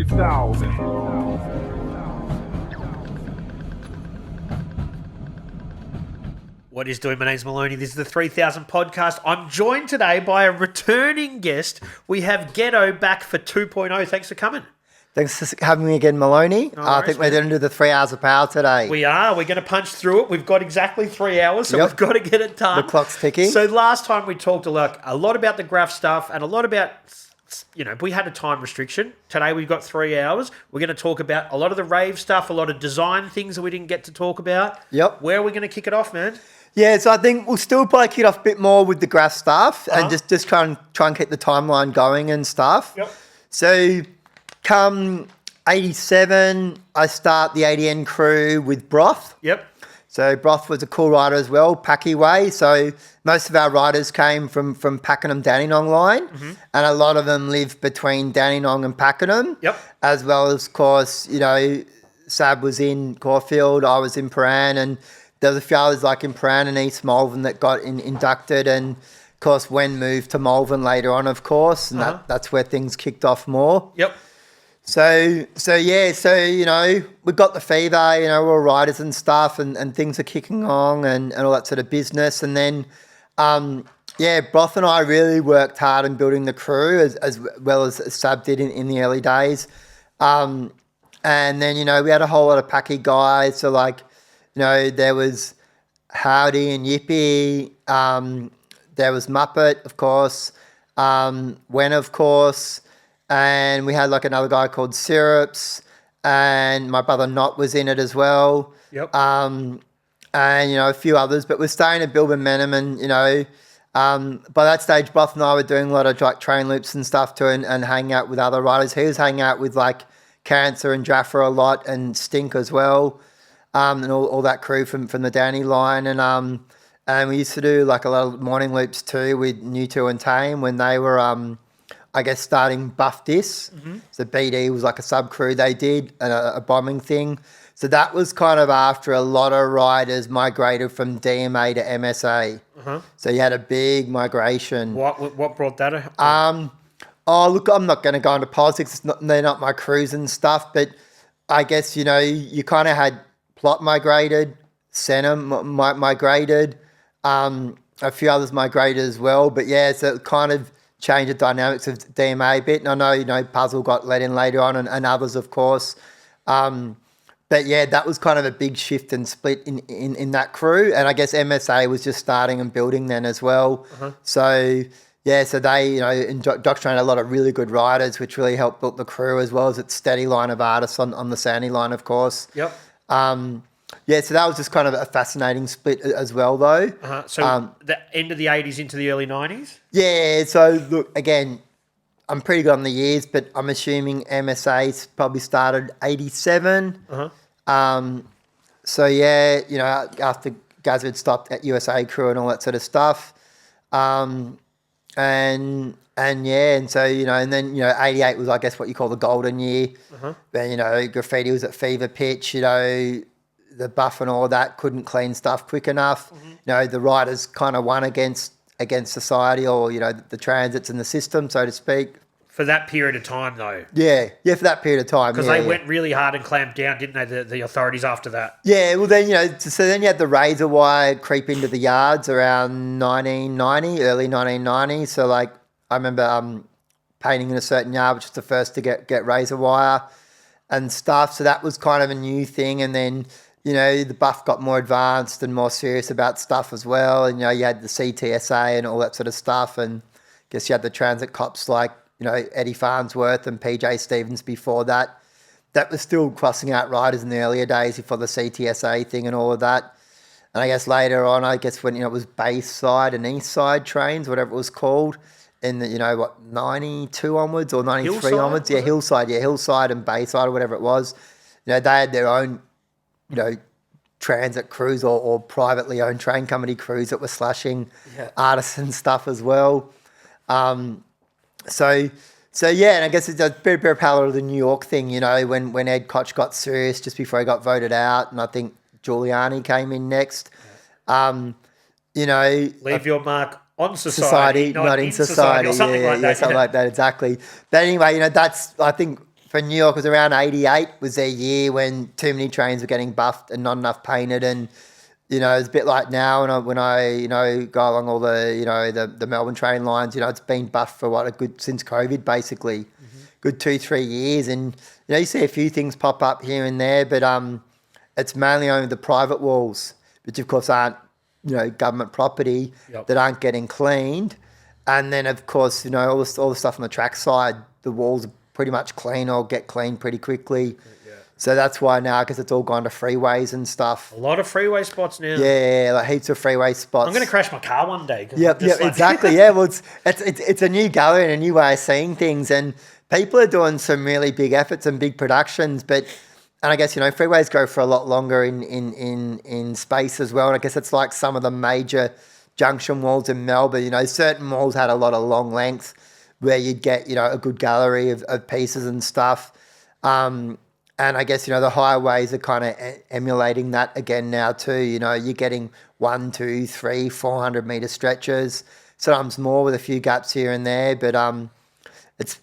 3000. What is doing? My name's Maloney. This is the 3000 podcast. I'm joined today by a returning guest. We have Ghetto back for 2.0. Thanks for coming. Thanks for having me again, Maloney. No I worries, think we're going to do the 3 hours of power today. We are. We're going to punch through it. We've got exactly 3 hours, so we've got to get it done. The clock's ticking. So last time we talked a lot about the graph stuff and a lot about, we had a time restriction. Today we've got 3 hours. We're going to talk about a lot of the rave stuff, a lot of design things that we didn't get to talk about. Yep. Where are we going to kick it off, man? Yeah, so I think we'll still probably kick off a bit more with the graph stuff and just try and keep the timeline going and stuff. Yep. So come 87, I start the ADN crew with Broth. Yep. So Broth was a cool rider as well, Packy way. So most of our riders came from Pakenham Dandenong line, and a lot of them live between Dandenong and Pakenham. Yep. As well as, of course, Sab was in Caulfield, I was in Paran, and there was a few others like in Paran and East Malvern that got inducted, and of course Wen moved to Malvern later on, of course, and that's where things kicked off more. Yep. So we got the fever, we're all riders and stuff, and things are kicking on and all that sort of business. And then, Broth and I really worked hard in building the crew as well as Sab did in the early days. And then, we had a whole lot of Packy guys. So there was Howdy and Yippee. There was Muppet, of course. Wen, of course. And we had another guy called Syrups, and my brother Not was in it as well. Yep. And a few others, but we're starting to build momentum, and by that stage, Broth and I were doing a lot of train loops and stuff too, and hanging out with other riders. He was hanging out with Cancer and Jaffa a lot, and Stink as well, and all that crew from the Danny line, and we used to do a lot of morning loops too with New2 and Tame when they were starting Buff Dis. So BD was a sub crew they did, a bombing thing. So that was kind of after a lot of riders migrated from DMA to MSA. So you had a big migration. What brought that up? Look, I'm not going to go into politics. They're not my crews and stuff, but I guess, you kind of had Plot migrated, Senna migrated, a few others migrated as well. But yeah, so it kind of change the dynamics of DMA a bit. And I know, Puzzle got let in later on and others, of course. But yeah, that was kind of a big shift and split in that crew. And I guess MSA was just starting and building then as well. So yeah, so they, indoctrinated a lot of really good riders, which really helped build the crew as well as its steady line of artists on the Sandy line, of course. Yep. So that was just kind of a fascinating split as well, though. So the end of the 80s into the early 90s? Yeah, so look, again, I'm pretty good on the years, but I'm assuming MSA probably started 87. So yeah, after Gaz had stopped at USA Crew and all that sort of stuff. And so, and then, 88 was, I guess, what you call the golden year. Then, Graffiti was at fever pitch, the buff and all that couldn't clean stuff quick enough. The riders kind of won against society or, the transits and the system, so to speak. For that period of time, though. Yeah, for that period of time. Because they went really hard and clamped down, didn't they, the authorities after that? Yeah, well then, so then you had the razor wire creep into the yards around 1990, early 1990. So I remember painting in a certain yard, which was the first to get razor wire and stuff. So that was kind of a new thing. And then, the buff got more advanced and more serious about stuff as well. And, you had the CTSA and all that sort of stuff. And I guess you had the transit cops like, Eddie Farnsworth and PJ Stevens before that. That was still crossing out riders in the earlier days before the CTSA thing and all of that. And I guess later on, when, it was base side and east side trains, whatever it was called, in the, 92 onwards or 93 Hillside, onwards. Yeah, Hillside and Bayside or whatever it was. They had their own, transit crews or privately owned train company crews that were slashing artists and stuff as well. So yeah, and I guess it's a very, very parallel to the New York thing, when Ed Koch got serious just before he got voted out, and I think Giuliani came in next. Leave your mark on society, not in society, or something like that. Something like that, exactly. But anyway, that's, I think, for New York, it was around 88 was their year when too many trains were getting buffed and not enough painted. And, it's a bit like now when I go along all the Melbourne train lines, it's been buffed for since COVID, basically. Good 2-3 years. And, you see a few things pop up here and there, but it's mainly only the private walls, which of course aren't, government property, that aren't getting cleaned. And then, of course, all the stuff on the track side, the walls are pretty much clean or get cleaned pretty quickly. Yeah. So that's why now, because it's all gone to freeways and stuff. A lot of freeway spots now. Yeah, like heaps of freeway spots. I'm going to crash my car one day. Yep, exactly. Yeah, well, it's a new gallery and a new way of seeing things. And people are doing some really big efforts and big productions. And I guess, freeways go for a lot longer in space as well. And I guess it's like some of the major junction walls in Melbourne. Certain malls had a lot of long length where you'd get, a good gallery of pieces and stuff. And I guess, the highways are kind of emulating that again now too. You're getting 1, 2, 3, 400 metre stretches, sometimes more with a few gaps here and there. But it's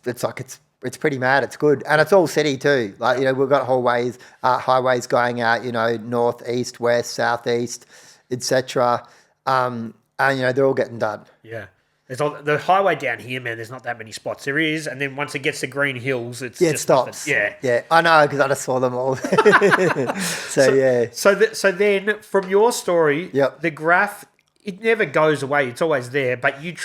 pretty mad. It's good. And it's all city too. Like, we've got highways going out, north, east, west, southeast, etc. And, they're all getting done. Yeah. The highway down here, man, there's not that many spots. There is, and then once it gets to Green Hills, it stops. Nothing. Yeah. I know, because I just saw them all. Yeah. So then, from your story, Yep. the graph, it never goes away. It's always there, but you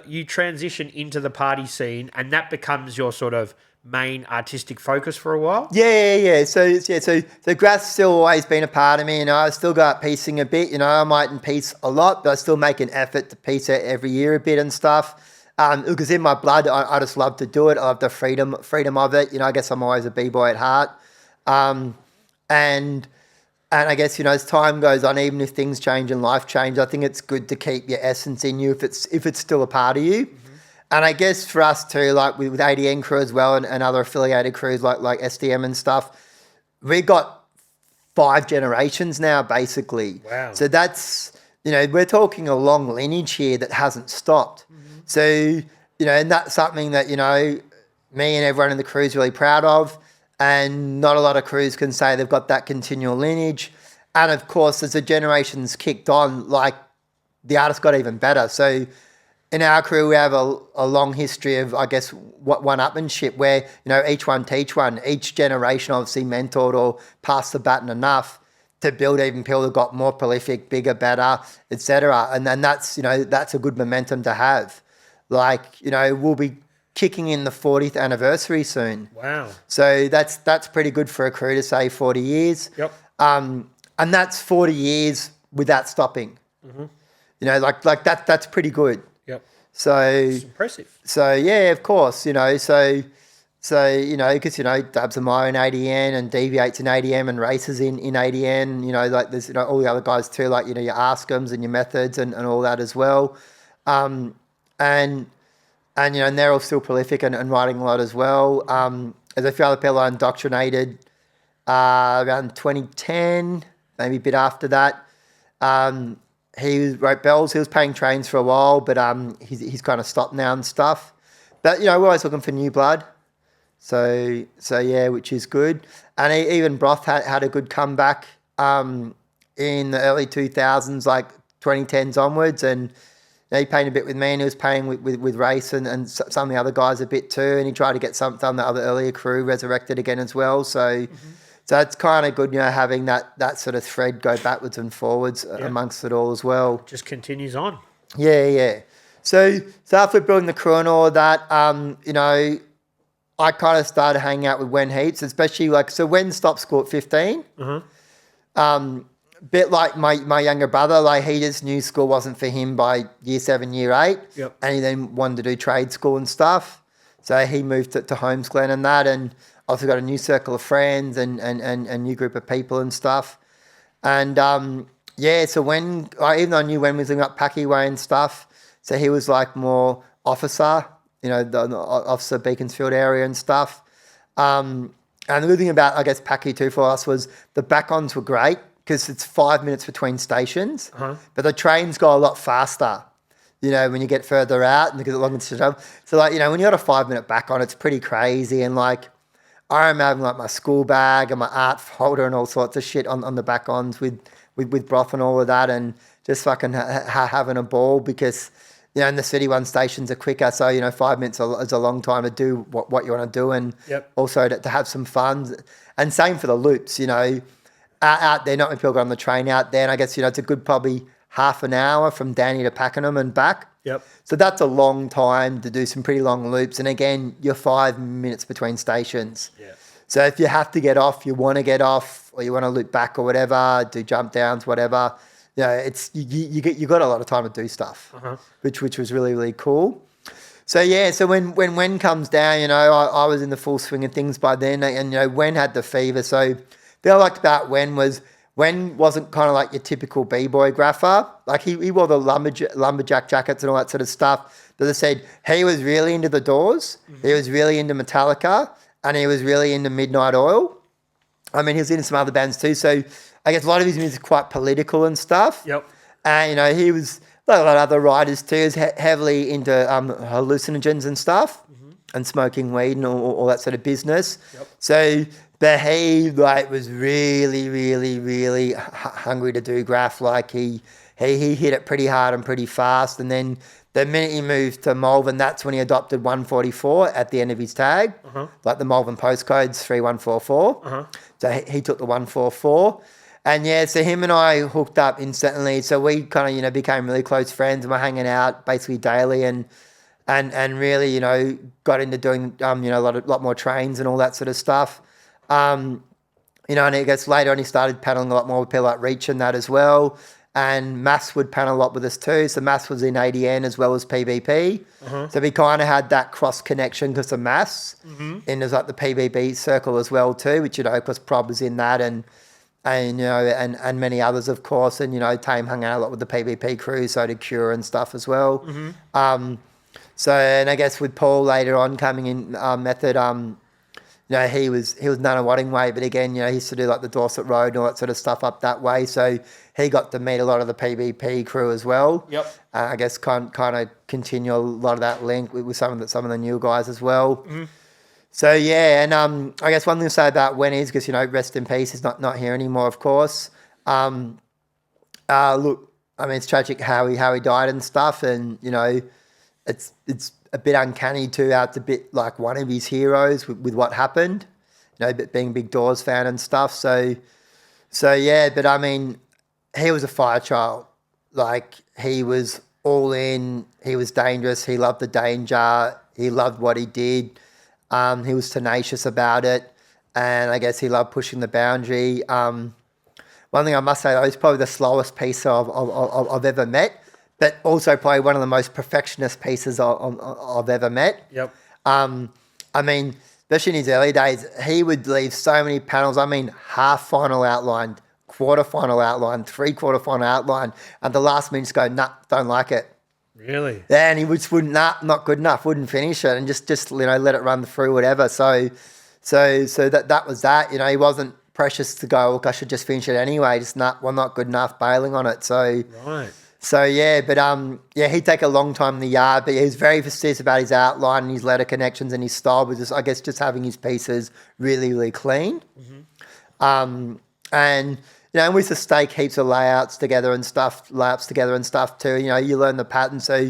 you transition into the party scene, and that becomes your sort of main artistic focus for a while. Yeah. So the graph's still always been a part of me. I still go out piecing a bit. I mightn't piece a lot, but I still make an effort to piece it every year a bit and stuff. Because in my blood, I just love to do it. I love the freedom of it. I guess I'm always a b-boy at heart. And I guess, as time goes on, even if things change and life change, I think it's good to keep your essence in you if it's still a part of you. Mm-hmm. And I guess for us too, like with ADN crew as well and other affiliated crews like SDM and stuff, we got 5 generations now, basically. Wow. So that's, we're talking a long lineage here that hasn't stopped. Mm-hmm. So, and that's something that, me and everyone in the crew is really proud of. And not a lot of crews can say they've got that continual lineage. And of course, as the generations kicked on, like the artists got even better. So in our crew, we have a long history of, I guess, one-upmanship where, each one teach one. Each generation obviously mentored or passed the baton enough to build even people that got more prolific, bigger, better, etc. And then that's a good momentum to have. Like, we'll be kicking in the 40th anniversary soon. Wow. So that's pretty good for a crew to say 40 years. Yep. And that's 40 years without stopping. Mm-hmm. Like that's pretty good. Yep. So it's impressive. So yeah, of course, because Dubs and Myo in ADN and Deviates in ADM and Races in ADN, like there's all the other guys too, like your Askums and your Methods and all that as well. And they're all still prolific and writing a lot as well. As a few other people I indoctrinated around 2010, maybe a bit after that. He wrote Bells. He was paying trains for a while, but he's kind of stopped now and stuff. But, we're always looking for new blood. So yeah, which is good. And even Broth had a good comeback in the early 2000s, like 2010s onwards. And he painted a bit with me, and he was paying with Race and some of the other guys a bit too. And he tried to get some of the other earlier crew resurrected again as well. So so it's kind of good, having that sort of thread go backwards and forwards amongst it all as well. Just continues on. Yeah. So after building the crew and all of that, I kind of started hanging out with Wen heaps, especially so Wen stopped school at 15. Bit like my younger brother, like he just knew school wasn't for him by year 7, year 8. Yep. And he then wanted to do trade school and stuff. So he moved to Holmesglen and that, and also got a new circle of friends and a new group of people and stuff. And so when even though I knew when we was living up Packy Way and stuff, so he was like more officer, the officer Beaconsfield area and stuff. And the good thing about, I guess, Packy too for us was the back-ons were great because it's 5 minutes between stations, but the trains go a lot faster. you know, when you get further out and you get longer to jump. So like, you know, when you got a 5-minute back on, it's pretty crazy. And like, I remember having like my school bag and my art folder and all sorts of shit on the back ons with broth and all of that, and just fucking having a ball because, you know, in the city one stations are quicker. So, you know, 5 minutes is a long time to do what you want to do, and also to have some fun. And same for the loops, you know, out there, not many people go on the train out there. And I guess, you know, it's a good probably half an hour from Danny to Pakenham and back. So that's a long time to do some pretty long loops. And again, you're 5 minutes between stations. So if you have to get off, you want to get off, or you want to loop back or whatever, do jump downs, whatever, you know, it's you got a lot of time to do stuff, which was really, really cool. So yeah, so when comes down, you know, I was in the full swing of things by then, and you know, Wen had the fever. So what I liked about Wen wasn't kind of like your typical b-boy grapher. Like he wore the lumberjack jackets and all that sort of stuff. But I said he was really into the Doors, he was really into Metallica, and he was really into Midnight Oil. I mean, he was into some other bands too. So I guess a lot of his music is quite political and stuff. And, you know, he was, like a lot of other writers too, is heavily into hallucinogens and stuff, and smoking weed and all that sort of business. So, but he like was really, really, really hungry to do graph. Like he hit it pretty hard and pretty fast. And then the minute he moved to Malvern, that's when he adopted 144 at the end of his tag. Like the Malvern postcode's 3144. So he took the 144. And yeah, so him and I hooked up instantly. So we kind of, you know, became really close friends, and we're hanging out basically daily, and really, you know, got into doing, you know, a lot more trains and all that sort of stuff. You know, and I guess later on he started paddling a lot more with people like Reach and that as well. And Mass would paddle a lot with us too. So Mass was in ADN as well as PBP. So we kind of had that cross connection because of Mass. And there's like the PBB circle as well too, which, you know, because Prob was in that, and you know, and many others, of course. And, you know, Tame hung out a lot with the PBP crew, so did Cure and stuff as well. So, and I guess with Paul later on coming in, Method, you know, he was Nunawading way, but again, you know, he used to do like the Dorset Road and all that sort of stuff up that way. So he got to meet a lot of the PBP crew as well. I guess kind of continue a lot of that link with some of the new guys as well. So yeah, and I guess one thing to say about Wen is, because, you know, rest in peace, he's not here anymore, of course. Look, I mean, it's tragic how he died and stuff, and, you know, it's a bit uncanny too. How it's a bit like one of his heroes with what happened, you know, being a big Doors fan and stuff. So yeah, but I mean, he was a fire child. Like, he was all in. He was dangerous. He loved the danger. He loved what he did. He was tenacious about it, and I guess he loved pushing the boundary. One thing I must say though, he's probably the slowest pacer I've ever met, but also probably one of the most perfectionist pieces I've ever met. I mean, especially in his early days, he would leave so many panels. I mean, half final outlined, quarter final outlined, 3/4 final outlined, and the last minute just go, nah, don't like it. Really? Yeah, and he just wouldn't, nah, not good enough, wouldn't finish it, and just you know, let it run through, whatever. So that was that. You know, he wasn't precious to go, look, I should just finish it anyway. Just not good enough, bailing on it. So yeah, but yeah, he'd take a long time in the yard, but he was very fastidious about his outline and his letter connections, and his style was just, I guess, just having his pieces really, really clean. And you know, and we used to stake heaps of layouts together and stuff too. You know, you learn the pattern. So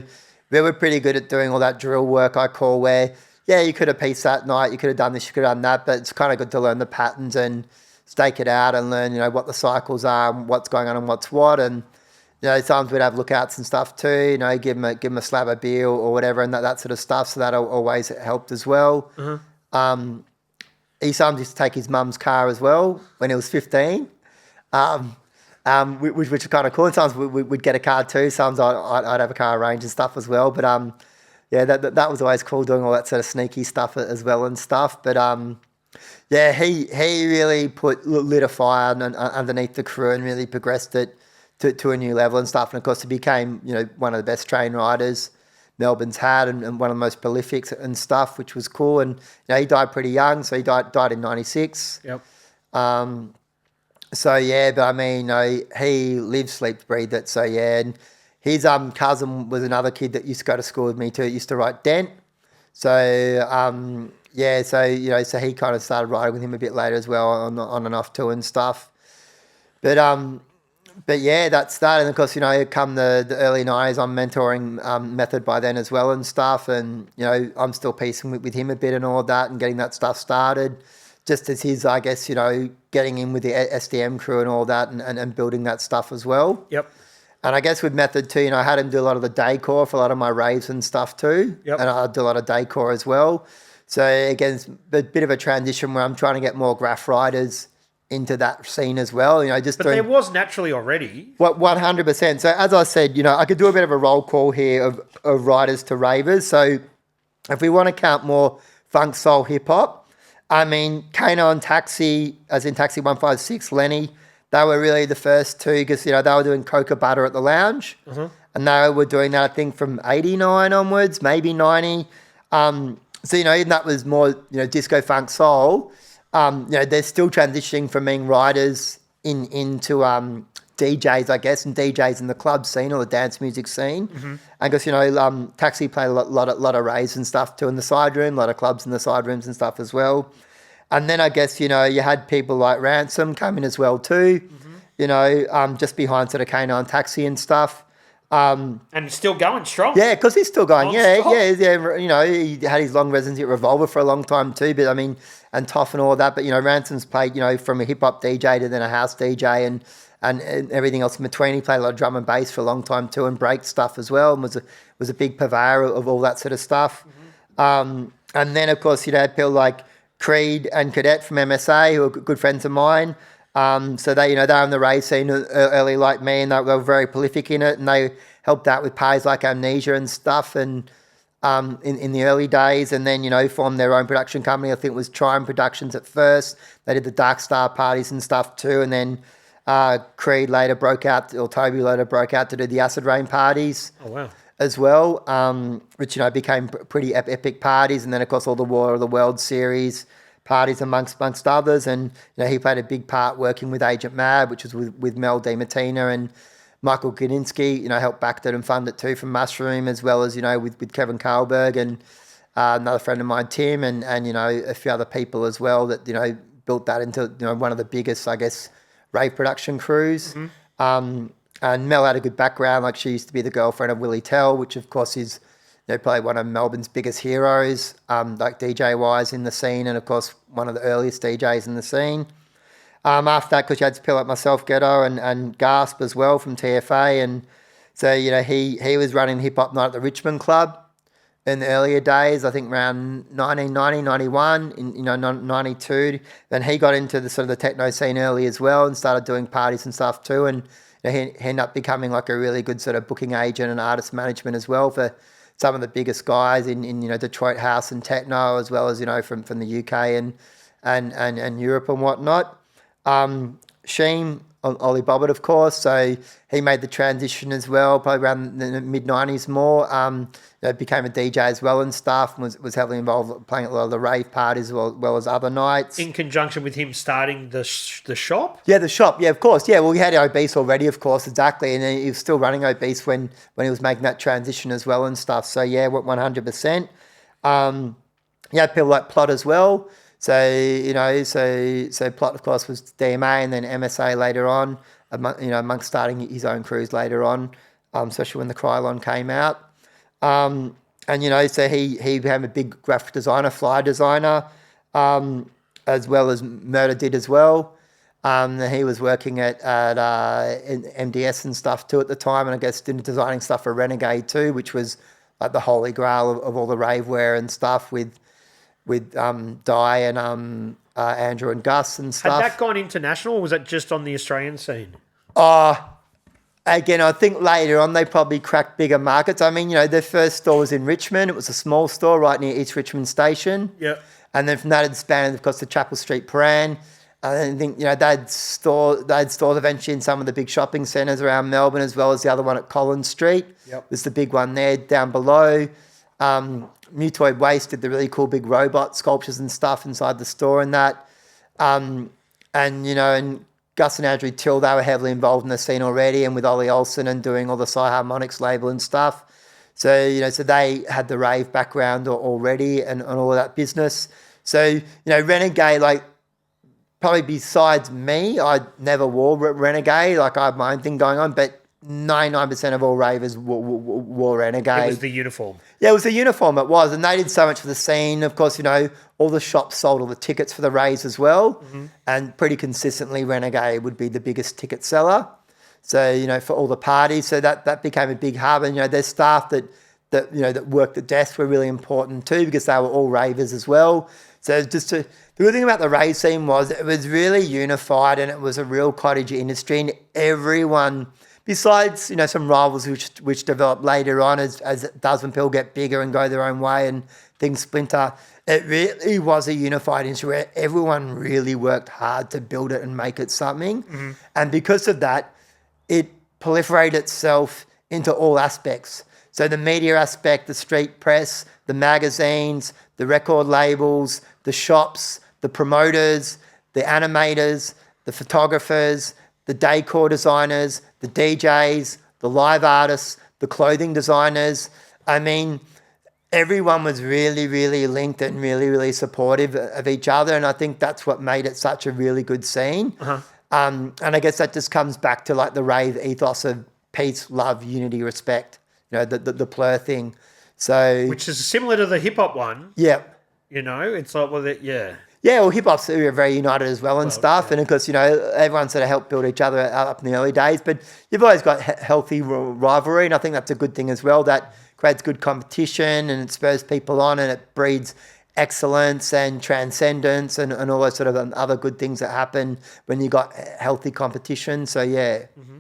we were pretty good at doing all that drill work, I call, where, yeah, you could have pieced that night, you could have done this, you could have done that, but it's kind of good to learn the patterns and stake it out and learn, you know, what the cycles are and what's going on and what's what. And, you know, sometimes we'd have lookouts and stuff too, you know, give him a slab of beer or whatever, and that sort of stuff. So that always helped as well. He sometimes used to take his mum's car as well when he was 15. Which was kind of cool. And sometimes we'd get a car too. Sometimes I'd have a car arranged and stuff as well. But yeah, that was always cool, doing all that sort of sneaky stuff as well and stuff. But yeah, he really lit a fire underneath the crew and really progressed it to a new level and stuff. And of course, he became, you know, one of the best train riders Melbourne's had, and one of the most prolific and stuff, which was cool. And, you know, he died pretty young, so he died in 96. So yeah, but I mean, he lived, slept, breathed it. So yeah, and his cousin was another kid that used to go to school with me too. Used to write Dent. So so he kind of started riding with him a bit later as well on and off tour and stuff. But yeah, that's that. And of course, come the early 90s, I'm mentoring Method by then as well and stuff. And, I'm still piecing with him a bit and all of that and getting that stuff started. Just as he's, I guess, getting in with the SDM crew and all that and building that stuff as well. Yep. And I guess with Method too, I had him do a lot of the decor for a lot of my raves and stuff too. Yep. And I do a lot of decor as well. So again, it's a bit of a transition where I'm trying to get more graph riders into that scene as well. There was naturally already. 100%. So as I said, I could do a bit of a roll call here of riders to ravers. So if we want to count more funk, soul, hip hop, I mean, Kano and Taxi, as in Taxi 156, Lenny, they were really the first two because, they were doing Coca Butter at the Lounge. Mm-hmm. And they were doing that, I think, from 89 onwards, maybe 90. Even that was more, disco, funk, soul. They're still transitioning from being riders into DJs, I guess, and DJs in the club scene or the dance music scene. Mm-hmm. And because, Taxi played a lot of raves and stuff too in the side room, a lot of clubs in the side rooms and stuff as well. And then I guess, you had people like Ransom come in as well too, just behind sort of Kano and Taxi and stuff. And still going strong. Yeah, because he's still going. Non-stop. Yeah. He had his long residency at Revolver for a long time too. But I mean, and Toff and all that. But Ransom's played, from a hip hop DJ to then a house DJ and everything else in between. He played a lot of drum and bass for a long time too, and break stuff as well. And was a big purveyor of all that sort of stuff. Mm-hmm. And then of course you'd had people like Creed and Cadet from MSA, who are good friends of mine. So they, they're in the rave scene early like me, and they were very prolific in it, and they helped out with parties like Amnesia and stuff, and in the early days, and then formed their own production company. I think it was Triumph Productions at first. They did the Dark Star parties and stuff too, and then Creed later broke out, or Toby later broke out to do the Acid Rain parties. Oh wow. As well, which became pretty epic parties, and then of course all the War of the World series parties amongst others, and he played a big part working with Agent Mad, which was with Mel DiMartina and Michael Gudinski, helped back that and fund it too from Mushroom, as well as with Kevin Karlberg and another friend of mine, Tim, and a few other people as well that built that into one of the biggest, I guess, rave production crews. Mm-hmm. And Mel had a good background, like she used to be the girlfriend of Willie Tell, which of course is probably one of Melbourne's biggest heroes, like DJ-wise in the scene, and of course one of the earliest DJs in the scene. After that, because you had people like myself, Ghetto, and Gasp as well from TFA, and so he was running Hip Hop Night at the Richmond Club in the earlier days, I think around 1990, 91, in 92. Then he got into the sort of the techno scene early as well and started doing parties and stuff too, and he ended up becoming like a really good sort of booking agent and artist management as well for some of the biggest guys in Detroit house and techno, as well as from the UK and Europe and whatnot. Sheen, Ollie Bobbitt, of course, so he made the transition as well, probably around the mid-90s more. Became a DJ as well and stuff, and was heavily involved playing at a lot of the rave parties as well as other nights. In conjunction with him starting the shop? Yeah, the shop, yeah, of course. Yeah, well, we had Obese already, of course, exactly, and he was still running Obese when he was making that transition as well and stuff. So, yeah, 100%. Yeah, people like Plot as well. So, so Plot, of course, was DMA and then MSA later on, amongst starting his own crews later on, especially when the Krylon came out. And, so he became a big graphic designer, flyer designer, as well as Murder did as well. He was working at MDS and stuff too at the time, and I guess designing stuff for Renegade too, which was like the holy grail of all the rave wear and stuff with Di and Andrew and Gus and stuff. Had that gone international, or was that just on the Australian scene? Again, I think later on they probably cracked bigger markets. I mean, their first store was in Richmond. It was a small store right near East Richmond Station. Yeah. And then from that it expanded, of course, to Chapel Street, Paran. And I think, they'd stores eventually in some of the big shopping centres around Melbourne, as well as the other one at Collins Street. Yep. Was the big one there down below. Mutoid Waste did the really cool big robot sculptures and stuff inside the store and that. And Gus and Andrew Till, they were heavily involved in the scene already, and with Ollie Olsen and doing all the Psy Harmonics label and stuff. So, so they had the rave background already and all of that business. So, Renegade, like, probably besides me, I never wore Renegade. Like, I have my own thing going on, but 99% of all ravers wore Renegade. It was the uniform. Yeah, it was the uniform, it was. And they did so much for the scene. Of course, all the shops sold all the tickets for the raves as well. Mm-hmm. And pretty consistently, Renegade would be the biggest ticket seller. So, for all the parties. So that became a big hub. And, there's staff that worked at desks were really important too, because they were all ravers as well. So the good thing about the rave scene was it was really unified, and it was a real cottage industry, and everyone, besides, some rivals which develop later on as it does when people get bigger and go their own way and things splinter, it really was a unified industry where everyone really worked hard to build it and make it something. Mm-hmm. And because of that, it proliferated itself into all aspects. So the media aspect, the street press, the magazines, the record labels, the shops, the promoters, the animators, the photographers, the decor designers, the DJs, the live artists, the clothing designers. I mean, everyone was really, really linked and really, really supportive of each other. And I think that's what made it such a really good scene. Uh-huh. And I guess that just comes back to like the rave ethos of peace, love, unity, respect, the plur thing. So, which is similar to the hip hop one. Yeah. It's like, yeah. Yeah, well, hip-hop's very united as well and stuff. Yeah. And, of course, everyone sort of helped build each other up in the early days. But you've always got healthy rivalry, and I think that's a good thing as well. That creates good competition, and it spurs people on, and it breeds excellence and transcendence and all those sort of other good things that happen when you got healthy competition. So, yeah. Mm-hmm.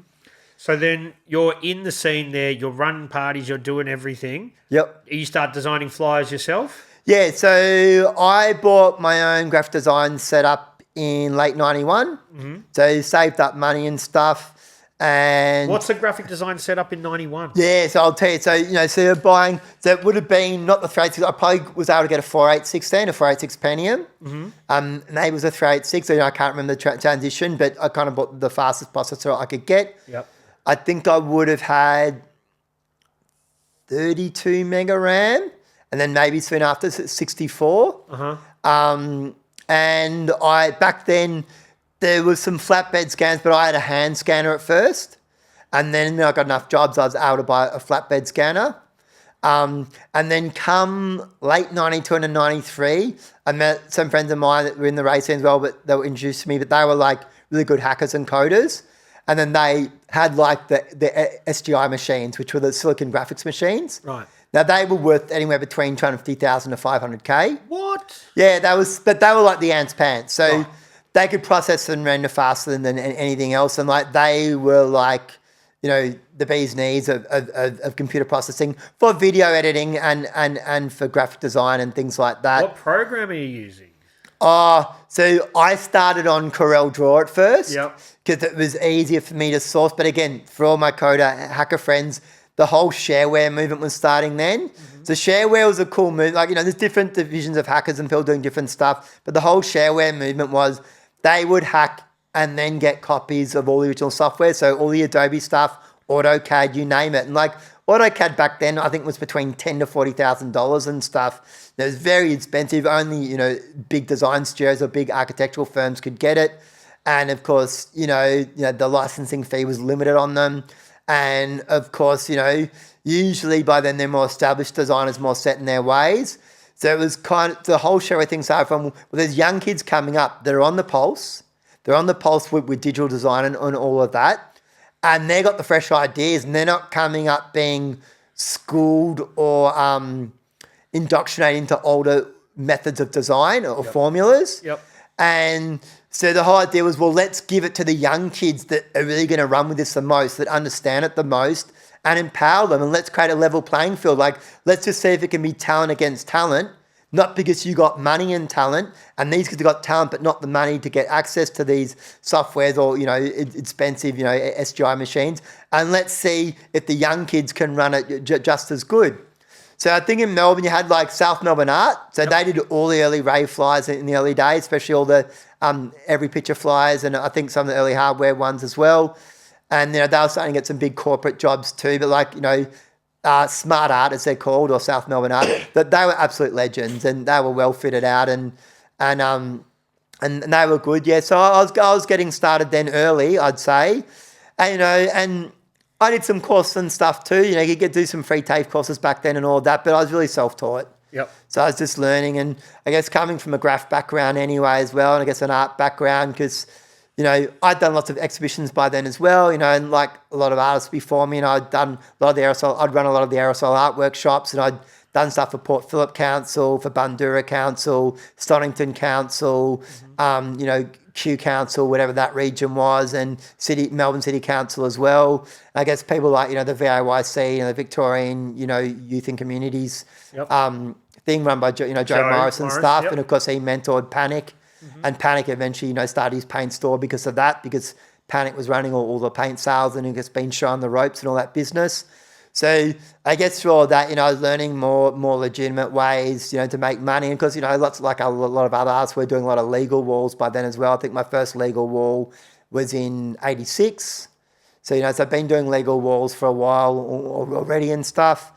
So then you're in the scene there, you're running parties, you're doing everything. Yep. You start designing flyers yourself? Yeah, so I bought my own graphic design setup in late 91. Mm-hmm. So saved up money and stuff. And what's the graphic design setup in 91? Yeah, so I'll tell you. So, so you're buying, so it would have been not the 386. I probably was able to get a 4816, a 486 Pentium. Mm-hmm. Maybe it was a 386. So, I can't remember the transition, but I kind of bought the fastest processor I could get. Yep. I think I would have had 32 mega RAM. And then maybe soon after, 64. Uh-huh. And back then, there was some flatbed scans, but I had a hand scanner at first. And then I got enough jobs, I was able to buy a flatbed scanner. And then come late 92 and 93, I met some friends of mine that were in the race scene as well, but they were introduced to me, but they were like really good hackers and coders. And then they had like the SGI machines, which were the silicon graphics machines. Right. Now, they were worth anywhere between $250,000 to $500K. What? Yeah, but they were like the ants pants. So they could process and render faster than anything else. And like they were like, the bee's knees of computer processing for video editing and for graphic design and things like that. What program are you using? So I started on Corel Draw at first. Yep. Because it was easier for me to source. But again, for all my coder hacker friends, the whole shareware movement was starting then. Mm-hmm. So shareware was a cool move. Like, there's different divisions of hackers and people doing different stuff. But the whole shareware movement was they would hack and then get copies of all the original software. So all the Adobe stuff, AutoCAD, you name it. And like AutoCAD back then, I think was between $10,000 to $40,000 and stuff. It was very expensive. Only, big design studios or big architectural firms could get it. And of course, the licensing fee was limited on them. And of course, usually by then they're more established designers, more set in their ways. So it was kind of the whole show. Things started from, there's young kids coming up that are on the pulse. They're on the pulse with digital design and all of that. And they got the fresh ideas, and they're not coming up being schooled or indoctrinated into older methods of design or formulas. Yep. And so the whole idea was, well, let's give it to the young kids that are really going to run with this the most, that understand it the most, and empower them. And let's create a level playing field. Like, let's just see if it can be talent against talent, not because you got money and talent, and these kids have got talent but not the money to get access to these softwares or, expensive, SGI machines. And let's see if the young kids can run it just as good. So I think in Melbourne you had like South Melbourne Art. So they did all the early rave flyers in the early days, especially all the every picture flyers, and I think some of the early hardware ones as well. And they were starting to get some big corporate jobs too. But like Smart Art, as they're called, or South Melbourne Art, that they were absolute legends, and they were well fitted out, and they were good. Yeah, so I was getting started then early, I'd say, and I did some courses and stuff too. You could do some free TAFE courses back then and all that, but I was really self-taught. Yep. So I was just learning, and I guess coming from a graph background anyway as well, and I guess an art background because, I'd done lots of exhibitions by then as well, and like a lot of artists before me, I'd done a lot of the aerosol, I'd run a lot of the aerosol art workshops, and I'd done stuff for Port Phillip Council, for Bundoora Council, Stonington Council, Kew Council, whatever that region was, and Melbourne City Council as well. I guess people like, the VAYC, the Victorian, Youth and Communities thing run by, Joe Morris and stuff. Yep. And of course he mentored Panic. And Panic eventually, started his paint store because of that, because Panic was running all the paint sales and it's been shown the ropes and all that business. So I guess through all that, I was learning more legitimate ways, to make money. And because, lots like a lot of other artists were doing a lot of legal walls by then as well. I think my first legal wall was in 86. So, so I've been doing legal walls for a while already and stuff.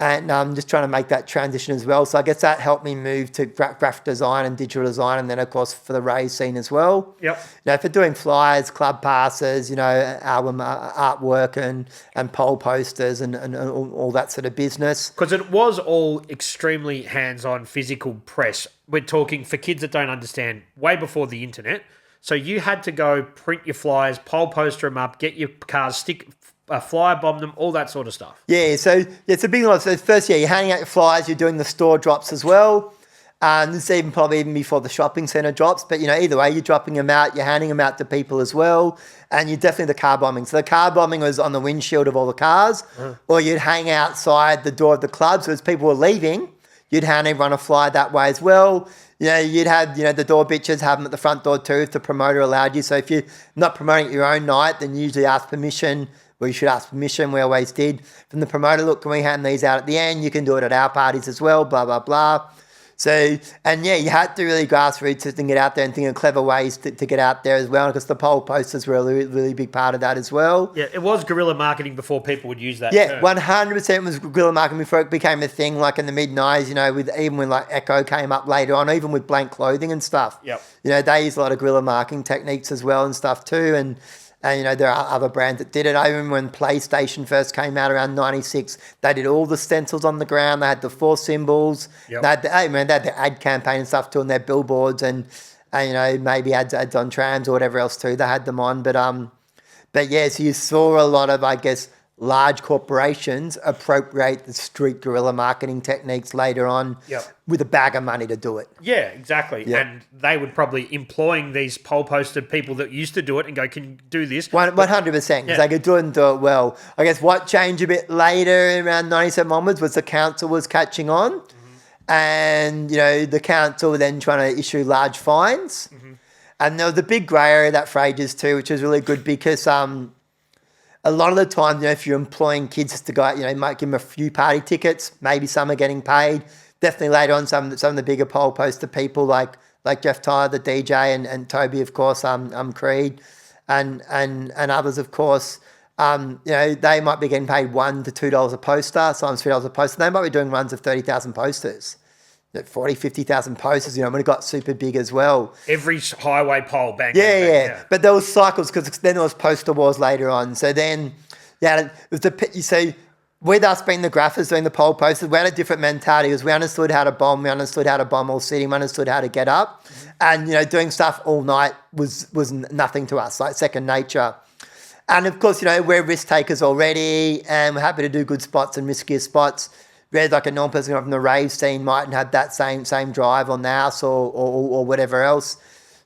And I'm just trying to make that transition as well. So I guess that helped me move to graphic design and digital design, and then of course for the rave scene as well. Yep. For doing flyers, club passes, album artwork and poll posters and all that sort of business. Because it was all extremely hands-on physical press. We're talking, for kids that don't understand, way before the internet. So you had to go print your flyers, poll poster them up, get your cars, stick flyer bomb them, all that sort of stuff. Yeah, so it's a big lot. So first, you're handing out your flyers, you're doing the store drops as well. This is probably even before the shopping centre drops. But, either way, you're dropping them out, you're handing them out to people as well. And you're definitely the car bombing. So the car bombing was on the windshield of all the cars, or you'd hang outside the door of the club. So as people were leaving, you'd hand everyone a flyer that way as well. You'd have, the door bitches have them at the front door too if the promoter allowed you. So if you're not promoting your own night, then you usually ask permission. Well, you should ask permission. We always did. From the promoter, look, can we hand these out at the end? You can do it at our parties as well, blah, blah, blah. So, and yeah, you had to really grassroots and get out there and think of clever ways to get out there as well, because the poll posters were a really, really big part of that as well. Yeah, it was guerrilla marketing before people would use that term. 100% was guerrilla marketing before it became a thing, like in the mid-90s, even when like Echo came up later on, even with blank clothing and stuff. Yep. They used a lot of guerrilla marketing techniques as well and stuff too, and there are other brands that did it. I remember when PlayStation first came out around 96, they did all the stencils on the ground. They had the 4 symbols. Yep. They had the ad campaign and stuff too on their billboards and maybe ads on trams or whatever else too. They had them on. But yeah, so you saw a lot of, I guess, large corporations appropriate the street guerrilla marketing techniques later on with a bag of money to do it. Yeah, exactly. Yep. And they would probably employing these poll posted people that used to do it and go, can you do this? 100%, because they could do it and do it well. I guess what changed a bit later around 97 onwards was the council was catching on and, the council were then trying to issue large fines. And there was a big grey area that for ages too, which was really good because a lot of the time, if you're employing kids to go out, you might give them a few party tickets. Maybe some are getting paid. Definitely later on, some of the bigger poll poster people like Jeff Tyler, the DJ, and Toby, of course, Creed, and others, of course. They might be getting paid $1 to $2 a poster, sometimes $3 a poster. They might be doing runs of 30,000 posters. 40, 50,000 posters, when it got super big as well. Every highway pole, bang, yeah. But there was cycles because then there was poster wars later on. So then, it was with us being the graphers doing the poll posters, we had a different mentality because we understood how to bomb, we understood how to bomb all city, we understood how to get up. And, doing stuff all night was nothing to us, like second nature. And of course, we're risk takers already and we're happy to do good spots and riskier spots. Whereas like a non-person from the rave scene mightn't have that same drive on the house or whatever else.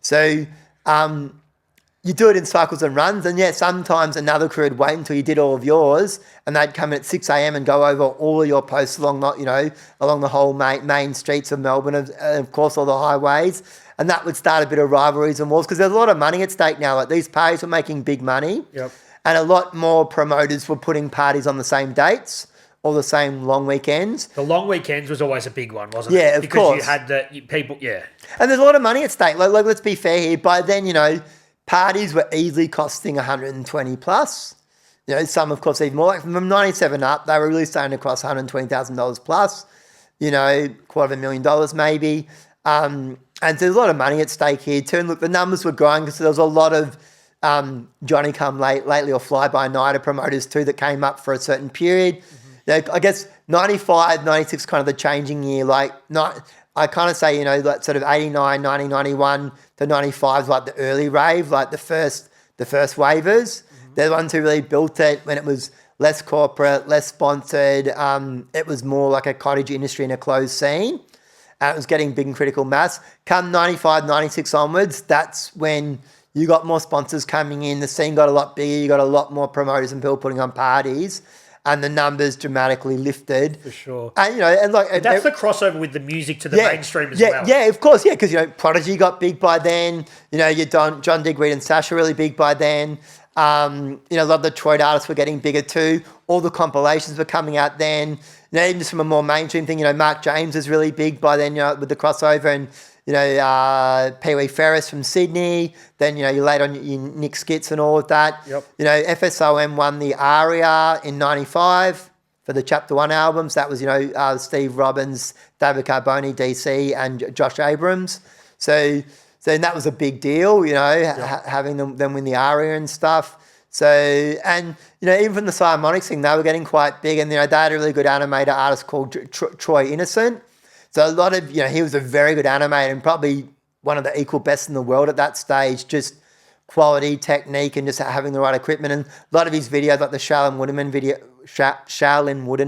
So you do it in cycles and runs. And yeah, sometimes another crew would wait until you did all of yours and they'd come in at 6 a.m. and go over all of your posts along the whole main streets of Melbourne and of course all the highways. And that would start a bit of rivalries and wars because there's a lot of money at stake now. Like these parties were making big money. Yep. And a lot more promoters were putting parties on the same dates all the same long weekends. The long weekends was always a big one, wasn't Yeah, it? of Because course. you had people, yeah. And there's a lot of money at stake. Like let's be fair here. By then, parties were easily costing 120 plus. Some, of course, even more. Like from 97 up, they were really starting to cost $120,000 plus. $250,000 maybe. And so there's a lot of money at stake here too. And look, the numbers were growing because there was a lot of Johnny come lately or fly-by-nighter promoters too that came up for a certain period. I guess 95, 96 kind of the changing year. I kind of say, like sort of 89, 90, 91 to 95 is like the early rave, like the first wavers. They're the ones who really built it when it was less corporate, less sponsored. It was more like a cottage industry in a closed scene. It was getting big and critical mass. Come 95, 96 onwards, that's when you got more sponsors coming in. The scene got a lot bigger. You got a lot more promoters and people putting on parties. And the numbers dramatically lifted. For sure. And, that's the crossover with the music to the mainstream as well. Yeah, of course, yeah, because, Prodigy got big by then. Your John Digweed and Sasha really big by then. A lot of the Detroit artists were getting bigger too. All the compilations were coming out then. Even just from a more mainstream thing, Mark James was really big by then, with the crossover and, Pee Wee Ferris from Sydney. Then, you laid on your Nick Skits and all of that. Yep. FSOM won the ARIA in 95 for the Chapter 1 albums. That was, Steve Robbins, David Carboni, DC, and Josh Abrams. So that was a big deal, having them win the ARIA and stuff. So, and, even from the Simonics thing, they were getting quite big. And, they had a really good animator artist called Troy Innocent. So a lot of, he was a very good animator and probably one of the equal best in the world at that stage, just quality, technique, and just having the right equipment. And a lot of his videos, like the Shaolin Wooden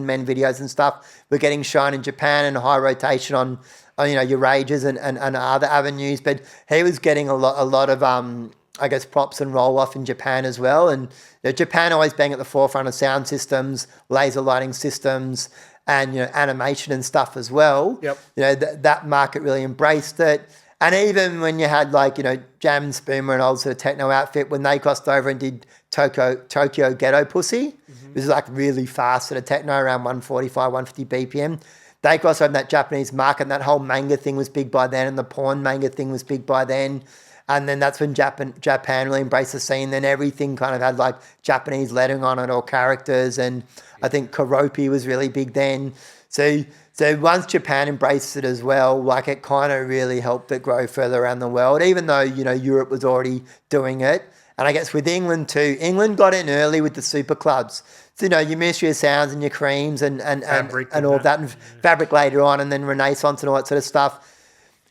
Men videos and stuff, were getting shown in Japan and high rotation on your Rages and other avenues. But he was getting a lot of, props and roll-off in Japan as well. And Japan always being at the forefront of sound systems, laser lighting systems, and animation and stuff as well. Yep. That market really embraced it. And even when you had Jam and Spoomer and old sort of techno outfit, when they crossed over and did Tokyo Ghetto Pussy, it was like really fast sort of techno around 145, 150 BPM. They crossed over in that Japanese market, and that whole manga thing was big by then, and the porn manga thing was big by then. And then that's when Japan really embraced the scene. Then everything kind of had Japanese lettering on it or characters. And I think Karopi was really big then. So once Japan embraced it as well, it kind of really helped it grow further around the world, even though, Europe was already doing it. And I guess with England too, England got in early with the super clubs. So, your Ministry of Sounds and your Creams and all of that, and Fabric later on, and then Renaissance and all that sort of stuff.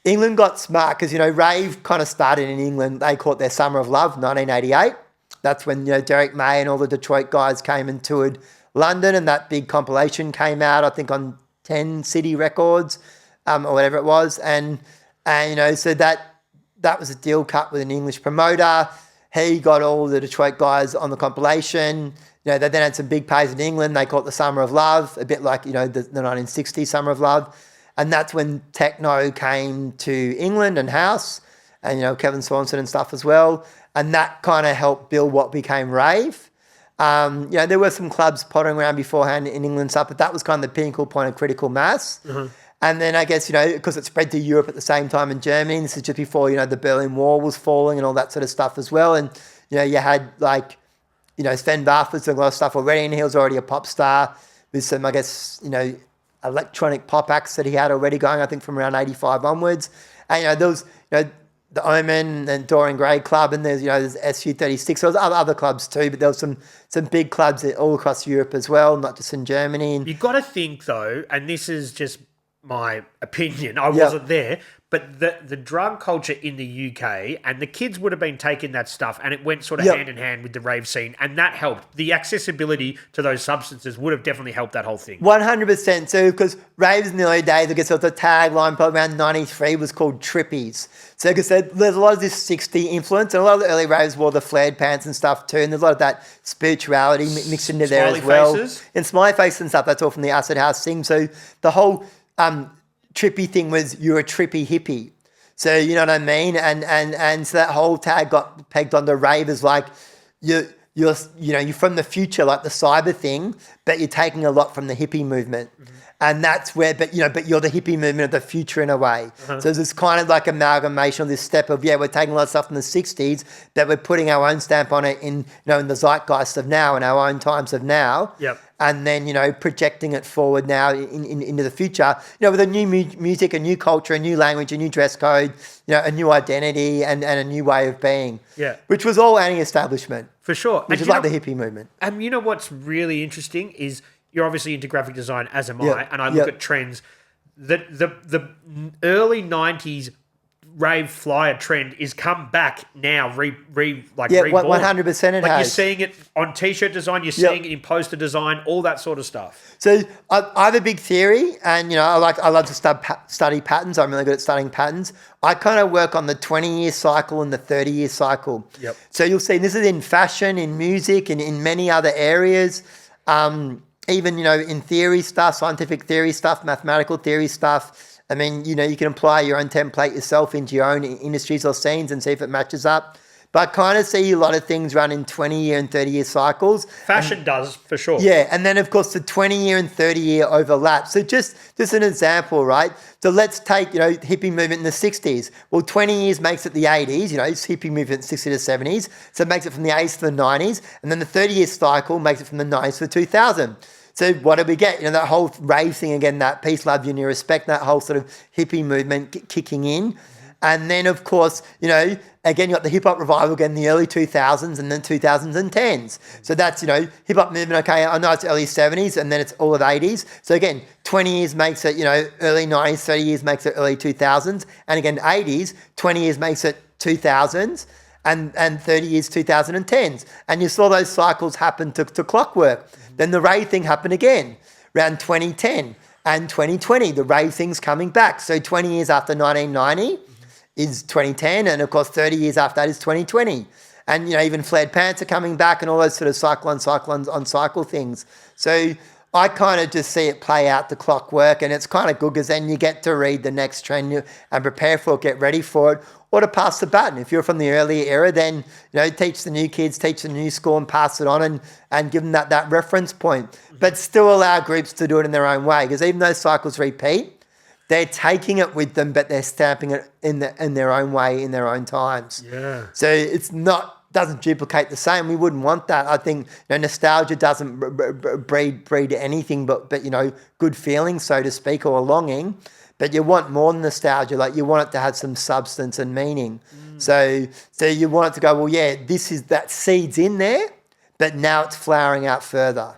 England got smart because, rave kind of started in England. They call it their Summer of Love, 1988. That's when, Derek May and all the Detroit guys came and toured London, and that big compilation came out, I think, on 10 City Records or whatever it was. And so that was a deal cut with an English promoter. He got all the Detroit guys on the compilation. They then had some big pays in England. They call it the Summer of Love, a bit like, the 1960s Summer of Love. And that's when techno came to England and house and, Kevin Swanson and stuff as well. And that kind of helped build what became rave. There were some clubs pottering around beforehand in England and stuff, but that was kind of the pinnacle point of critical mass. Mm-hmm. And then I guess, because it spread to Europe at the same time in Germany, this is just before, the Berlin Wall was falling and all that sort of stuff as well. And, you had Sven Vath was doing a lot of stuff already, and he was already a pop star with some, I guess, electronic pop acts that he had already going, I think, from around 85 onwards. And, there was, the Omen and Dorian Gray Club, and there's, there's SU36. There was other clubs too, but there was some big clubs all across Europe as well, not just in Germany. And you've got to think, though, and this is just my opinion, I wasn't there, but the drug culture in the UK, and the kids would have been taking that stuff, and it went sort of hand in hand with the rave scene, and that helped. The accessibility to those substances would have definitely helped that whole thing. 100%. So, because raves in the early days, I guess the tagline probably around 93 was called Trippies. So, because there's a lot of this 60 influence, and a lot of the early raves wore the flared pants and stuff too, and there's a lot of that spirituality mixed into there as well. Faces. And smiley faces and stuff, that's all from the acid house thing. So, the whole trippy thing was you're a trippy hippie. So you know what I mean? And so that whole tag got pegged onto rave as you're you're from the future, like the cyber thing, but you're taking a lot from the hippie movement. And that's where, but you're the hippie movement of the future in a way. So there's this kind of like amalgamation of this step of, we're taking a lot of stuff from the 60s, but we're putting our own stamp on it in the zeitgeist of now and our own times of now. Yep. And then, projecting it forward now into the future, with a new music, a new culture, a new language, a new dress code, a new identity and a new way of being. Yeah. Which was all anti-establishment. For sure. Which is like the hippie movement. And you know what's really interesting is you're obviously into graphic design, as am Yep. I, and I look at trends. The early 90s rave flyer trend is come back now, reborn. 100% it has. You're seeing it on t-shirt design, you're seeing it in poster design, all that sort of stuff. So I have a big theory, and I love to study patterns. I'm really good at studying patterns. I kind of work on the 20-year cycle and the 30-year cycle. Yep. So you'll see this is in fashion, in music, and in many other areas. Even in theory stuff, scientific theory stuff, mathematical theory stuff. I mean, you can apply your own template yourself into your own industries or scenes and see if it matches up. But I kind of see a lot of things run in 20-year and 30-year cycles. Fashion does, for sure. Yeah, and then, of course, the 20-year and 30-year overlap. So just an example, right? So let's take, hippie movement in the 60s. Well, 20 years makes it the 80s, it's hippie movement 60s to 70s. So it makes it from the 80s to the 90s. And then the 30-year cycle makes it from the 90s to the 2000s. So what do we get? That whole rave thing again, that peace, love, unity, respect, that whole sort of hippie movement kicking in. And then, of course, again, you got the hip-hop revival again in the early 2000s and then 2010s. So that's, hip-hop movement, okay, I know it's early 70s and then it's all of 80s. So again, 20 years makes it, early 90s, 30 years makes it early 2000s. And again, 80s, 20 years makes it 2000s. And 30 years 2010s. And you saw those cycles happen to clockwork. Then the rave thing happened again around 2010 and 2020. The rave thing's coming back. So 20 years after 1990 is 2010. And of course, 30 years after that is 2020. And, even flared pants are coming back and all those sort of cycle on cycle things. So I kind of just see it play out the clockwork, and it's kind of good because then you get to read the next trend and prepare for it, get ready for it, or to pass the baton. If you're from the earlier era, then teach the new kids, teach the new school and pass it on and give them that reference point. But still allow groups to do it in their own way, because even though cycles repeat, they're taking it with them, but they're stamping it in their own way, in their own times. Yeah. So it's doesn't duplicate the same. We wouldn't want that. I think nostalgia doesn't breed anything but good feelings, so to speak, or a longing. But you want more than nostalgia. Like you want it to have some substance and meaning. So you want it to go, well, yeah, that seed's in there, but now it's flowering out further.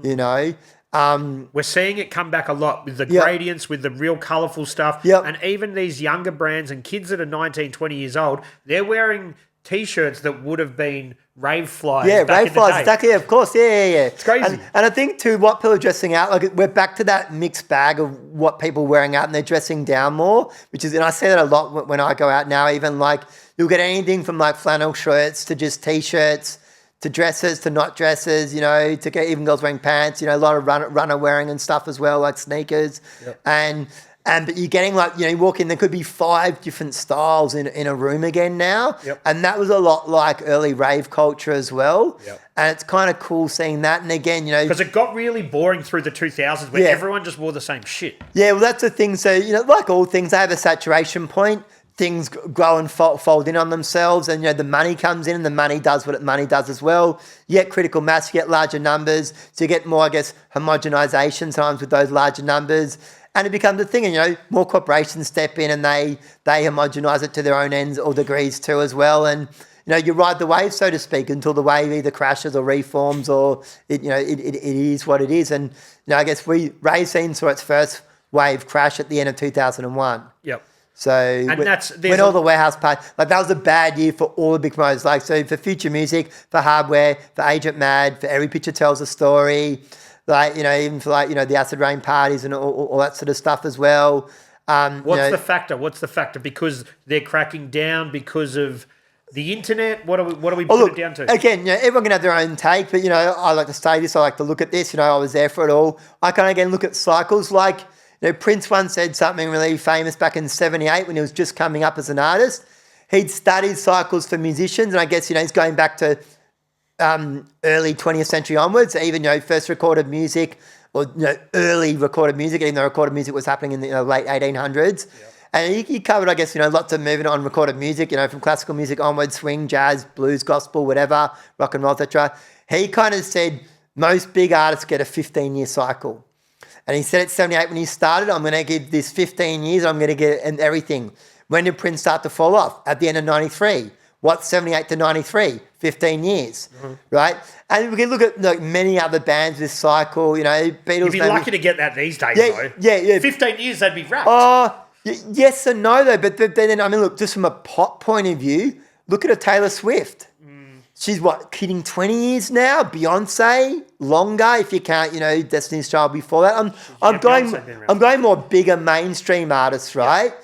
We're seeing it come back a lot with the gradients, with the real colourful stuff. Yep. And even these younger brands and kids that are 19, 20 years old, they're wearing T-shirts that would have been rave flyers. Yeah, back rave flyers, exactly. Of course, yeah. It's crazy. And I think too, what people are dressing out, like we're back to that mixed bag of what people are wearing out, and they're dressing down more. And I say that a lot when I go out now. Even like you'll get anything from like flannel shirts to just T-shirts to dresses to not dresses. To get even girls wearing pants. A lot of runner wearing and stuff as well, like sneakers. Yep. But you're getting like, you walk in, there could be 5 different styles in a room again now. Yep. And that was a lot like early rave culture as well. Yep. And it's kind of cool seeing that. And again, because it got really boring through the 2000s where everyone just wore the same shit. Yeah, well, that's the thing. So, like all things, they have a saturation point. Things grow and fold in on themselves. And, the money comes in and the money does what money does as well. You get critical mass, you get larger numbers. So you get more, I guess, homogenization sometimes with those larger numbers. And it becomes a thing, and more corporations step in and they homogenize it to their own ends or degrees too as well. And you ride the wave, so to speak, until the wave either crashes or reforms, or it is what it is. And I guess rave scene saw its first wave crash at the end of 2001. Yep. So when all the warehouse parties, like that was a bad year for all the big promoters. Like so for Future Music, for Hardware, for Agent Mad, for Every Picture Tells a Story. Like, even for the acid rain parties and all that sort of stuff as well. What's the factor? What's the factor? Because they're cracking down because of the internet? What do we put it down to? Again, everyone can have their own take, but, I like to study this. I like to look at this. I was there for it all. I kind of, again, look at cycles. Like, Prince once said something really famous back in 78 when he was just coming up as an artist. He'd studied cycles for musicians, and I guess, he's going back to early 20th century onwards, even, first recorded music or, early recorded music, even though recorded music was happening in the late 1800s. Yep. And he covered, I guess, lots of movement on recorded music, from classical music onwards, swing, jazz, blues, gospel, whatever, rock and roll, etc. He kind of said most big artists get a 15-year cycle. And he said at 78 when he started, I'm going to give this 15 years, I'm going to get everything. When did Prince start to fall off? At the end of 93. What's 78 to 93? 15 years, right? And we can look at many other bands this cycle, Beatles. You'd be lucky to get that these days, though. Yeah. 15 years, they'd be wrapped. Yes and no, though. But then, look, just from a pop point of view, look at a Taylor Swift. She's hitting 20 years now. Beyonce, longer if you count, Destiny's Child before that. I'm going more bigger mainstream artists, right?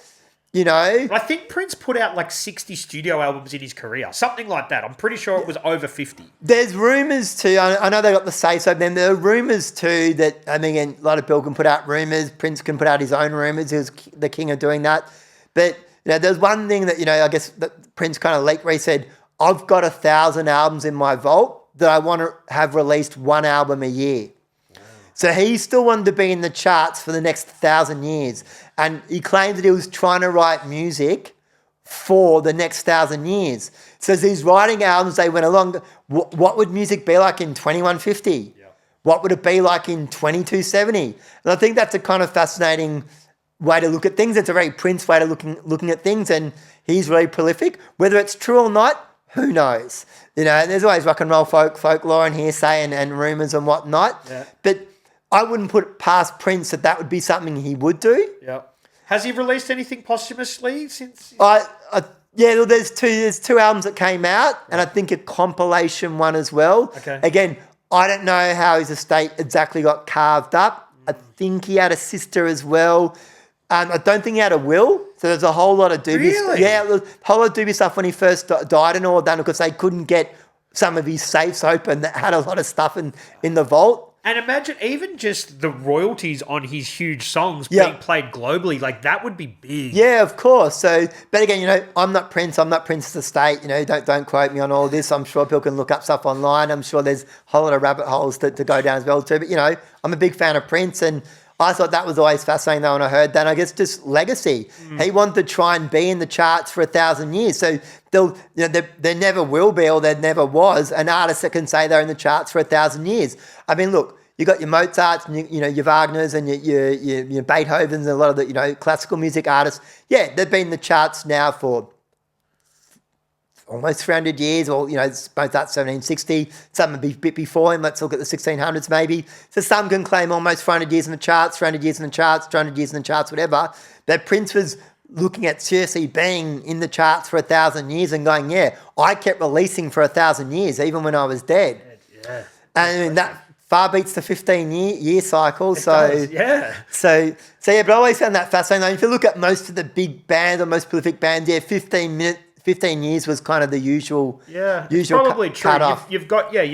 I think Prince put out like 60 studio albums in his career, something like that. I'm pretty sure it was over 50. There's rumours too. I know they got the say so. Then there are rumours too that a lot of people can put out rumours. Prince can put out his own rumours. He was the king of doing that. But there's one thing that I guess that Prince kind of leaked where he said, I've got 1,000 albums in my vault that I want to have released one album a year. Wow. So he still wanted to be in the charts for the next 1,000 years. And he claimed that he was trying to write music for the next 1,000 years. So as he's writing albums, they went along, what would music be like in 2150? Yeah. What would it be like in 2270? And I think that's a kind of fascinating way to look at things. It's a very Prince way to looking at things, and he's really prolific. Whether it's true or not, who knows? And there's always rock and roll folklore and hearsay and rumours and whatnot. Yeah. But I wouldn't put it past Prince that would be something he would do. Yeah. Has he released anything posthumously since? There's two albums that came out, and I think a compilation one as well. Okay. Again, I don't know how his estate exactly got carved up. I think he had a sister as well. I don't think he had a will, so there's a whole lot of dubious. Really? Yeah, a whole lot of dubious stuff when he first died and all that, because they couldn't get some of his safes open that had a lot of stuff in the vault. And imagine even just the royalties on his huge songs being played globally, like that would be big. Yeah, of course. So, but again, I'm not Prince. I'm not Prince's estate. Don't quote me on all this. I'm sure people can look up stuff online. I'm sure there's a whole lot of rabbit holes to go down as well too. But I'm a big fan of Prince, and I thought that was always fascinating though when I heard that. I guess just legacy. He wanted to try and be in the charts for 1,000 years. So there never will be, or there never was, an artist that can say they're in the charts for 1,000 years. Look, you got your Mozarts and your Wagners and your Beethovens and a lot of the classical music artists. Yeah, they've been in the charts now for almost 300 years, or Mozart's 1760, some a bit before him. Let's look at the 1600s maybe. So some can claim almost 400 years in the charts, 300 years in the charts, 200 years in the charts, whatever. But Prince was looking at seriously being in the charts for 1,000 years and going, I kept releasing for 1,000 years even when I was dead. Yeah. And that far beats the 15-year cycle. It does, yeah. So but I always found that fascinating. If you look at most of the big bands or most prolific bands, 15 years was kind of the usual. Yeah, usual probably true. Cut off. You've got your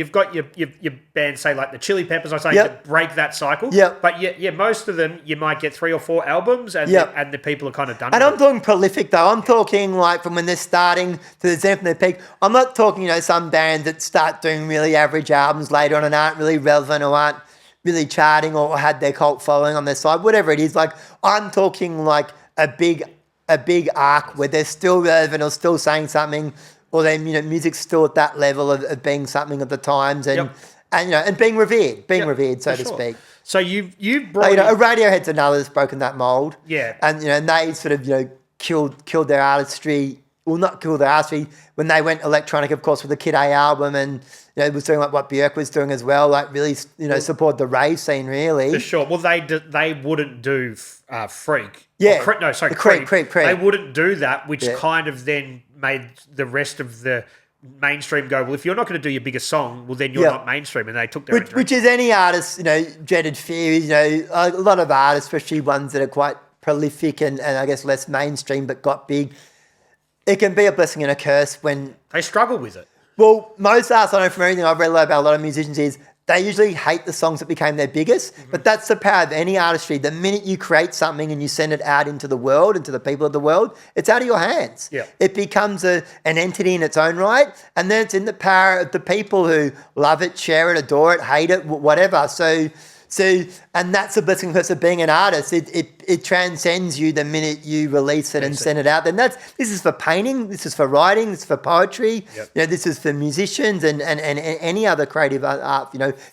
band, say like the Chili Peppers, I say, to break that cycle. Yep. But most of them you might get 3 or 4 albums, and the people are kind of done. And I'm talking prolific though. I'm talking like from when they're starting to the zenith of their peak. I'm not talking some bands that start doing really average albums later on and aren't really relevant or aren't really charting or had their cult following on their side. Whatever it is, like I'm talking like a big arc where they're still relevant or still saying something, or their music's still at that level of being something at the times and being revered, so to speak. So you've brought a Radiohead's another that's broken that mold. Yeah. And and they sort of killed their artistry. Well, not killed their artistry when they went electronic, of course, with the Kid A album, and was doing like what Björk was doing as well, like really support the rave scene really. For sure. Well, they wouldn't do Freak. Yeah. Creep. Creep. They wouldn't do that, which kind of then made the rest of the mainstream go, well, if you're not going to do your biggest song, well, then you're not mainstream. And they took their which is any artist, dreaded fear is, a lot of artists, especially ones that are quite prolific and I guess less mainstream but got big. It can be a blessing and a curse when they struggle with it. Well, most artists, I know from everything I've read about a lot of musicians, is they usually hate the songs that became their biggest, but that's the power of any artistry. The minute you create something and you send it out into the world, into the people of the world, it's out of your hands. Yeah. It becomes an entity in its own right, and then it's in the power of the people who love it, share it, adore it, hate it, whatever. So, and that's the blessing of being an artist. It transcends you the minute you release it and send it out. And this is for painting, this is for writing, this is for poetry. Yep. This is for musicians and any other creative art.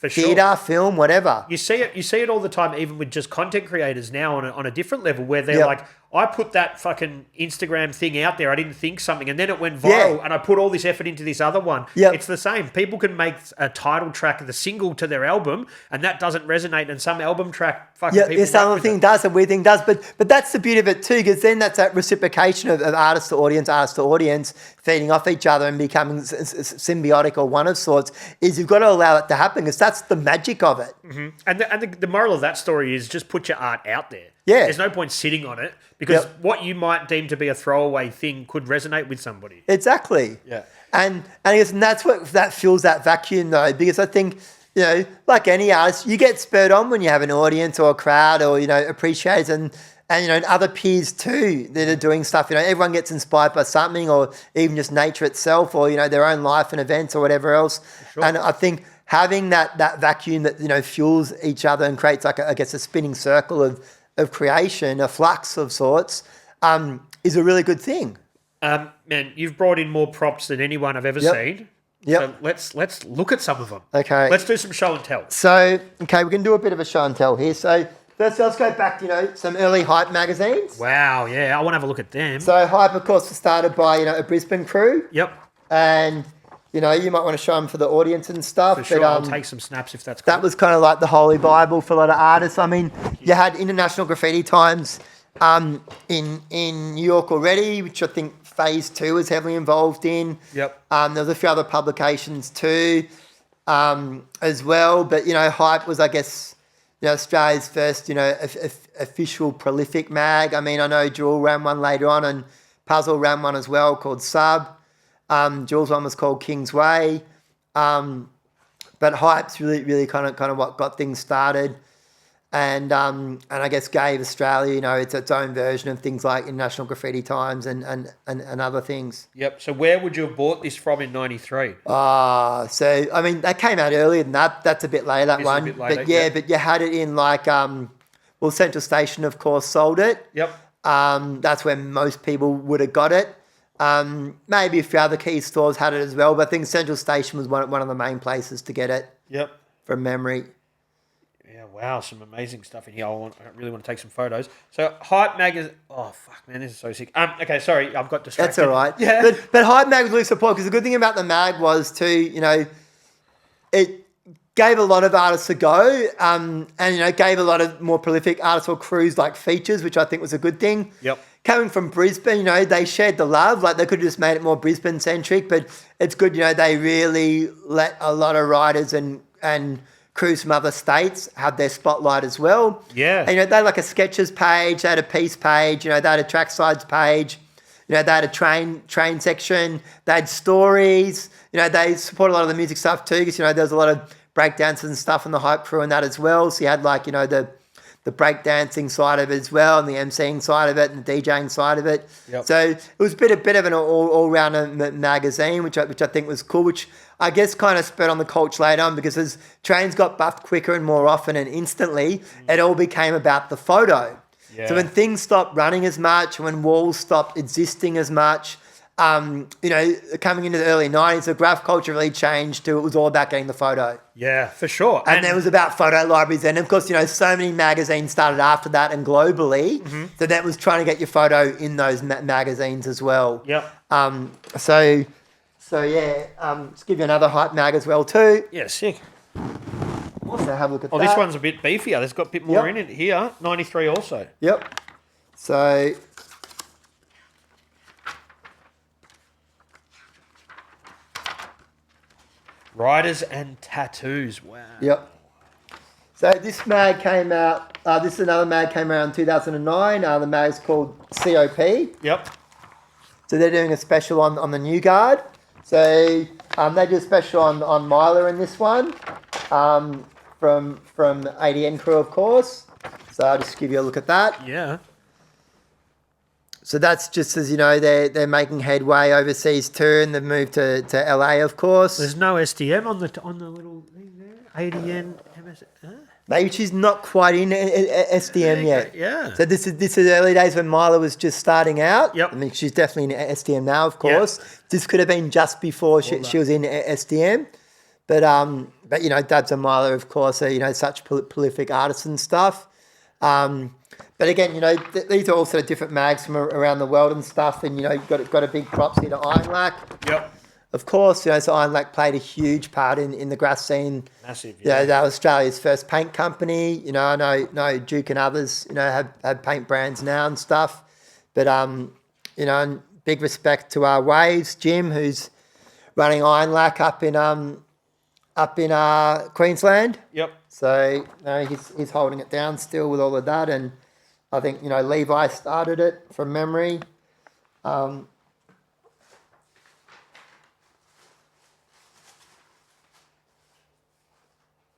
Theatre, film, whatever. You see it all the time, even with just content creators now on a different level, where they're like, I put that fucking Instagram thing out there. I didn't think something, and then it went viral, and I put all this effort into this other one. Yep. It's the same. People can make a title track, the single to their album, and that doesn't resonate, and some album track fucking people. Some other thing does, a weird thing does, but that's the beauty of it too, because then that's that reciprocation of artist to audience, feeding off each other and becoming symbiotic or one of sorts. Is you've got to allow it to happen, because that's the magic of it. Mm-hmm. And the moral of that story is just put your art out there. Yeah. There's no point sitting on it, because what you might deem to be a throwaway thing could resonate with somebody. Exactly. Yeah. And I guess that's what that fills that vacuum though, because I think, like any artist, you get spurred on when you have an audience or a crowd or, appreciates and other peers too that are doing stuff. Everyone gets inspired by something, or even just nature itself, or, their own life and events or whatever else. Sure. And I think having that vacuum that, fuels each other and creates like, a spinning circle of creation, a flux of sorts, is a really good thing. Man, you've brought in more props than anyone I've ever seen. Yep. So let's look at some of them. Okay. Let's do some show and tell. So, okay, we can do a bit of a show and tell here. So, first, let's go back to, some early Hype magazines. Wow, yeah, I want to have a look at them. So, Hype, of course, was started by, a Brisbane crew. Yep. And, you might want to show them for the audience and stuff. For sure, I'll take some snaps if that's cool. That was kind of like the Holy Bible for a lot of artists. I mean, you had International Graffiti Times in New York already, which I think Phase 2 was heavily involved in. Yep. There was a few other publications too, as well. But, Hype was, I guess, Australia's first, official prolific mag. I mean, I know Jewel ran one later on, and Puzzle ran one as well called Sub. Jewel's one was called King's Way. But Hype's really kind of what got things started. And I guess gave Australia, its own version of things like International Graffiti Times and other things. Yep. So where would you have bought this from in '93? So I mean, they came out earlier than that. That's a bit later, that one. A bit later, but you had it in like Central Station, of course, sold it. Yep. That's where most people would have got it. Maybe a few other key stores had it as well, but I think Central Station was one of the main places to get it. Yep. From memory. Yeah, wow, some amazing stuff in here. I really want to take some photos. So Hype magazine. Oh fuck, man, this is so sick. Okay, sorry, I've got distracted. That's all right. Yeah, but Hype mag was really support, because the good thing about the mag was too, it gave a lot of artists a go, and gave a lot of more prolific artists or crews like features, which I think was a good thing. Yep. Coming from Brisbane, they shared the love. Like, they could have just made it more Brisbane centric, but it's good. They really let a lot of writers and crews from other states have their spotlight as well. Yeah. And, they had like a sketches page, they had a piece page, they had a tracksides page, they had a train section, they had stories, they support a lot of the music stuff too, because, there's a lot of breakdancers and stuff in the Hype crew and that as well. So you had like, the breakdancing side of it as well, and the MCing side of it, and the DJing side of it. Yep. So it was a bit of an all-round magazine, which I think was cool, which I guess kind of spurred on the culture later on, because as trains got buffed quicker and more often and instantly, it all became about the photo. Yeah. So when things stopped running as much, when walls stopped existing as much, coming into the early 90s, the graph culture really changed to it was all about getting the photo. Yeah, for sure. And there was about photo libraries then. Of course, so many magazines started after that and globally. Mm-hmm. So that was trying to get your photo in those magazines as well. Yep. So yeah, let's give you another Hype mag as well too. Yeah, sick. Also have a look at that. Oh, this one's a bit beefier. There's got a bit more in it here. 93 also. Yep. So... Writers and tattoos. Wow. Yep. So this mag came out. This is another mag came out in 2009. The mag's called COP. Yep. So they're doing a special on the New Guard. So they do a special on Myla in this one. from ADN crew, of course. So I'll just give you a look at that. Yeah. So that's just as you know, they're making headway overseas too, and they've moved to LA, of course. There's no SDM on the little thing there. ADN MS. Maybe she's not quite in SDM yet. Yeah. So this is early days when Mila was just starting out. Yep. I mean, she's definitely in SDM now, of course. Yep. This could have been just before she was in SDM, but you know, Dabs and Mila, of course, are, you know, such prolific artists and stuff. But again, you know, these are all sort of different mags from around the world and stuff, and you know, you've got a big props here to Ironlac. Yep. Of course, you know, so Ironlac played a huge part in the graph scene. Massive, yeah. You know, they were Australia's first paint company. You know, I know Duke and others, you know, have paint brands now and stuff. But, you know, and big respect to our Waves, Jim, who's running Ironlac up in Queensland. Yep. So, you know, he's holding it down still with all of that. And I think, you know, Levi started it from memory.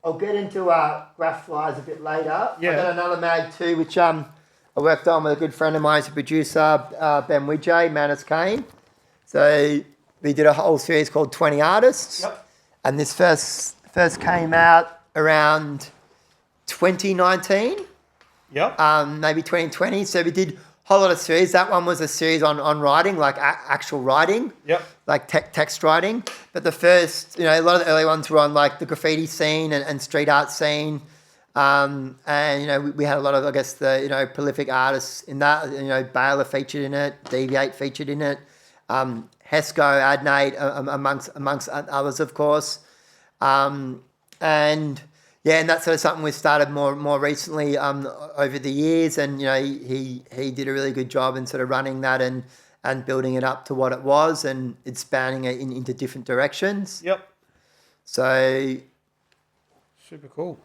I'll get into graph flies a bit later. Yeah. I've got another mag too, which I worked on with a good friend of mine, who's a producer, Ben Widjay, Manus Kane. So we did a whole series called 20 Artists. Yep. And this first came out around 2019. Yep. Maybe 2020. So we did a whole lot of series. That one was a series on writing, like actual writing. Yep. Like text writing. But the first, you know, a lot of the early ones were on like the graffiti scene and street art scene. And, you know, we had a lot of, I guess, the, you know, prolific artists in that. You know, Baylor featured in it. Deviate featured in it. Hesco, Adnate, amongst others, of course. And yeah, and that's sort of something we've started more recently over the years. And, you know, he did a really good job in sort of running that and building it up to what it was and expanding it into different directions. Yep. So super cool.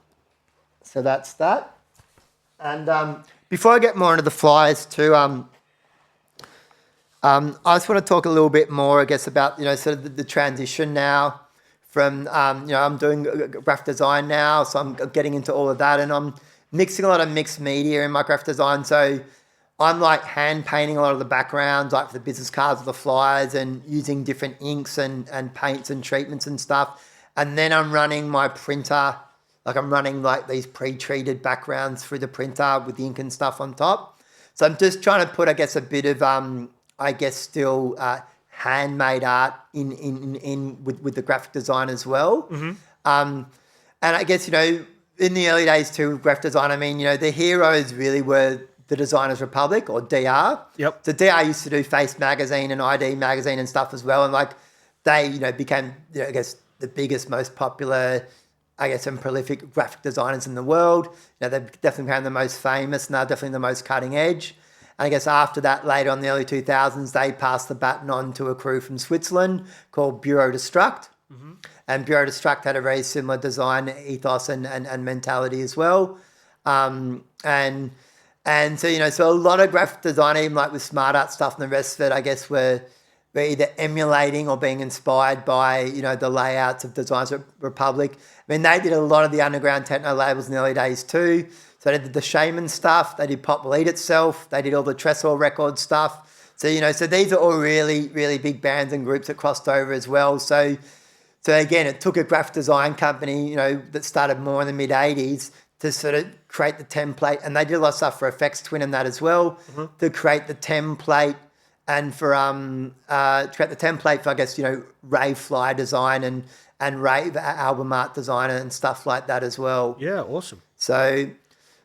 So that's that. And before I get more into the flies too, I just want to talk a little bit more, I guess, about, you know, sort of the transition now from, you know, I'm doing graphic design now, so I'm getting into all of that, and I'm mixing a lot of mixed media in my graphic design. So I'm like hand painting a lot of the backgrounds, like for the business cards or the flyers, and using different inks and paints and treatments and stuff. And then I'm running my printer, like I'm running like these pre-treated backgrounds through the printer with the ink and stuff on top. So I'm just trying to put, I guess, a bit of, I guess, still handmade art in with the graphic design as well. Mm-hmm. And I guess, you know, in the early days too, with graphic design, I mean, you know, the heroes really were the Designers Republic, or DR. Yep. So DR used to do Face Magazine and ID Magazine and stuff as well. And like they, you know, became, you know, I guess, the biggest, most popular, I guess, and prolific graphic designers in the world. You know, they definitely became the most famous, and they're definitely the most cutting edge. And I guess after that, later on in the early 2000s, they passed the baton on to a crew from Switzerland called Bureau Destruct. Mm-hmm. And Bureau Destruct had a very similar design ethos and mentality as well. And so, you know, so a lot of graphic design, even like with smart art stuff and the rest of it, I guess were either emulating or being inspired by, you know, the layouts of Designers Republic. I mean, they did a lot of the underground techno labels in the early days too. So they did the Shaman stuff, they did Pop Will Eat Itself, they did all the Tresor Records stuff. So, you know, so these are all really, really big bands and groups that crossed over as well. So again, it took a graphic design company, you know, that started more in the mid-80s to sort of create the template. And they did a lot of stuff for Effects Twin and that as well, mm-hmm. to create the template and for, create the template for, I guess, you know, rave fly design and rave album art design and stuff like that as well. Yeah, awesome.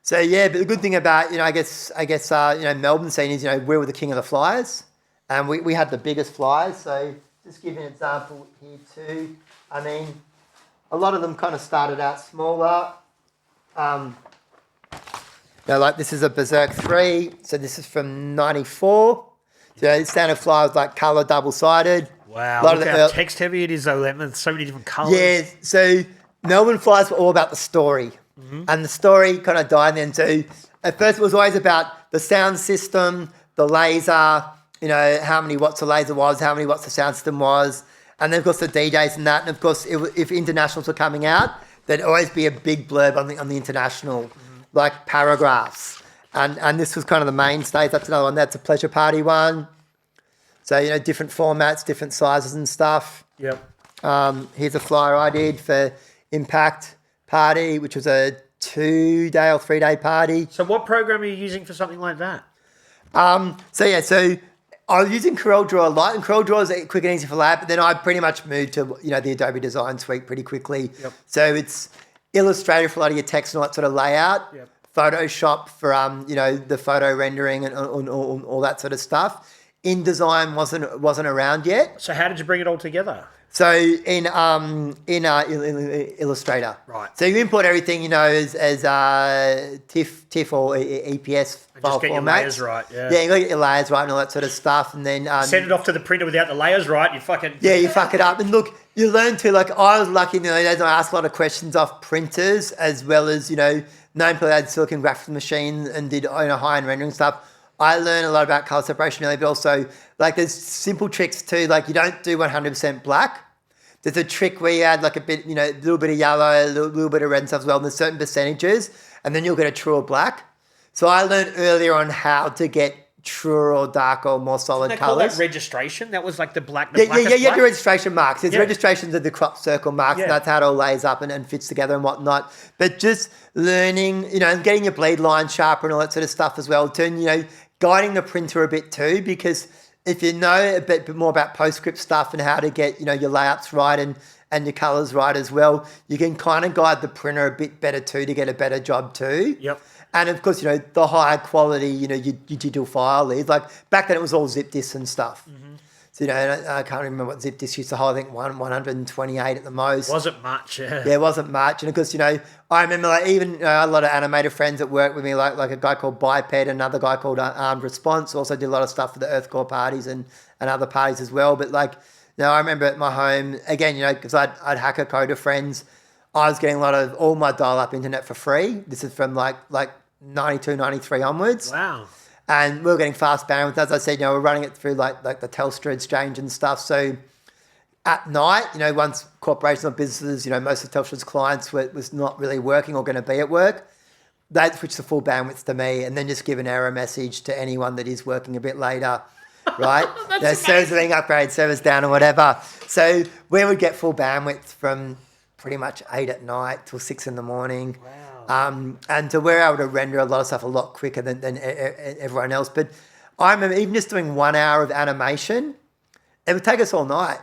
So yeah, but the good thing about, you know, I guess you know, Melbourne scene is, you know, we were the king of the flyers, and we had the biggest flyers. So just give you an example here too. I mean, a lot of them kind of started out smaller. You know, like this is a Berserk 3. So this is from 94. So the standard fly was like colour double-sided. Wow, look how text heavy it is though. There's so many different colours. Yeah, so Melbourne flies were all about the story. Mm-hmm. And the story kind of died then. So at first it was always about the sound system, the laser, you know, how many watts the laser was, how many watts the sound system was. And then, of course, the DJs and that. And, of course, if internationals were coming out, there'd always be a big blurb on the international, like paragraphs. And this was kind of the mainstay. That's another one. That's a pleasure party one. So, you know, different formats, different sizes and stuff. Yep. Here's a flyer I did for Impact Party, which was a 2-day or 3-day party. So what program are you using for something like that? So I was using CorelDRAW a lot, and CorelDRAW is quick and easy for that, but then I pretty much moved to, you know, the Adobe Design Suite pretty quickly. Yep. So it's Illustrator for a lot of your text and all that sort of layout. Yep. Photoshop for, you know, the photo rendering and all that sort of stuff. InDesign wasn't around yet. So how did you bring it all together? So in Illustrator, Right. So you import everything, you know, as TIFF or EPS And file just get your format. layers right. Yeah. Yeah, you got to get your layers right and all that sort of stuff, and then Send it off to the printer without the layers right. You fucking you fuck it up. And look, you learn to, like, I was lucky in the early days. I asked a lot of questions off printers, as well as, you know, known people that had silicon graphics machines and did, you know, high-end rendering stuff. I learned a lot about color separation early, but also, like, there's simple tricks too. Like, you don't do 100% black. There's a trick where you add, like, a bit, you know, a little bit of yellow, a little bit of red and stuff as well. And there's certain percentages, and then you'll get a truer black. So I learned earlier on how to get truer or darker or more solid They call colors. that registration. That was like the black. Yeah, blackest you have black? your registration marks. There's Yeah. registrations of the crop circle marks, Yeah. and that's how it all lays up and fits together and whatnot. But just learning, you know, and getting your bleed line sharper and all that sort of stuff as well. Too, you know, guiding the printer a bit too, because if you know a bit more about PostScript stuff and how to get, you know, your layouts right and your colors right as well, you can kind of guide the printer a bit better too to get a better job too. Yep. And of course, you know, the higher quality, you know, your digital file is. Like back then it was all zip disks and stuff. So, you know, I can't remember what zip disk used to hold. I think 128 at the most. Wasn't much. Yeah. Yeah, it wasn't much. And of course, you know, I remember, like, even a lot of animator friends that worked with me, like a guy called Biped, another guy called Armed Response, also did a lot of stuff for the Earthcore parties and other parties as well. But, like, you know, I remember at my home, again, you know, because I'd hacker coder friends, I was getting a lot of all my dial-up internet for free. This is from like 92, 93 onwards. Wow. And we were getting fast bandwidth. As I said, you know, we're running it through like the Telstra exchange and stuff. So at night, you know, once corporations or businesses, you know, most of Telstra's clients was not really working or going to be at work, they'd switch the full bandwidth to me and then just give an error message to anyone that is working a bit later, right? Their servers are being upgraded, servers down or whatever. So we would get full bandwidth from pretty much 8 at night till 6 in the morning. Wow. And so we're able to render a lot of stuff a lot quicker than everyone else. But I remember even just doing 1 hour of animation, it would take us all night.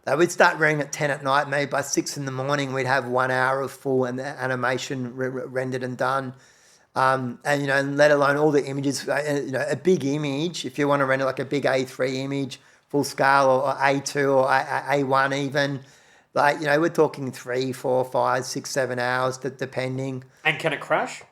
Yeah. We'd start rendering at 10 at night, maybe by 6 in the morning, we'd have 1 hour of full animation rendered and done. And, you know, and let alone all the images, you know, a big image, if you want to render like a big A3 image, full scale, or A2 or A1 even, like, you know, we're talking 3, 4, 5, 6, 7 hours, depending. And can it crash?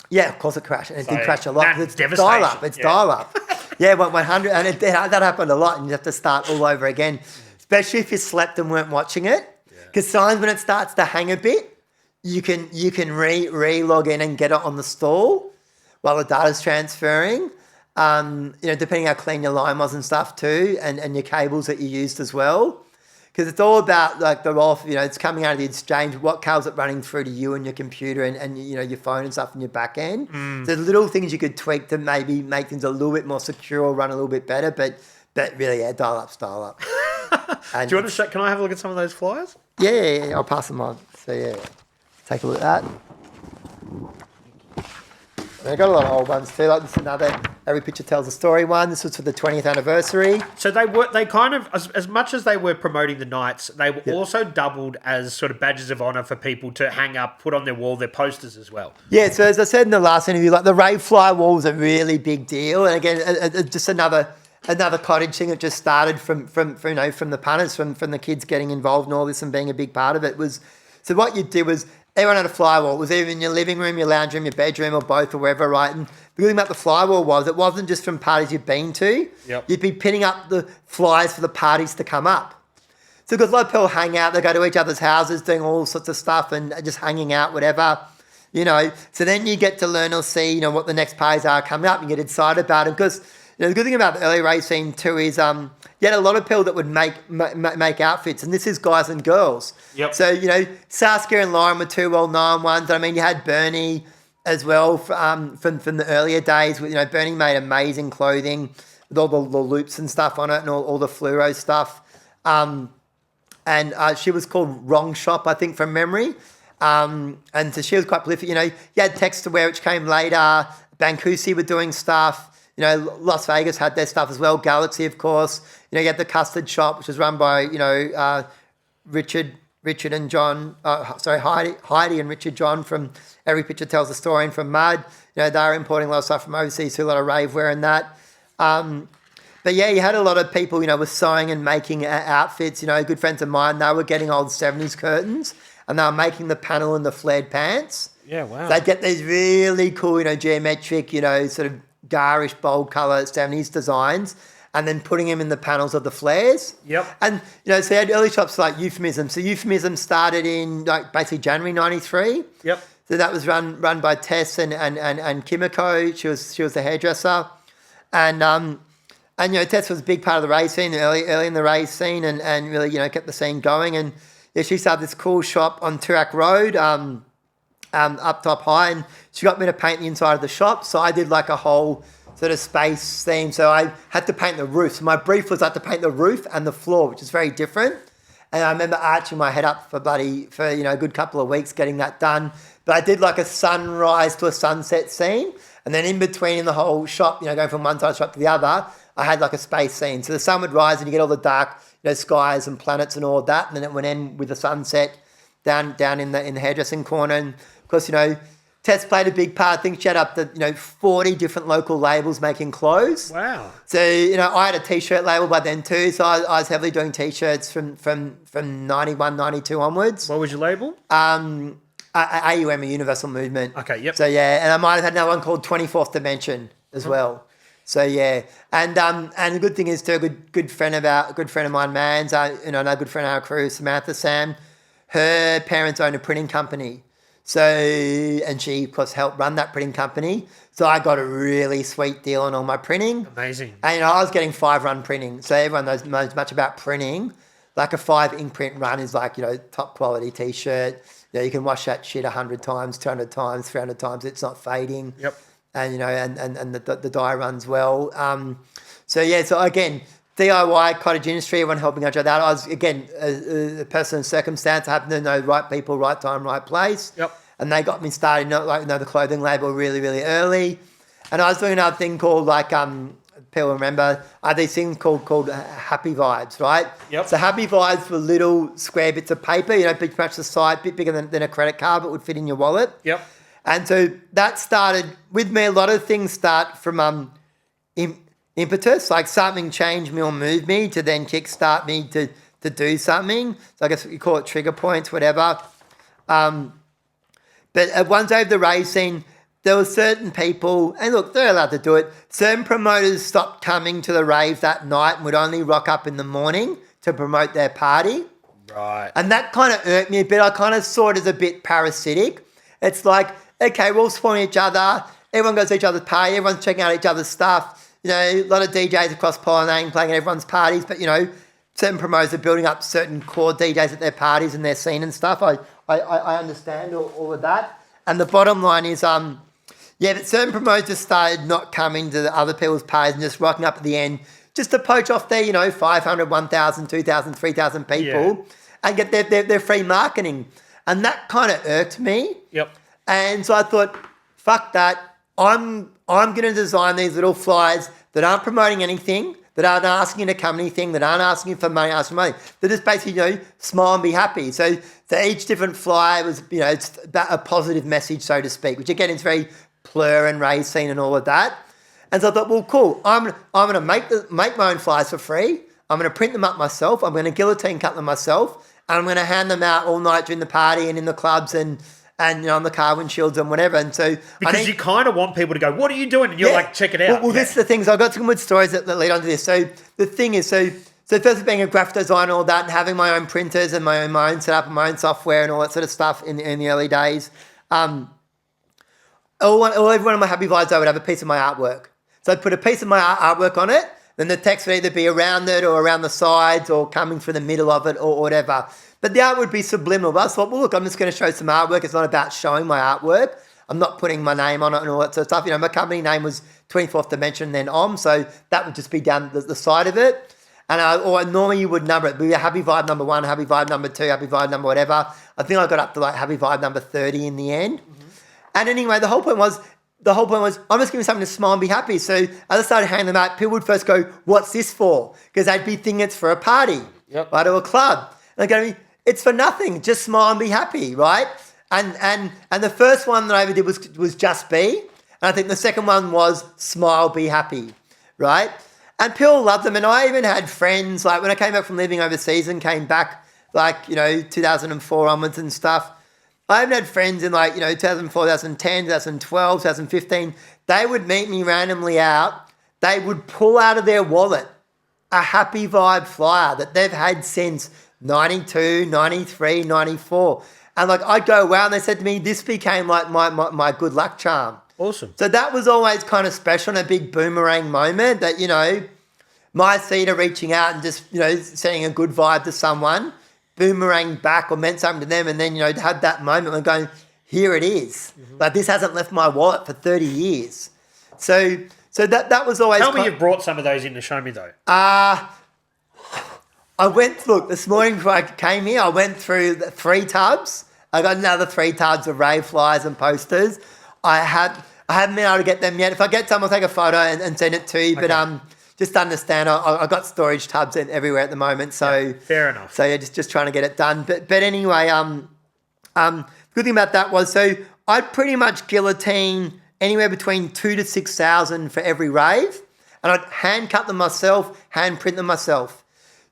Yeah, of course it crashed. And it did So, crash a lot. that's It's devastation. dial-up. It's Yeah. dial-up. Yeah, 100. And that happened a lot. And you have to start all over again, especially if you slept and weren't watching it. Because sometimes when it starts to hang a bit, you can re-log in and get it on the stall while the data's transferring. You know, depending how clean your line was and stuff too, and your cables that you used as well. Because it's all about, like, you know, it's coming out of the exchange, what cables it running through to you and your computer and you know, your phone and stuff and your back end. There's little things you could tweak to maybe make things a little bit more secure or run a little bit better, but really, yeah, dial-up. Do you want to show? Can I have a look at some of those flyers? Yeah, I'll pass them on. So, yeah, take a look at that. And I got a lot of old ones too. Like this is another Every Picture Tells a Story one. This was for the 20th anniversary. So they kind of, as much as they were promoting the nights, they were also doubled as sort of badges of honour for people to hang up, put on their wall, their posters as well. Yeah, so as I said in the last interview, like the rave fly wall was a really big deal. And again, just another cottage thing that just started from the punters, from the kids getting involved in all this and being a big part of it was, so what you did was everyone had a fly wall. It was either in your living room, your lounge room, your bedroom, or both, or wherever, right? And the good thing about the fly wall was it wasn't just from parties you've been to. Yep. You'd be pinning up the flyers for the parties to come up. So because a lot of people hang out, they go to each other's houses doing all sorts of stuff and just hanging out, whatever, you know. So then you get to learn or see, you know, what the next parties are coming up and get excited about it. Because, you know, the good thing about the early race scene too is you had a lot of people that would make outfits, and this is guys and girls. Yep. So, Saskia and Lauren were two well-known ones. I mean, you had Bernie as well from the earlier days. Bernie made amazing clothing with all the loops and stuff on it and all the fluoro stuff. And she was called Wrong Shop, I think, from memory. And so she was quite prolific. You had Text to Wear, which came later. Bankusi were doing stuff. Las Vegas had their stuff as well. Galaxy, of course. You had the Custard Shop, which was run by, Richard and John. Heidi and Richard John from Every Picture Tells a Story and from Mud. They were importing a lot of stuff from overseas, so a lot of rave wear and that. But yeah, you had a lot of people, with sewing and making outfits. Good friends of mine, they were getting old 70s curtains and they were making the panel and the flared pants. Yeah, wow. They'd get these really cool, geometric, sort of garish, bold colour 70s designs and then putting them in the panels of the flares. Yep. And, so they had early shops like Euphemism. So Euphemism started in basically January 93. Yep. So that was run by Tess and Kimiko. She was the hairdresser. And Tess was a big part of the rave scene, early in the rave scene and really, kept the scene going. And yeah, she started this cool shop on Turak Road, up top high, and she got me to paint the inside of the shop. So I did like a whole sort of space theme. So I had to paint the roof. So my brief was I had to paint the roof and the floor, which is very different. And I remember arching my head up for a good couple of weeks getting that done. But I did like a sunrise to a sunset scene. And then in between in the whole shop, going from one side of the shop to the other, I had like a space scene. So the sun would rise and you get all the dark, skies and planets and all of that. And then it would end with the sunset down in the hairdressing corner. And of course, Tess played a big part. I think she had up to 40 different local labels making clothes. Wow. So I had a t-shirt label by then too. So I was heavily doing t-shirts from 91, 92 onwards. What was your label? AUM A.Universal.Movement. Okay. Yep. So yeah, and I might have had another one called 24th Dimension as well. So yeah, and the good thing is too, a good friend of mine, Mans, another good friend of our crew, Samantha Sam. Her parents own a printing company. So, and she, of course, helped run that printing company. So I got a really sweet deal on all my printing. Amazing. And, I was getting 5-run printing. So everyone knows much about printing. Like a 5 ink print run is like, top quality T-shirt. You can wash that shit 100 times, 200 times, 300 times. It's not fading. Yep. And, and the dye runs well. So again, DIY, cottage industry, everyone helping each other out. I was, again, a person in circumstance. I happened to know right people, right time, right place. Yep. And they got me started, the clothing label really, really early. And I was doing another thing called, people remember, these things called Happy Vibes, right? Yep. So Happy Vibes were little square bits of paper, pretty much the size, a bit bigger than a credit card, but would fit in your wallet. Yep. And so that started, with me, a lot of things start from impetus, like something changed me or moved me to then kickstart me to do something. So I guess you call it trigger points, whatever. But once over the rave scene, there were certain people, and look, they're allowed to do it. Certain promoters stopped coming to the rave that night and would only rock up in the morning to promote their party. Right. And that kind of irked me a bit. I kind of saw it as a bit parasitic. It's like, okay, we're all supporting each other. Everyone goes to each other's party. Everyone's checking out each other's stuff. A lot of DJs across pollinating, playing at everyone's parties. But, certain promoters are building up certain core DJs at their parties and their scene and stuff. I understand all of that. And the bottom line is, but certain promoters started not coming to the other people's parties and just rocking up at the end just to poach off their, 500, 1,000, 2,000, 3,000 people and get their free marketing. And that kind of irked me. Yep. And so I thought, fuck that. I'm going to design these little flyers that aren't promoting anything, that aren't asking you to come anything, that aren't asking you for money, asking for money. They're just basically, smile and be happy. So each different flyer was, it's a positive message, so to speak, which again is very plur and rave scene and all of that. And so I thought, well, cool. I'm going to make my own flyers for free. I'm going to print them up myself. I'm going to guillotine cut them myself. And I'm going to hand them out all night during the party and in the clubs and on the car windshields and whatever. And so because you kind of want people to go, what are you doing? And you're like, check it out. Well, this is the thing. So I've got some good stories that lead on to this. So the thing is, so first being a graphic designer and all that, and having my own printers and my own setup and my own software and all that sort of stuff in the early days. Every one of my Happy Vibes, I would have a piece of my artwork. So I'd put a piece of my artwork on it, then the text would either be around it or around the sides or coming through the middle of it or whatever. But the art would be subliminal. But I thought, well, look, I'm just going to show some artwork. It's not about showing my artwork. I'm not putting my name on it and all that sort of stuff. You know, my company name was 24th Dimension, then OM, so that would just be down the side of it. And or normally you would number it. It would be a happy vibe number 1, happy vibe number 2, happy vibe number whatever. I think I got up to like happy vibe number 30 in the end. Mm-hmm. And anyway, the whole point was, I'm just giving something to smile and be happy. So as I started handing them out, people would first go, what's this for? Because they'd be thinking it's for a party, right, or a club. And they're going, it's for nothing, just smile and be happy, right? And the first one that I ever did was just be. And I think the second one was smile, be happy, right? And people loved them. And I even had friends, like when I came back from living overseas and came back, like, 2004 onwards and stuff, I even had friends in 2004, 2010, 2012, 2015. They would meet me randomly out. They would pull out of their wallet a happy vibe flyer that they've had since 92, 93, 94. And I'd go, wow, and they said to me, this became like my good luck charm. Awesome. So that was always kind of special and a big boomerang moment that, my theatre reaching out and just, sending a good vibe to someone, boomerang back or meant something to them, and then, to have that moment when going, here it is. Mm-hmm. This hasn't left my wallet for 30 years. So that was always... Tell me you've brought some of those in to show me, though. This morning before I came here, I went through the 3 tubs. I got another 3 tubs of rave flyers and posters. I haven't been able to get them yet. If I get some, I'll take a photo and send it to you. Okay. But just understand, I've got storage tubs everywhere at the moment. So yeah, fair enough. So yeah, just trying to get it done. But anyway, good thing about that was, so I'd pretty much guillotine anywhere between 2,000 to 6,000 for every rave, and I'd hand cut them myself, hand print them myself.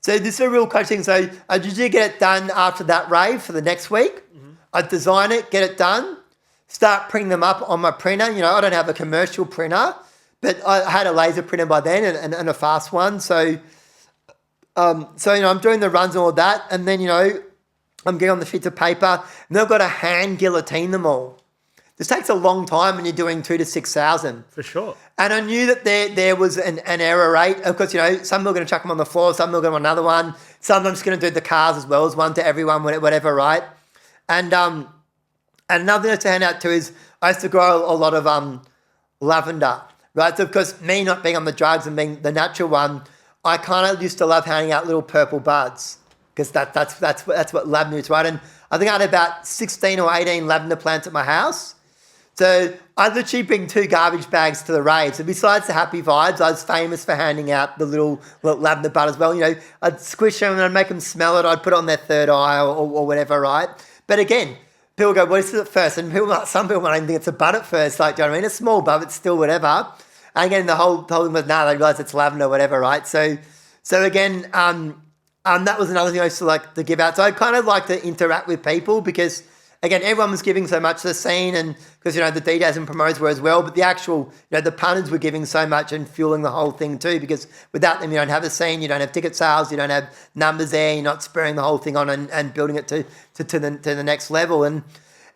So this is a real coaching. So I'd usually get it done after that rave for the next week. Mm-hmm. I'd design it, get it done, start printing them up on my printer. I don't have a commercial printer, but I had a laser printer by then and a fast one. So I'm doing the runs and all that. And then, I'm getting on the sheets of paper and then I've got to hand guillotine them all. This takes a long time when you're doing 2,000 to 6,000. For sure. And I knew that there was an error rate. Of course, some people are going to chuck them on the floor, some people are going to another one. Some I'm just going to do the cars as well as one to everyone, whatever, right? And another thing to hand out too is I used to grow a lot of lavender, right? So because me not being on the drugs and being the natural one, I kind of used to love handing out little purple buds because that's what lavender is, right? And I think I had about 16 or 18 lavender plants at my house. So I literally bring 2 garbage bags to the rave. So besides the happy vibes, I was famous for handing out the little lavender bud as well. I'd squish them and I'd make them smell it. I'd put it on their third eye or whatever, right? But again, people go, what is it at first? And some people might even think it's a bud at first. Like, do you know what I mean? A small bud, it's still whatever. And again, the whole thing was, they realise it's lavender or whatever, right? So again, that was another thing I used to give out. So I kind of like to interact with people because, again, everyone was giving so much to the scene and because, the DJs and promoters were as well, but the actual, the punters were giving so much and fueling the whole thing too because without them, you don't have a scene, you don't have ticket sales, you don't have numbers there, you're not spurring the whole thing on and building it to the next level. And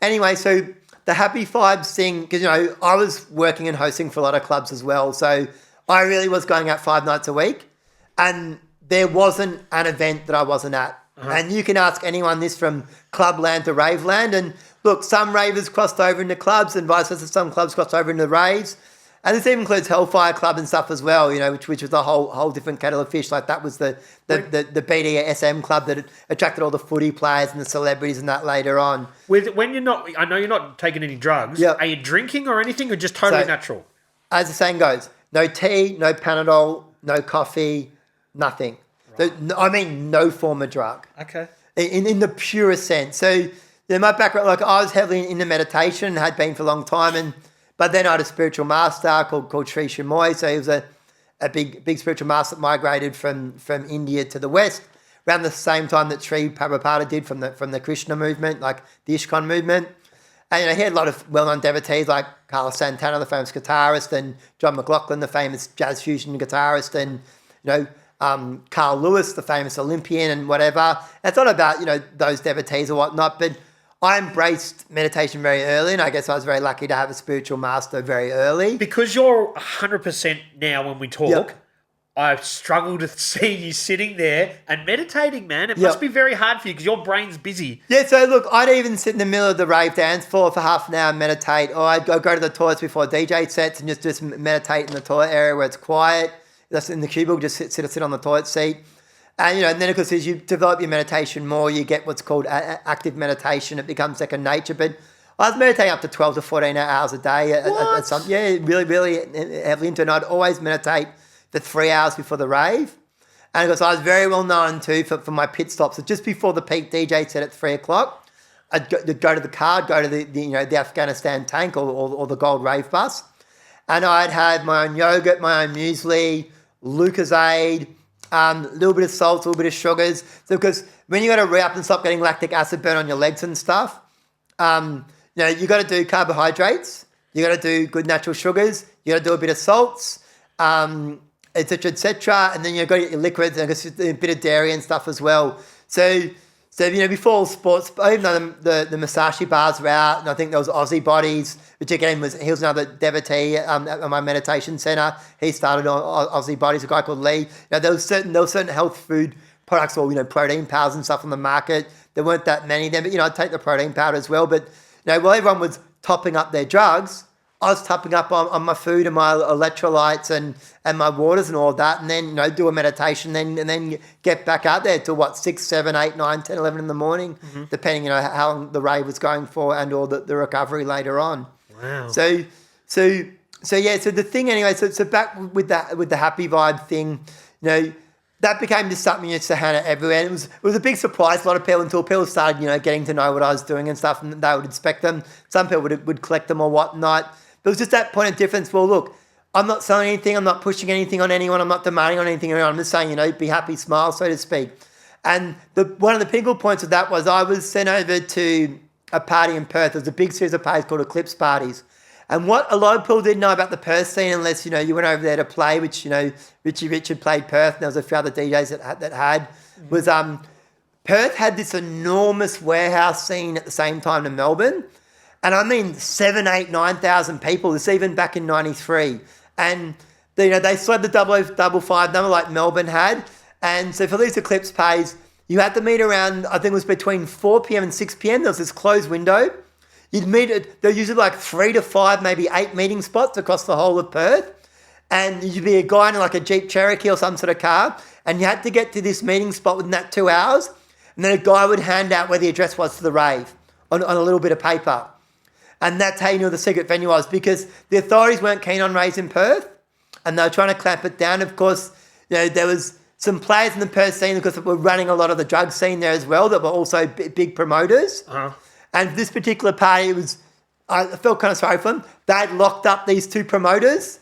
anyway, so the happy vibes thing, because, I was working and hosting for a lot of clubs as well. So I really was going out 5 nights a week and there wasn't an event that I wasn't at. Uh-huh. And you can ask anyone this from clubland to raveland. And look, some ravers crossed over into clubs and vice versa. Some clubs crossed over into raves. And this even includes Hellfire Club and stuff as well, which was a whole different kettle of fish. That was the BDSM club that attracted all the footy players and the celebrities and that later on. I know you're not taking any drugs. Yep. Are you drinking or anything or just totally natural? As the saying goes, no tea, no Panadol, no coffee, nothing. Right. So, I mean, no form of drug. Okay. In the purest sense. So my background, I was heavily into meditation and had been for a long time, but then I had a spiritual master called Sri Shimoy. So he was a big spiritual master that migrated from India to the West around the same time that Sri Prabhupada did from the Krishna movement, like the ISKCON movement. And he had a lot of well-known devotees like Carlos Santana, the famous guitarist, and John McLaughlin, the famous jazz fusion guitarist, and Carl Lewis, the famous Olympian and whatever. And it's not about, those devotees or whatnot, but I embraced meditation very early, and I guess I was very lucky to have a spiritual master very early. Because you're 100% now when we talk, yep. I struggle to see you sitting there and meditating, man. It Yeah. must be very hard for you because your brain's busy. Yeah, so look, I'd even sit in the middle of the rave dance floor for half an hour and meditate, or I'd go to the toilets before DJ sets and just meditate in the toilet area where it's quiet. That's in the cubicle, just sit on the toilet seat. And, and then, of course, as you develop your meditation more, you get what's called active meditation. It becomes second nature. But I was meditating up to 12 to 14 hours a day. Really, really heavily into it. And I'd always meditate for 3 hours before the rave. And of course, I was very well known too for my pit stops. So just before the peak DJ set at 3 o'clock, I'd go to the car, go to the Afghanistan tank or the gold rave bus. And I'd have my own yogurt, my own muesli, Lucozade, a little bit of salt, a little bit of sugars. So because when you got to re-up and stop getting lactic acid burn on your legs and stuff, you got to do carbohydrates, you got to do good natural sugars, you got to do a bit of salts, etc., and then you've got to get your liquids and a bit of dairy and stuff as well. So before all sports, even though the Musashi bars were out, and I think there was Aussie Bodies, which again he was another devotee at my meditation centre. He started on Aussie Bodies, a guy called Lee. There was certain health food products or protein powders and stuff on the market. There weren't that many of them, but I'd take the protein powder as well. But while everyone was topping up their drugs, I was topping up on my food and my electrolytes and my waters and all that, and then do a meditation, and then get back out there till 6, 7, 8, 9, 10, 11 in the morning, depending how long the rave was going for and or the recovery later on. Wow. So the thing anyway. So back with the happy vibe thing, that became just something used to hand out everywhere. And it was a big surprise to a lot of people until people started getting to know what I was doing and stuff, and they would inspect them. Some people would collect them or whatnot. But it was just that point of difference. Well, look, I'm not selling anything. I'm not pushing anything on anyone. I'm not demanding on anything. I'm just saying, be happy, smile, so to speak. And one of the pinnacle points of that was I was sent over to a party in Perth. There was a big series of parties called Eclipse parties. And what a lot of people didn't know about the Perth scene, unless, you went over there to play, which, Richie Richard played Perth, and there was a few other DJs that had, was Perth had this enormous warehouse scene at the same time in Melbourne. And I mean 7, 8, 9,000 people. This even back in '93, and they still had the 0055 number like Melbourne had. And so for these Eclipse parties, you had to meet around, I think it was between 4 p.m. and 6 p.m. There was this closed window. You'd meet at, there were usually like 3 to 5, maybe 8 meeting spots across the whole of Perth. And you'd be a guy in like a Jeep Cherokee or some sort of car, and you had to get to this meeting spot within that 2 hours. And then a guy would hand out where the address was to the rave on a little bit of paper. And that's how you knew the secret venue was, because the authorities weren't keen on raves in Perth, and they were trying to clamp it down. Of course, there was some players in the Perth scene, because were running a lot of the drug scene there as well, that were also big promoters. Uh-huh. And this particular party I felt kind of sorry for them. They'd locked up these 2 promoters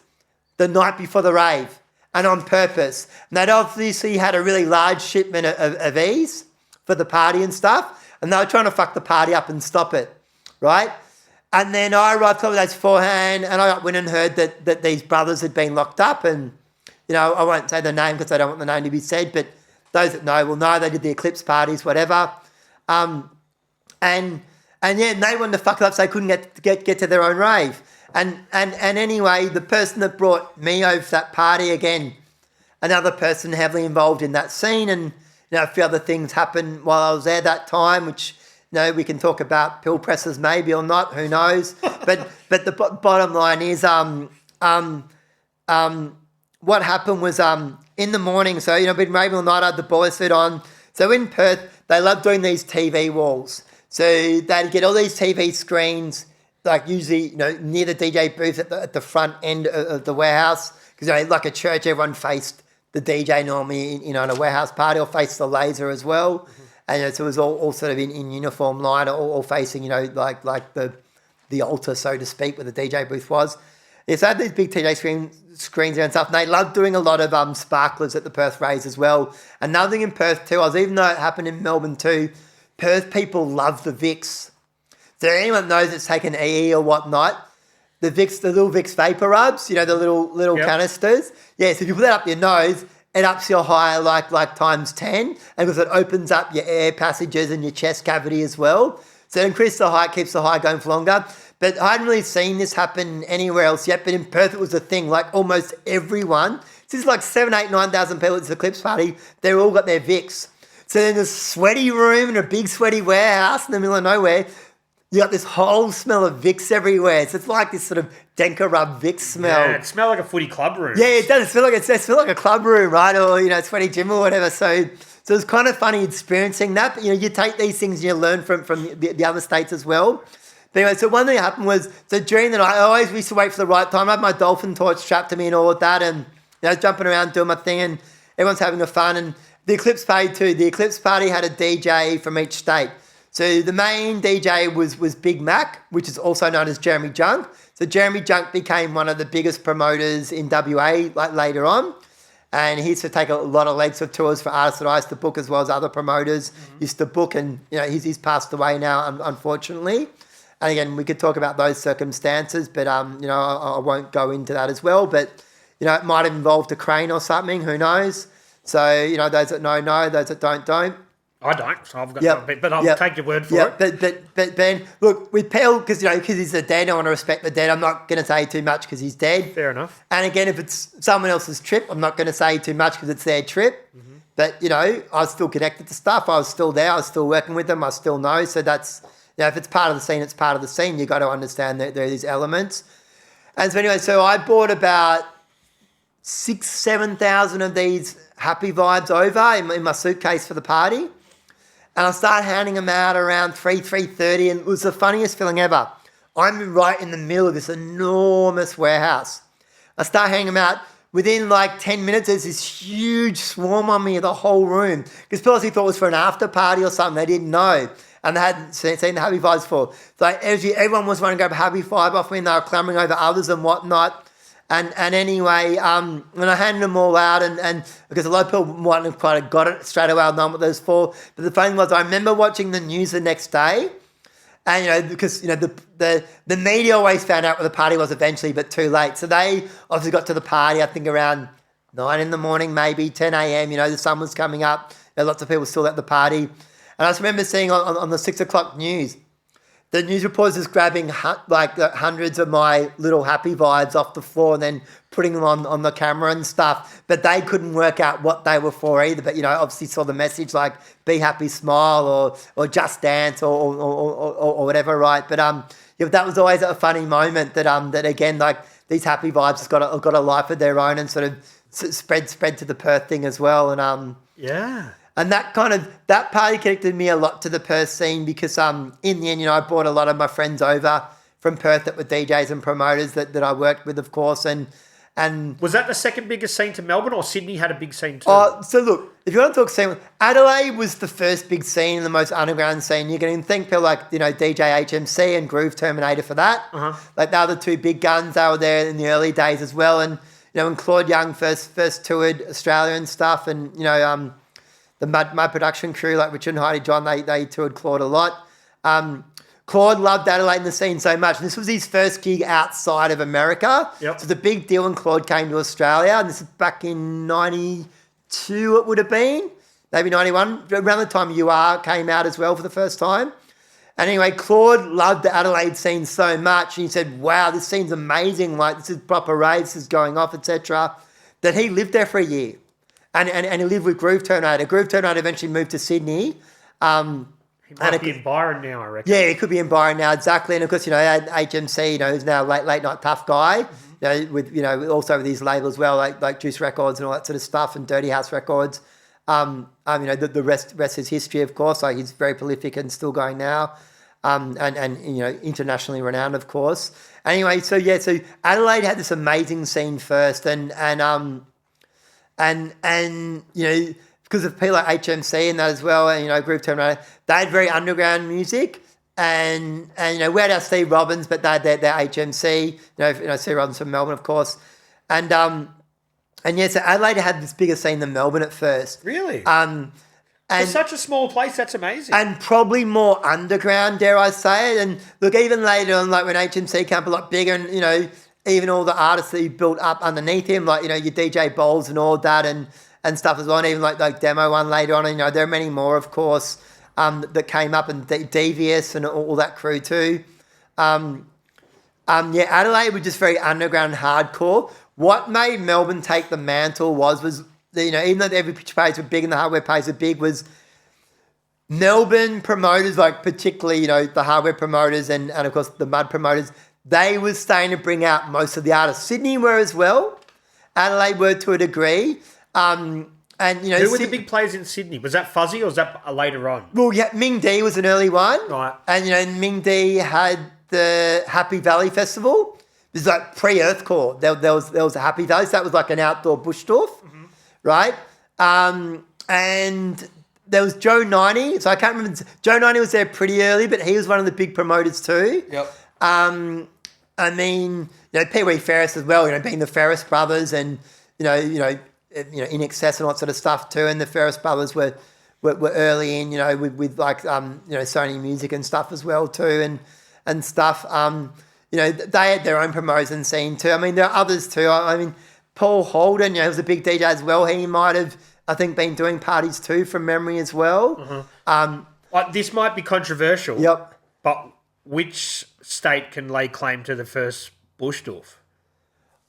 the night before the rave, and on purpose. And they'd obviously had a really large shipment of E's for the party and stuff, and they were trying to fuck the party up and stop it, right? And then I arrived a couple of days beforehand, and I went and heard that these brothers had been locked up. And, I won't say the name because I don't want the name to be said, but those that know will know. They did the Eclipse parties, whatever. And they wanted to fuck it up so they couldn't get to their own rave. And anyway, the person that brought me over to that party, again, another person heavily involved in that scene, and a few other things happened while I was there that time, which... we can talk about pill presses maybe or not, who knows. But the bottom line is what happened was in the morning, so, been raving all night, I had the boiler suit on. So in Perth, they love doing these TV walls. So they'd get all these TV screens, like usually, near the DJ booth at the front end of the warehouse. Because, like a church, everyone faced the DJ normally, in a warehouse party, or faced the laser as well. Mm-hmm. And so it was all sort of in uniform line, all facing, like the altar, so to speak, where the DJ booth was. Yeah, so I had these big DJ screens there and stuff, and they loved doing a lot of sparklers at the Perth raves as well. Another thing in Perth too, even though it happened in Melbourne too, Perth people love the Vicks. So anyone knows it's taken EE or whatnot, the Vicks, the little Vicks vapor rubs, the little canisters. Yeah, so if you put that up your nose, it ups your high like times 10, and because it opens up your air passages and your chest cavity as well. So it increases the high, keeps the high going for longer. But I hadn't really seen this happen anywhere else yet, but in Perth it was a thing. Like almost everyone So it's like 7, 8, 9,000 people at this Eclipse party. They've all got their Vicks. So in this sweaty room in a big sweaty warehouse in the middle of nowhere, you got this whole smell of Vicks everywhere. So it's like this sort of Denka Rub Vicks smell. Yeah, it smells like a footy club room. Yeah, it does. It smells like a club room, right? Or, sweaty gym or whatever. So it's kind of funny experiencing that. But, you take these things and you learn from the other states as well. But anyway, so one thing that happened was, so during the night, I always used to wait for the right time. I had my dolphin torch strapped to me and all of that. And, jumping around doing my thing and everyone's having a fun. And the Eclipse party too. The Eclipse party had a DJ from each state. So the main DJ was Big Mac, which is also known as Jeremy Junk. So Jeremy Junk became one of the biggest promoters in WA later on. And he used to take a lot of legs of tours for artists that I used to book as well as other promoters used to book. And, he's passed away now, unfortunately. And again, we could talk about those circumstances, but, I won't go into that as well. But, it might have involved a crane or something, who knows? So, those that know, those that don't. I don't, so I've got no bit, but I'll take your word for it. But Ben, look, with Pell, because he's a dead, I want to respect the dead. I'm not going to say too much because he's dead. Fair enough. And again, if it's someone else's trip, I'm not going to say too much because it's their trip. Mm-hmm. But, I was still connected to stuff. I was still there. I was still working with them. I still know. So that's, if it's part of the scene, it's part of the scene. You've got to understand that there are these elements. And so anyway, so I bought about 6,000-7,000 of these happy vibes over in my suitcase for the party. And I started handing them out around 3:30, and it was the funniest feeling ever. I'm right in the middle of this enormous warehouse. I start handing them out. Within like 10 minutes, there's this huge swarm on me of the whole room. Because people actually thought it was for an after party or something. They didn't know. And they hadn't seen the happy vibes for. So everyone was wanting to grab a happy vibe off me, and they were clamoring over others and whatnot. And anyway, when I handed them all out, and because a lot of people mightn't have quite got it straight away, I'll know what those for. But the funny was, I remember watching the news the next day, and because the media always found out what the party was eventually, but too late. So they obviously got to the party, I think around 9 in the morning, maybe 10 a.m. The sun was coming up. There were lots of people still at the party, and I just remember seeing on the 6 o'clock news, the news reporters just grabbing hundreds of my little happy vibes off the floor and then putting them on the camera and stuff. But they couldn't work out what they were for either. But, obviously saw the message like be happy, smile or just dance or whatever, right? But that was always a funny moment that again, like these happy vibes have got a life of their own and sort of spread to the Perth thing as well. And And that party connected me a lot to the Perth scene because in the end, I brought a lot of my friends over from Perth that were DJs and promoters that I worked with, of course. And was that the second biggest scene to Melbourne, or Sydney had a big scene too? So look, if you want to talk scene, Adelaide was the first big scene and the most underground scene. You can think people like DJ HMC and Groove Terminator for that. Like they were the two big guns. They were there in the early days as well. And when Claude Young first toured Australia and stuff, and the Mud production crew, like Richard and Heidi John, they toured Claude a lot. Claude loved Adelaide and the scene so much. This was his first gig outside of America. So it's a big deal when Claude came to Australia. And this is back in 92, it would have been. Maybe 91. Around the time UR came out as well for the first time. And anyway, Claude loved the Adelaide scene so much. And he said, wow, this scene's amazing. Like, this is proper rave. This is going off, etc. That he lived there for a year. And he lived with Groove Terminator. Groove Terminator eventually moved to Sydney. He might be in Byron now, I reckon. Yeah, he could be in Byron now, exactly. And of course, HMC, who's now late night tough guy, with also with his label as well, like Juice Records and all that sort of stuff, and Dirty House Records. The rest is history, of course. Like he's very prolific and still going now, and internationally renowned, of course. Anyway, so Adelaide had this amazing scene first, and because of people like HMC and that as well, and Groove Terminator, they had very underground music, and we had our Steve Robbins, but they had their HMC, Steve Robbins from Melbourne, of course, and so Adelaide had this bigger scene than Melbourne at first. Really? And for such a small place, that's amazing. And probably more underground, dare I say it. And look, even later on, like when HMC came up a lot bigger, and even all the artists that he built up underneath him, like your DJ Bowles and all that, and stuff as well, and even like Demo One later on, and there are many more, of course, that came up, and Devious and all that crew too. Adelaide was just very underground, hardcore. what made Melbourne take the mantle was even though every pitch pays were big and the hardware pays were big, was Melbourne promoters, like particularly, the hardware promoters and of course the mud promoters, they were starting to bring out most of the artists. Sydney were as well. Adelaide were to a degree. And, Who were the big players in Sydney? Was that Fuzzy or was that later on? Well, yeah, Ming D was an early one. Right. And, Ming D had the Happy Valley Festival. It was like pre-Earthcore. There was a Happy Valley. So that was like an outdoor bush dwarf, right? And there was Joe 90. So I can't remember. Joe 90 was there pretty early, but he was one of the big promoters too. Yep. I mean, Pee Wee Ferris as well, being the Ferris brothers and, In Excess and all that sort of stuff too. And the Ferris brothers were early in, with like, Sony Music and stuff as well too and stuff. They had their own promotion scene too. I mean, there are others too. I mean, Paul Holden, was a big DJ as well. He might have, I think, been doing parties too from memory as well. This might be controversial. Yep. But which state can lay claim to the first Bushdorf?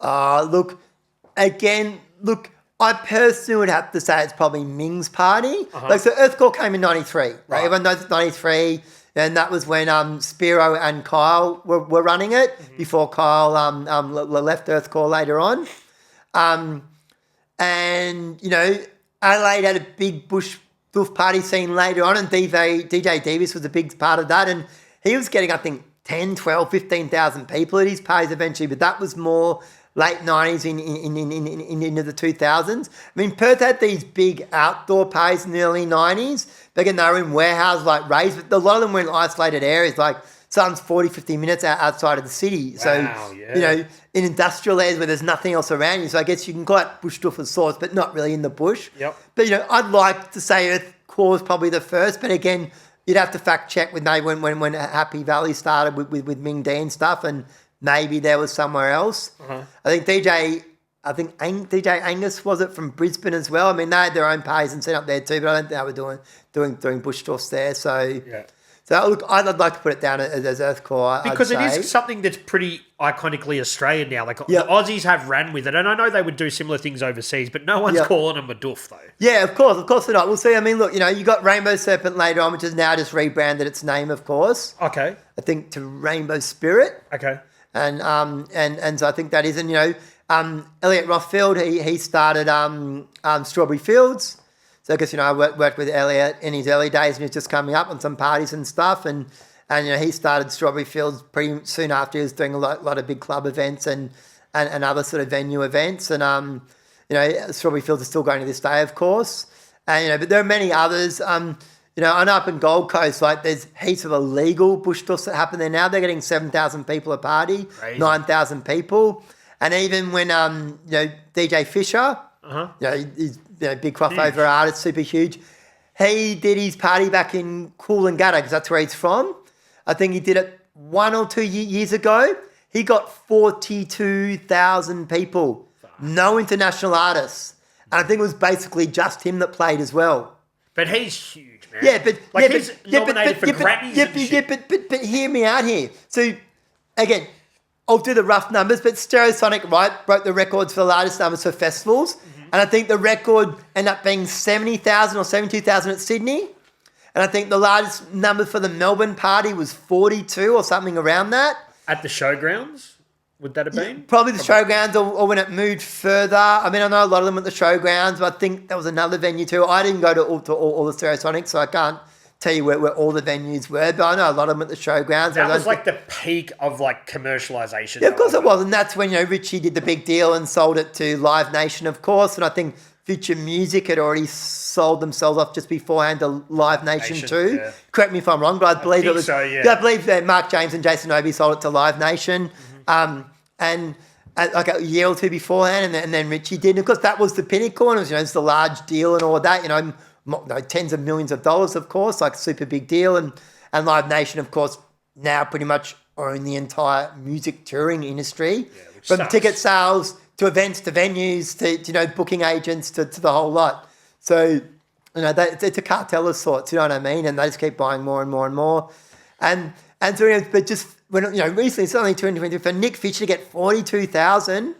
Look, I personally would have to say it's probably Ming's party. So Earthcore came in 93, right? Everyone knows it's 93, and that was when Spiro and Kyle were running it before Kyle left Earthcore later on. Adelaide had a big bush doof party scene later on, and DJ Davis was a big part of that, and he was getting, I think, 10, 12, 15,000 people at his parties eventually, but that was more late 90s into the 2000s. I mean, Perth had these big outdoor parties in the early 90s. But again, they were in warehouses like raves, but a lot of them were in isolated areas, like sometimes 40, 50 minutes outside of the city. Wow, so, in industrial areas where there's nothing else around you. So I guess you can call it bush doof of sorts, but not really in the bush. Yep. But, I'd like to say Earthcore was probably the first, but again, you'd have to fact check with maybe when Happy Valley started with Ming D and stuff, and maybe there was somewhere else. I think DJ Angus, was it, from Brisbane as well? I mean, they had their own parties and set up there too, but I don't think they were doing bush dwarfs there. So look, I'd like to put it down as Earthcore. Because it is something that's pretty iconically Australian now. Like the Aussies have ran with it, and I know they would do similar things overseas, but no one's calling them a doof though. Yeah, of course they're not. We'll see. I mean, look, you got Rainbow Serpent later on, which has now just rebranded its name, of course. Okay. I think to Rainbow Spirit. Okay. And so I think that is, and Elliot Rothfield, he started Strawberry Fields. So I guess I worked with Elliot in his early days, and he was just coming up on some parties and stuff, and he started Strawberry Fields pretty soon after. He was doing a lot of big club events and other sort of venue events, and Strawberry Fields is still going to this day, of course, and but there are many others. And up in Gold Coast, like there's heaps of illegal bush dwarfs that happen there now. They're getting 7,000 people a party, 9,000 people. And even when, DJ Fisher, he's big crossover artist, super huge. He did his party back in Coolangatta because that's where he's from. I think he did it 1 or 2 years ago. He got 42,000 people, no international artists. And I think it was basically just him that played as well. But he's huge, man. He's nominated for Grammys. But hear me out here. So, again, I'll do the rough numbers, but Stereosonic, broke the records for the largest numbers for festivals. And I think the record ended up being 70,000 or 72,000 at Sydney. And I think the largest number for the Melbourne party was 42 or something around that. At the showgrounds? Would that have been? Probably the showgrounds or when it moved further. I mean, I know a lot of them at the showgrounds, but I think there was another venue too. I didn't go to all the Stereosonics, so I can't tell you where all the venues were, but I know a lot of them at the showgrounds. That was like the peak of commercialisation. Yeah, of course it was. And that's when, Richie did the big deal and sold it to Live Nation, of course. And I think Future Music had already sold themselves off just beforehand to Live Nation too. Yeah. Correct me if I'm wrong, but I believe it was. So, yeah. I believe that Mark James and Jason Obi sold it to Live Nation. And like a year or two beforehand, and then Richie did. And of course, that was the pinnacle, and it was, it's the large deal and all of that, tens of millions of dollars, of course, like super big deal. And Live Nation, of course, now pretty much own the entire music touring industry, from ticket sales to events to venues to booking agents to the whole lot. So, it's a cartel of sorts, you know what I mean? And they just keep buying more and more and more. And so, but just when, recently it's only 220 for Nick Fisher to get 42,000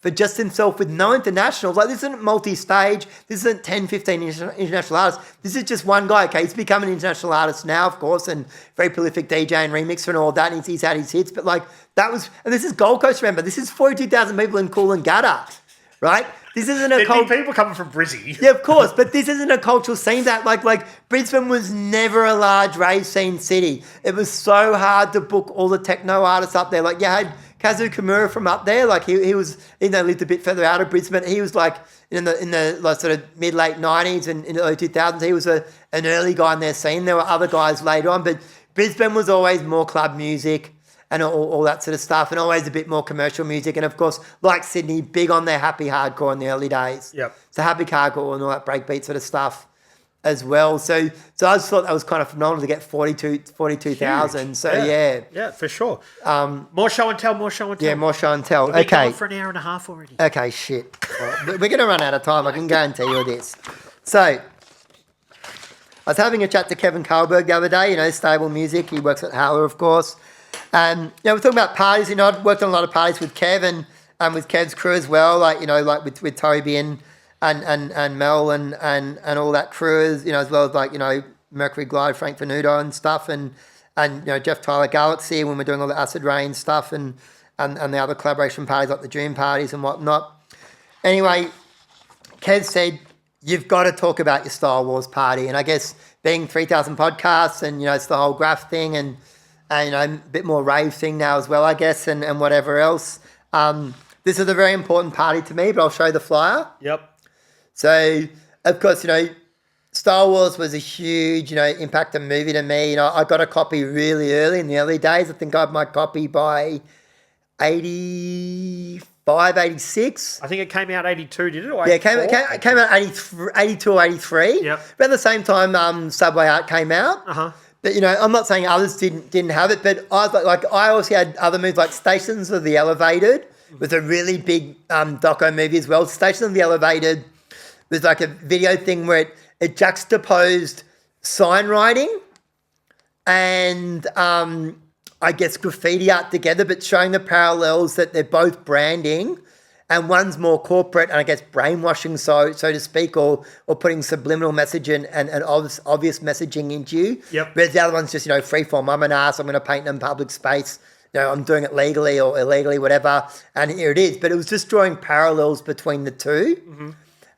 for just himself with no internationals. Like, this isn't multi-stage. This isn't 10, 15 international artists. This is just one guy, okay? He's become an international artist now, of course, and very prolific DJ and remixer and all that, and he's had his hits. But, like, that was... And this is Gold Coast, remember. This is 42,000 people in Coolangatta, right? This isn't a There'd be people coming from Brizzy. Yeah, of course, but this isn't a cultural scene that like Brisbane was never a large rave scene city. It was so hard to book all the techno artists up there. Like, you had Kazu Kimura from up there. Like, he was, even though he lived a bit further out of Brisbane, he was like in the like sort of mid-late 90s and in the early 2000s. He was an early guy in their scene. There were other guys later on, but Brisbane was always more club music and all that sort of stuff, and always a bit more commercial music. And, of course, like Sydney, big on their happy hardcore in the early days. Yep. So happy hardcore and all that breakbeat sort of stuff as well. So I just thought that was kind of phenomenal to get 42,000. So, yeah. Yeah, for sure. More show and tell, more show and tell. Yeah, more show and tell. We've been Okay. going for an hour and a half already. Okay, shit. Well, we're going to run out of time. I can guarantee you this. So, I was having a chat to Kevin Carlberg the other day, Stable Music. He works at Howler, of course. And, we're talking about parties. I've worked on a lot of parties with Kev and with Kev's crew as well, like with Toby and Mel and all that crew, as well as like, Mercury Glide, Frank Venuto and stuff, and Jeff Tyler Galaxy when we're doing all the Acid Rain stuff and the other collaboration parties like the June parties and whatnot. Anyway, Kev said, you've got to talk about your Star Wars party. And I guess being 3,000 podcasts and, it's the whole graph thing and a bit more rave thing now as well, I guess, and whatever else. This is a very important party to me, but I'll show you the flyer. Yep. So, of course, Star Wars was a huge, impact and movie to me. I got a copy really early in the early days. I think I had my copy by 85, 86. I think it came out 82, did it? Or Yeah, it came out 82 or 83. Yep. About the same time Subway Art came out. Uh-huh. But, I'm not saying others didn't have it, but I was like I also had other movies like Stations of the Elevated was a really big doco movie as well. Stations of the Elevated was like a video thing where it juxtaposed sign writing and I guess graffiti art together, but showing the parallels that they're both branding. And one's more corporate and I guess brainwashing, so to speak, or putting subliminal message and obvious messaging into you. Yep. Whereas the other one's just, free form. I'm an ass. I'm going to paint in public space. I'm doing it legally or illegally, whatever. And here it is. But it was just drawing parallels between the two. Mm-hmm.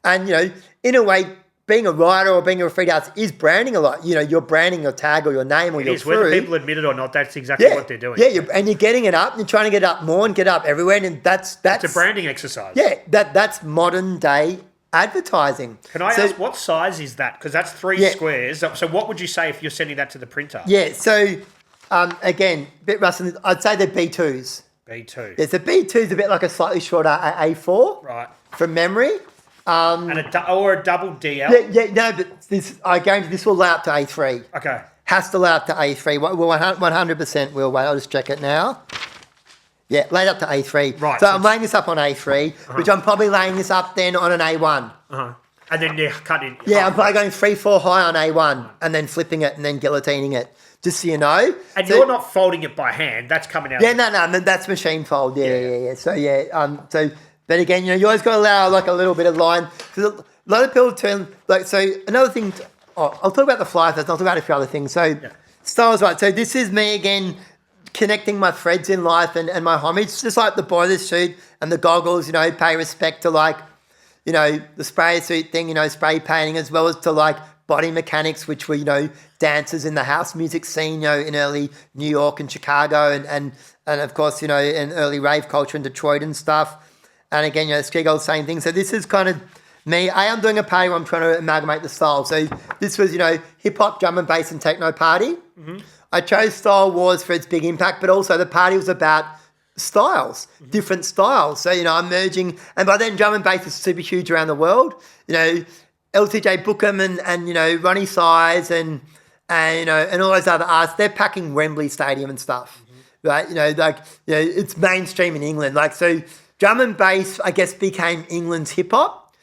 And, in a way, being a writer or being a graffiti artist is branding a lot. You're branding your tag or your name or your crew. Whether people admit it or not, that's exactly what they're doing. Yeah, you're getting it up and you're trying to get it up more and get it up everywhere. And that's it's a branding exercise. Yeah, that's modern day advertising. Can I ask, what size is that? Because that's 3 squares. So what would you say if you're sending that to the printer? Yeah, so again, a bit rusty. I'd say they're B2s. B2. Yeah, so B2 is a bit like a slightly shorter A4. Right. From memory. And a double DL? Yeah, no, but I guarantee this will lay up to A3. Okay. Has to lay up to A3. Well, 100% will wait. I'll just check it now. Yeah, laid up to A3. Right. So I'm laying this up on A3, which I'm probably laying this up then on an A1. Uh-huh. And then you cut in. Yeah, I'm probably going 3-4 high on A1 and then flipping it and then guillotining it, just so you know. And you're not folding it by hand. That's coming out. Yeah, no, that's machine fold. Yeah. So, but again, you always got to allow like a little bit of line. Because a lot of people turn, so another thing, I'll talk about the fly first, I'll talk about a few other things. So, styles, right. So this is me again, connecting my threads in life and my homage, just like the boiler suit and the goggles, pay respect to like, the spray suit thing, spray painting, as well as to like body mechanics, which were, dancers in the house music scene, in early New York and Chicago and of course, in early rave culture in Detroit and stuff. And again, Skigold, same thing. So this is kind of me. I'm doing a party where I'm trying to amalgamate the styles. So this was, hip-hop, drum and bass and techno party. Mm-hmm. I chose Star Wars for its big impact, but also the party was about styles, different styles. So, I'm merging. And by then, drum and bass is super huge around the world. LTJ Bookham and Ronnie Size and all those other artists, they're packing Wembley Stadium and stuff. Mm-hmm. Right? It's mainstream in England. So drum and bass, I guess, became England's hip-hop.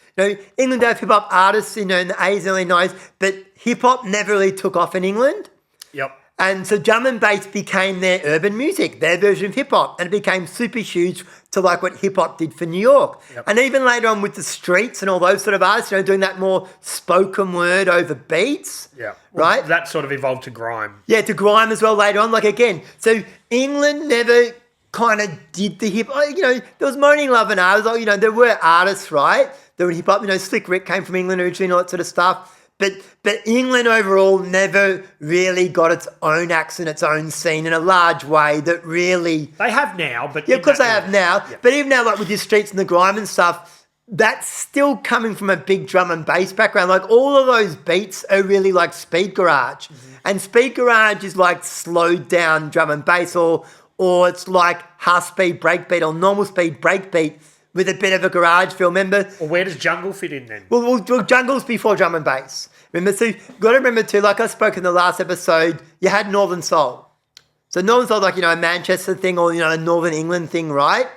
England had hip-hop artists, in the 80s, early 90s, but hip-hop never really took off in England. Yep. And so drum and bass became their urban music, their version of hip hop. And it became super huge to like what hip hop did for New York. Yep. And even later on with the streets and all those sort of artists, doing that more spoken word over beats. Yeah. Right? That sort of evolved to grime. Yeah, to grime as well later on. Like again, so England never kind of did the hip hop. There was moaning love and artists. There were artists, right? There were hip hop. Slick Rick came from England originally and all that sort of stuff. But England overall never really got its own accent, its own scene in a large way that really... They have now, but... Yeah, of course they have now. Yeah. But even now, like with your streets and the grime and stuff, that's still coming from a big drum and bass background. Like all of those beats are really like speed garage. Mm-hmm. And speed garage is like slowed down drum and bass or it's like half speed breakbeat or normal speed breakbeat with a bit of a garage feel, remember? Well, where does jungle fit in then? Well, jungle's before drum and bass. Remember, so you've got to remember too, like I spoke in the last episode, you had Northern Soul. So Northern Soul, like, a Manchester thing or, a Northern England thing, right?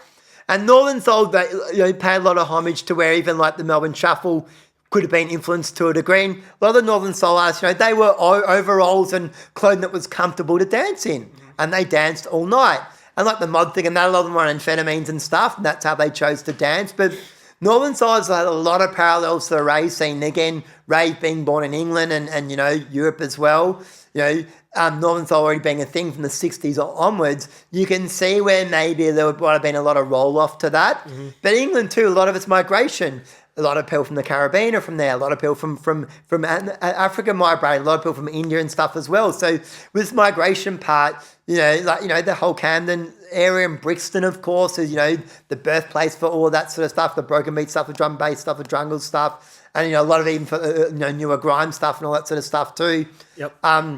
And Northern Soul, they pay a lot of homage to where even like the Melbourne Shuffle could have been influenced to a degree. A lot of the Northern Soul artists, they were overalls and clothing that was comfortable to dance in. And they danced all night. And like the mod thing and that, a lot of them were on amphetamines and stuff, and that's how they chose to dance. But Northern Side's had a lot of parallels to the rave scene. Again, rave being born in England and Europe as well. Northern Soul already being a thing from the 60s onwards. You can see where maybe there might have been a lot of roll-off to that. Mm-hmm. But England too, a lot of its migration. A lot of people from the Caribbean are from there. A lot of people from Africa migrated. A lot of people from India and stuff as well. So with this migration part, the whole Camden area and Brixton, of course, is, the birthplace for all of that sort of stuff, the broken beat stuff, the drum bass stuff, the jungle stuff, and, a lot of even for, newer grime stuff and all that sort of stuff too. Yep. So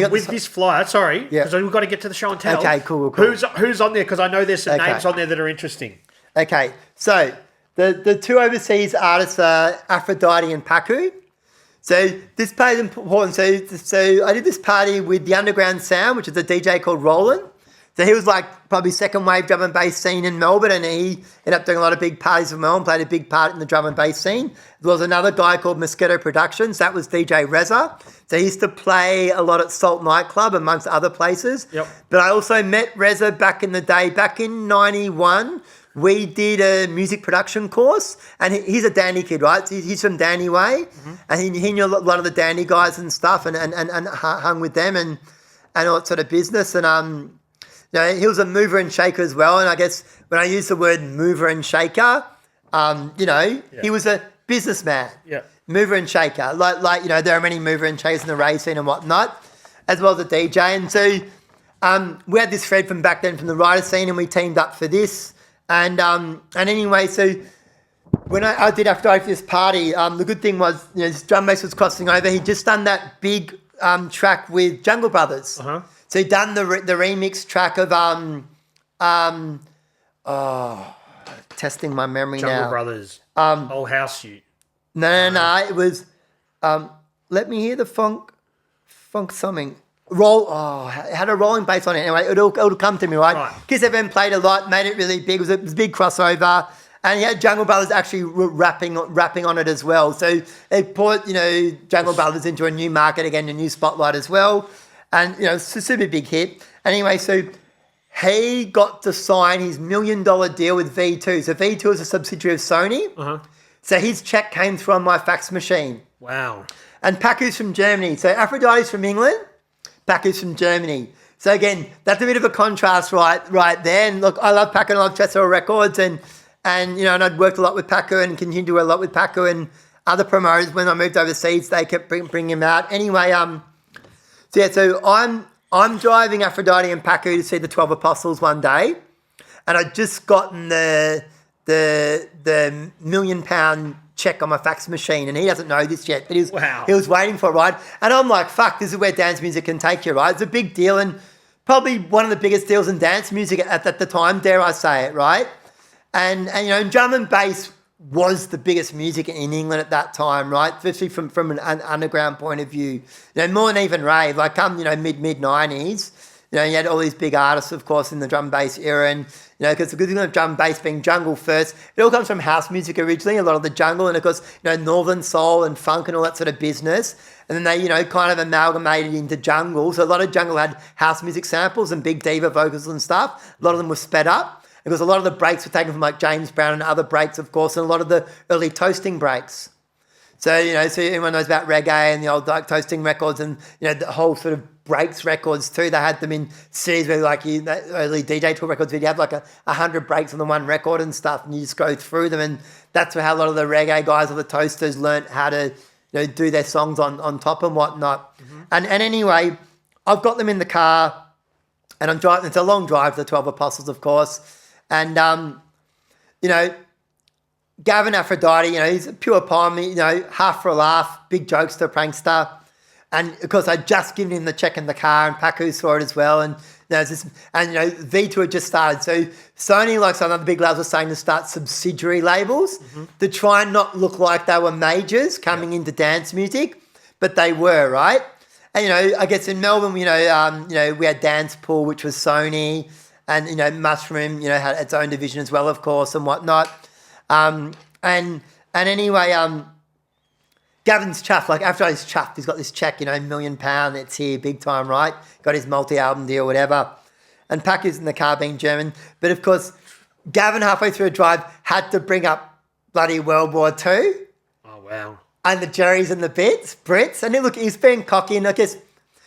with this flyer, sorry, because we've got to get to the show and tell. Okay, cool. Who's on there? Because I know there's some names on there that are interesting. Okay, so the two overseas artists are Aphrodite and Paku. So this party is important. So I did this party with the Underground Sound, which is a DJ called Roland. So he was like probably second wave drum and bass scene in Melbourne, and he ended up doing a lot of big parties in Melbourne, played a big part in the drum and bass scene. There was another guy called Mosquito Productions. That was DJ Reza. So he used to play a lot at Salt Nightclub amongst other places. Yep. But I also met Reza back in the day, back in 91. We did a music production course, and he's a Danny kid, right? So he's from Danny Way, and he knew a lot of the Danny guys and stuff, and hung with them and all that sort of business. And he was a mover and shaker as well. And I guess when I use the word mover and shaker, he was a businessman. Yeah. Mover and shaker, like there are many mover and shakers in the rave scene and whatnot, as well as a DJ. And so we had this thread from back then from the writer scene, and we teamed up for this. And anyway, so when I did Aphrodite for this party, the good thing was, this drum bass was crossing over. He'd just done that big track with Jungle Brothers. Uh-huh. So he'd done the remix track of testing my memory now. Jungle Brothers. Old House Suit. No. It was Let Me Hear the Funk something. It had a rolling bass on it. Anyway, it'll come to me, right? Kiss FM played a lot, made it really big. It was a big crossover. And he had Jungle Brothers actually rapping on it as well. So it put, Jungle Brothers into a new market again, a new spotlight as well. And, it's a super big hit. Anyway, so he got to sign his $1 million deal with V2. So V2 is a subsidiary of Sony. Uh-huh. So his check came through on my fax machine. Wow. And Paku's from Germany. So Aphrodite's from England. Paku's from Germany. So again, that's a bit of a contrast right there. And look, I love Paku and I love Tresor Records and I'd worked a lot with Paku and continue to work a lot with Paku and other promoters. When I moved overseas, they kept bringing him out. Anyway, so I'm driving Aphrodite and Paku to see the 12 Apostles one day, and I'd just gotten the £1 million check on my fax machine, and he doesn't know this yet, but he was waiting for it, right? And I'm like, fuck, this is where dance music can take you, right? It's a big deal, and probably one of the biggest deals in dance music at the time, dare I say it, right? And drum and bass was the biggest music in England at that time, right? Especially from an underground point of view. More than even rave, like mid 90s. You had all these big artists, of course, in the drum and bass era, and You know, because the good thing of drum and bass being jungle first, it all comes from house music originally, a lot of the jungle, and of course, you know, northern soul and funk and all that sort of business. And then they, you know, kind of amalgamated into jungle. So a lot of jungle had house music samples and big diva vocals and stuff. A lot of them were sped up because a lot of the breaks were taken from like James Brown and other breaks, of course, and a lot of the early toasting breaks. So, you know, so everyone knows about reggae and the old like toasting records and, you know, the whole sort of breaks records too. They had them in series where like early DJ tour records where you have like 100 breaks on the one record and stuff and you just go through them. And that's how a lot of the reggae guys or the toasters learnt how to, you know, do their songs on top and whatnot. Mm-hmm. And anyway, I've got them in the car and I'm driving. It's a long drive to the 12 Apostles, of course. And, you know, Gavin Aphrodite, you know, he's a pure palm, you know, half for a laugh, big jokester, prankster. And of course, I'd just given him the check in the car and Paku saw it as well. And, you know, V2 had just started. So Sony, like some other big labels, were saying to start subsidiary labels to try and not look like they were majors coming into dance music, but they were, right? And, you know, I guess in Melbourne, you know, we had Dance Pool, which was Sony, and, you know, Mushroom, you know, had its own division as well, of course, and whatnot. And anyway, Gavin's chuffed. Like after he's chuffed, he's got this check, you know, £1 million. It's here, big time, right? Got his multi-album deal, whatever. And Paku's in the car being German. But of course, Gavin halfway through a drive had to bring up bloody World War II. Oh wow! And the Jerrys and the Brits. And look, he's being cocky. And I guess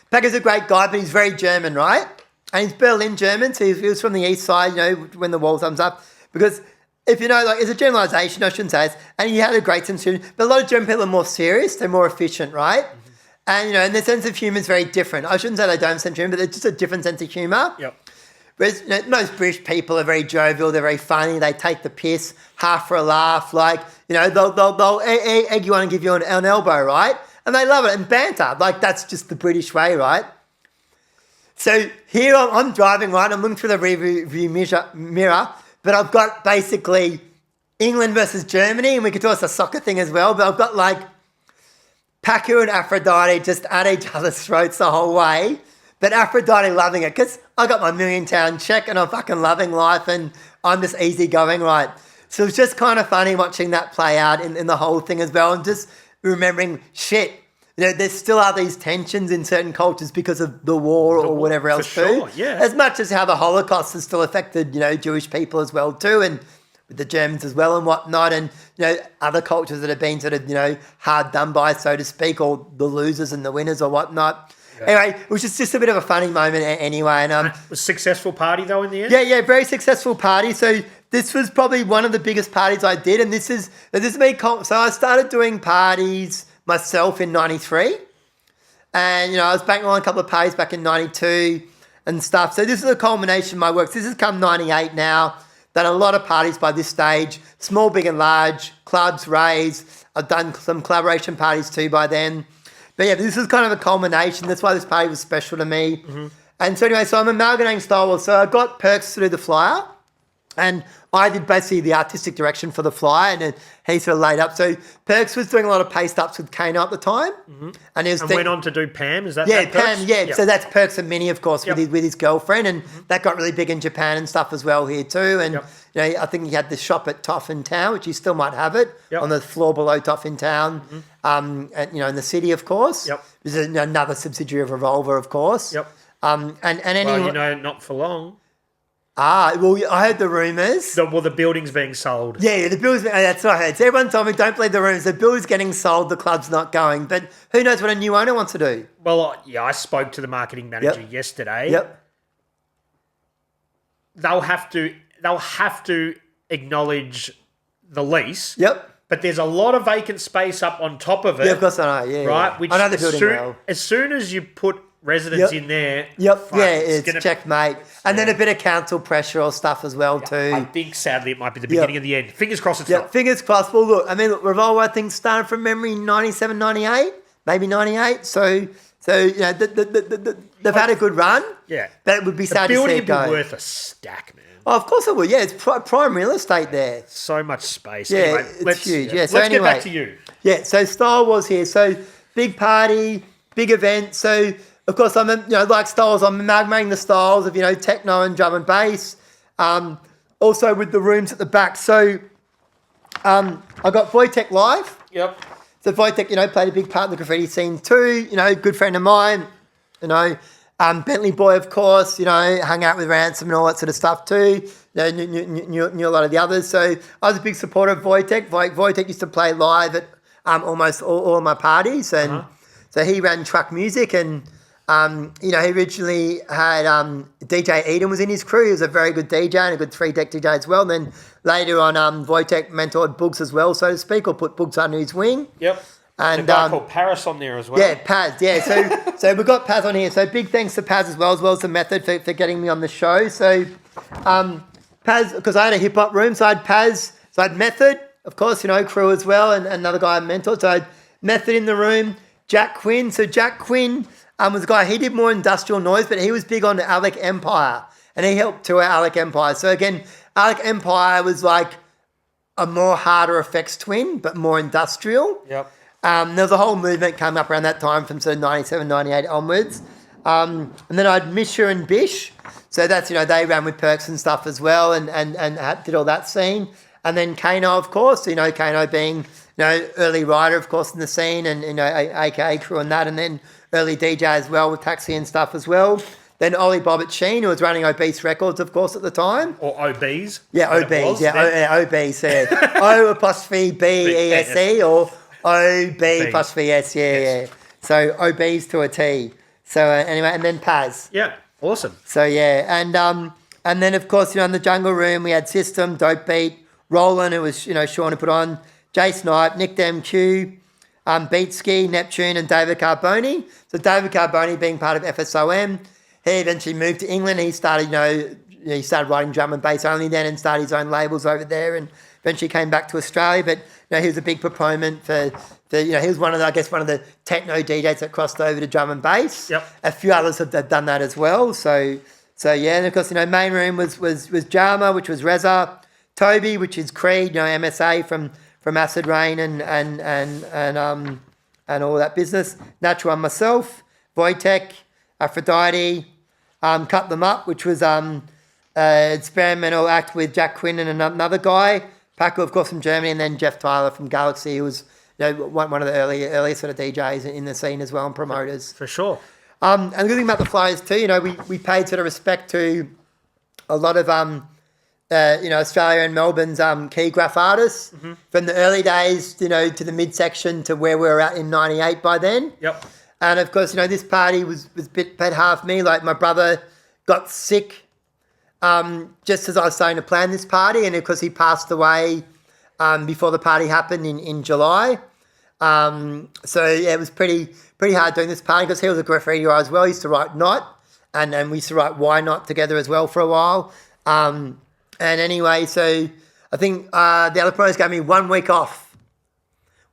Paku's a great guy, but he's very German, right? And he's Berlin German, so he was from the east side, you know, when the wall comes up. Because if you know, like, it's a generalisation, I shouldn't say this, and he had a great sense of humour, but a lot of German people are more serious, they're more efficient, right? Mm-hmm. And, you know, and their sense of humour is very different. I shouldn't say they don't have a sense of humour, but it's just a different sense of humour. Yep. Whereas, you know, most British people are very jovial, they're very funny, they take the piss, half for a laugh, like, you know, they'll egg you on and give you an elbow, right? And they love it, and banter, like, that's just the British way, right? So here I'm driving, right, I'm looking through the rearview mirror, but I've got basically England versus Germany, and we could do a soccer thing as well, but I've got like Paku and Aphrodite just at each other's throats the whole way, but Aphrodite loving it because I got my £1 million check and I'm fucking loving life and I'm just easy going, right? So it's just kind of funny watching that play out in the whole thing as well and just remembering shit. You know, there still are these tensions in certain cultures because of the war or whatever else too. Sure, yeah. As much as how the Holocaust has still affected, you know, Jewish people as well too, and with the Germans as well and whatnot, and, you know, other cultures that have been sort of, you know, hard done by, so to speak, or the losers and the winners or whatnot. Yeah. Anyway, it was just a bit of a funny moment anyway. And it was a successful party though in the end? Yeah, very successful party. So this was probably one of the biggest parties I did, and this is me. So I started doing parties myself in 93, and, you know, I was banking on a couple of parties back in 92 and stuff. So this is a culmination of my work. This has come 98 now. Done a lot of parties by this stage, small, big and large, clubs, raves. I've done some collaboration parties too by then. But yeah, this is kind of a culmination. That's why this party was special to me. Mm-hmm. And so anyway, so I'm amalgamating Star Wars. So I got Perks to do the flyer, and I did basically the artistic direction for the flyer, and then he sort of laid up. So Perks was doing a lot of paste-ups with Kano at the time. Mm-hmm. And he went on to do Pam, is that Pam, Perks? yeah. Yep. So that's Perks and Minnie, of course, yep. with his girlfriend, and that got really big in Japan and stuff as well here too. And, you know, I think he had the shop at Toff in Town, which he still might have it, on the floor below Toff in Town, and, you know, in the city, of course. Yep. There's another subsidiary of Revolver, of course. Yep. And anyway, well, you know, not for long. Well, I heard the rumours. The building's being sold. Yeah, the building's, that's what I heard. So everyone told me, don't believe the rumours. The building's getting sold, the club's not going. But who knows what a new owner wants to do? Well, yeah, I spoke to the marketing manager yesterday. Yep. They'll have to acknowledge the lease. Yep. But there's a lot of vacant space up on top of it. Yeah, of course I know. Yeah, right? Yeah. Which I know the building well. As soon as you put residents in there. Yep. It's checkmate. And then a bit of council pressure or stuff as well too. I think sadly it might be the beginning of the end. Fingers crossed it's not. Fingers crossed. Well, look, Revolver, I think, started from memory 97, 98, maybe 98. So you know, they've had a good run. Yeah. But it would be sad to see it go. The building would be worth a stack, man. Oh, of course it would. Yeah, it's prime real estate there. So much space. Yeah, anyway, it's huge. Yeah. So let's anyway, get back to you. Yeah, so Star Wars here. So big party, big event. So, of course, I'm, you know, like styles, I'm amalgamating the styles of, you know, techno and drum and bass. also with the rooms at the back. So I got Wojtek Live. Yep. So Wojtek, played a big part in the graffiti scene too. Good friend of mine. Bentley Boy, of course. Hung out with Ransom and all that sort of stuff too. Knew a lot of the others. So I was a big supporter of Wojtek. Wojtek used to play live at almost all of my parties, and so he ran Truck Music, and he originally had DJ Eden was in his crew. He was a very good DJ and a good 3-deck DJ as well. And then later on, Wojtek mentored Boogs as well, so to speak, or put Boogs under his wing. Yep. And a guy called Paris on there as well. Yeah, Paz. Yeah, so we've got Paz on here. So big thanks to Paz as well as the Method for getting me on the show. So Paz, because I had a hip hop room, so I had Paz, so I had Method, of course, crew as well, and another guy I mentored. So I had Method in the room, Jack Quinn. So Jack Quinn was a guy, he did more industrial noise, but he was big on Alec Empire, and he helped tour Alec Empire. So again, Alec Empire was like a more harder effects twin, but more industrial. Yep. There was a whole movement coming up around that time from sort of 97, 98 onwards. And then I had Misha and Bish. So that's, they ran with Perks and stuff as well, and did all that scene. And then Kano, of course, Kano being, early rider, of course, in the scene, and, AKA crew and that. And then early DJ as well with Taxi and stuff as well. Then Ollie Bobbitt Sheen, who was running Obese Records, of course, at the time. Or OBs. Yeah, Obese. Obese, yeah. O''B'-E'-S-E or O''B''S, yeah. So Obese to a T. So anyway, and then Paz. Yeah, awesome. So yeah, and then of course, in the Jungle Room, we had System, Dope Beat, Roland, who was, Sean who put on, Jay Snipe, Nick DMQ, Beat Ski, Neptune, and David Carboni. So David Carboni being part of FSOM, he eventually moved to England. He started, he started writing drum and bass only then, and started his own labels over there, and eventually came back to Australia. But he was a big proponent for he was one of the techno DJs that crossed over to drum and bass. Yep. A few others have done that as well. So yeah, and of course, main room was Jama, which was Reza, Toby, which is Creed, MSA from Acid Rain and all that business. Natural One, myself, Wojtek, Aphrodite, Cut Them Up, which was experimental act with Jack Quinn and another guy, Paco, of course, from Germany, and then Jeff Tyler from Galaxy, who was one of the early sort of DJs in the scene as well, and promoters. For sure. And the good thing about the Flyers too, we paid sort of respect to a lot of Australia and Melbourne's key graph artists from the early days, to the midsection to where we were at in '98 by then. Yep. And of course, this party was a bit half me. Like my brother got sick just as I was starting to plan this party, and of course he passed away before the party happened in July. So yeah, it was pretty hard doing this party because he was a graffiti writer as well. He used to write Not, and we used to write Why Not together as well for a while. And anyway, so I think the other promoters gave me 1 week off.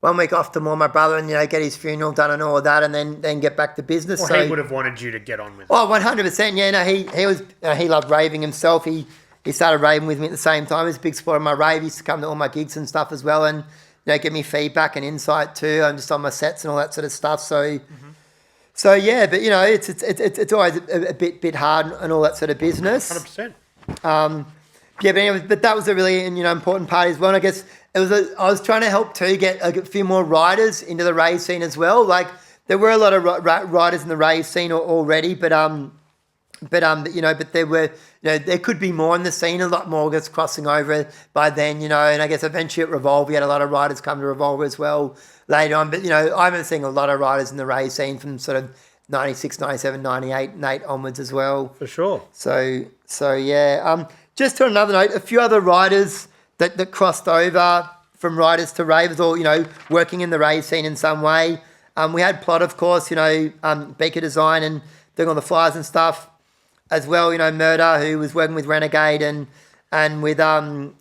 1 week off to mourn my brother and, get his funeral done and all of that, and then get back to business. Well, so he would have wanted you to get on with it. Oh, 100%. Yeah, no, he was, he loved raving himself. He started raving with me at the same time. He was a big supporter of my rave. He used to come to all my gigs and stuff as well, and, give me feedback and insight too, just on my sets and all that sort of stuff. So, so yeah, but, it's always a bit hard and all that sort of business. 100%. Yeah, but anyway, but that was a really important part as well. And I guess I was trying to help too get a few more riders into the rave scene as well. Like there were a lot of riders in the rave scene already, but there were there could be more in the scene. A lot more gets crossing over by then, and I guess eventually at Revolve we had a lot of riders come to Revolve as well later on. But I've been seeing a lot of riders in the rave scene from sort of 96, 97, 98, and 8 onwards as well. For sure. So yeah. Just to another note, a few other riders that crossed over from riders to ravers, or working in the rave scene in some way. We had Plot, of course, Beaker Design and doing all the flyers and stuff as well. Murder, who was working with Renegade and with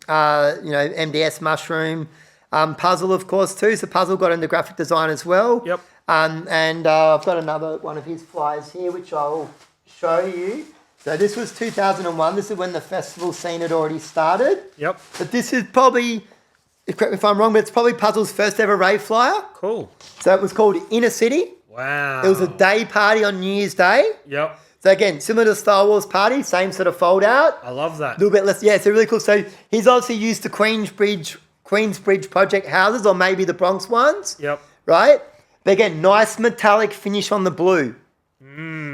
MDS Mushroom. Puzzle, of course, too. So Puzzle got into graphic design as well. Yep. And I've got another one of his flyers here, which I'll show you. So this was 2001. This is when the festival scene had already started. Yep. But this is probably, correct me if I'm wrong, but it's probably Puzzle's first ever rave flyer. Cool. So it was called Inner City. Wow. It was a day party on New Year's Day. Yep. So again, similar to Star Wars Party, same sort of fold out. I love that. A little bit less. Yeah, so really cool. So he's obviously used the Queensbridge project houses, or maybe the Bronx ones. Yep. Right? But again, nice metallic finish on the blue.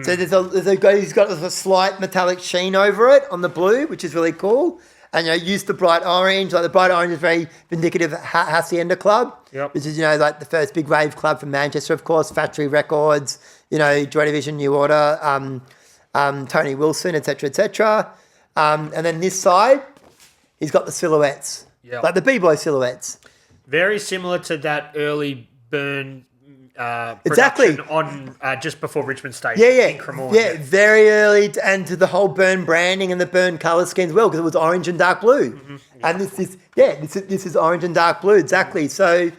So he's got a slight metallic sheen over it on the blue, which is really cool. And, used the bright orange. Like the bright orange is very vindicative of Hacienda Club. Yep. Which is, like the first big rave club from Manchester, of course. Factory Records, Joy Division, New Order, Tony Wilson, etc., etc. And then this side, he's got the silhouettes. Yep. Like the B-boy silhouettes. Very similar to that early Burn Exactly. production on just before Richmond Station. Yeah. Incremor, Yeah, very early, and to the whole Burn branding and the Burn colour scheme as well, because it was orange and dark blue. Mm-hmm. And this is orange and dark blue, exactly. So,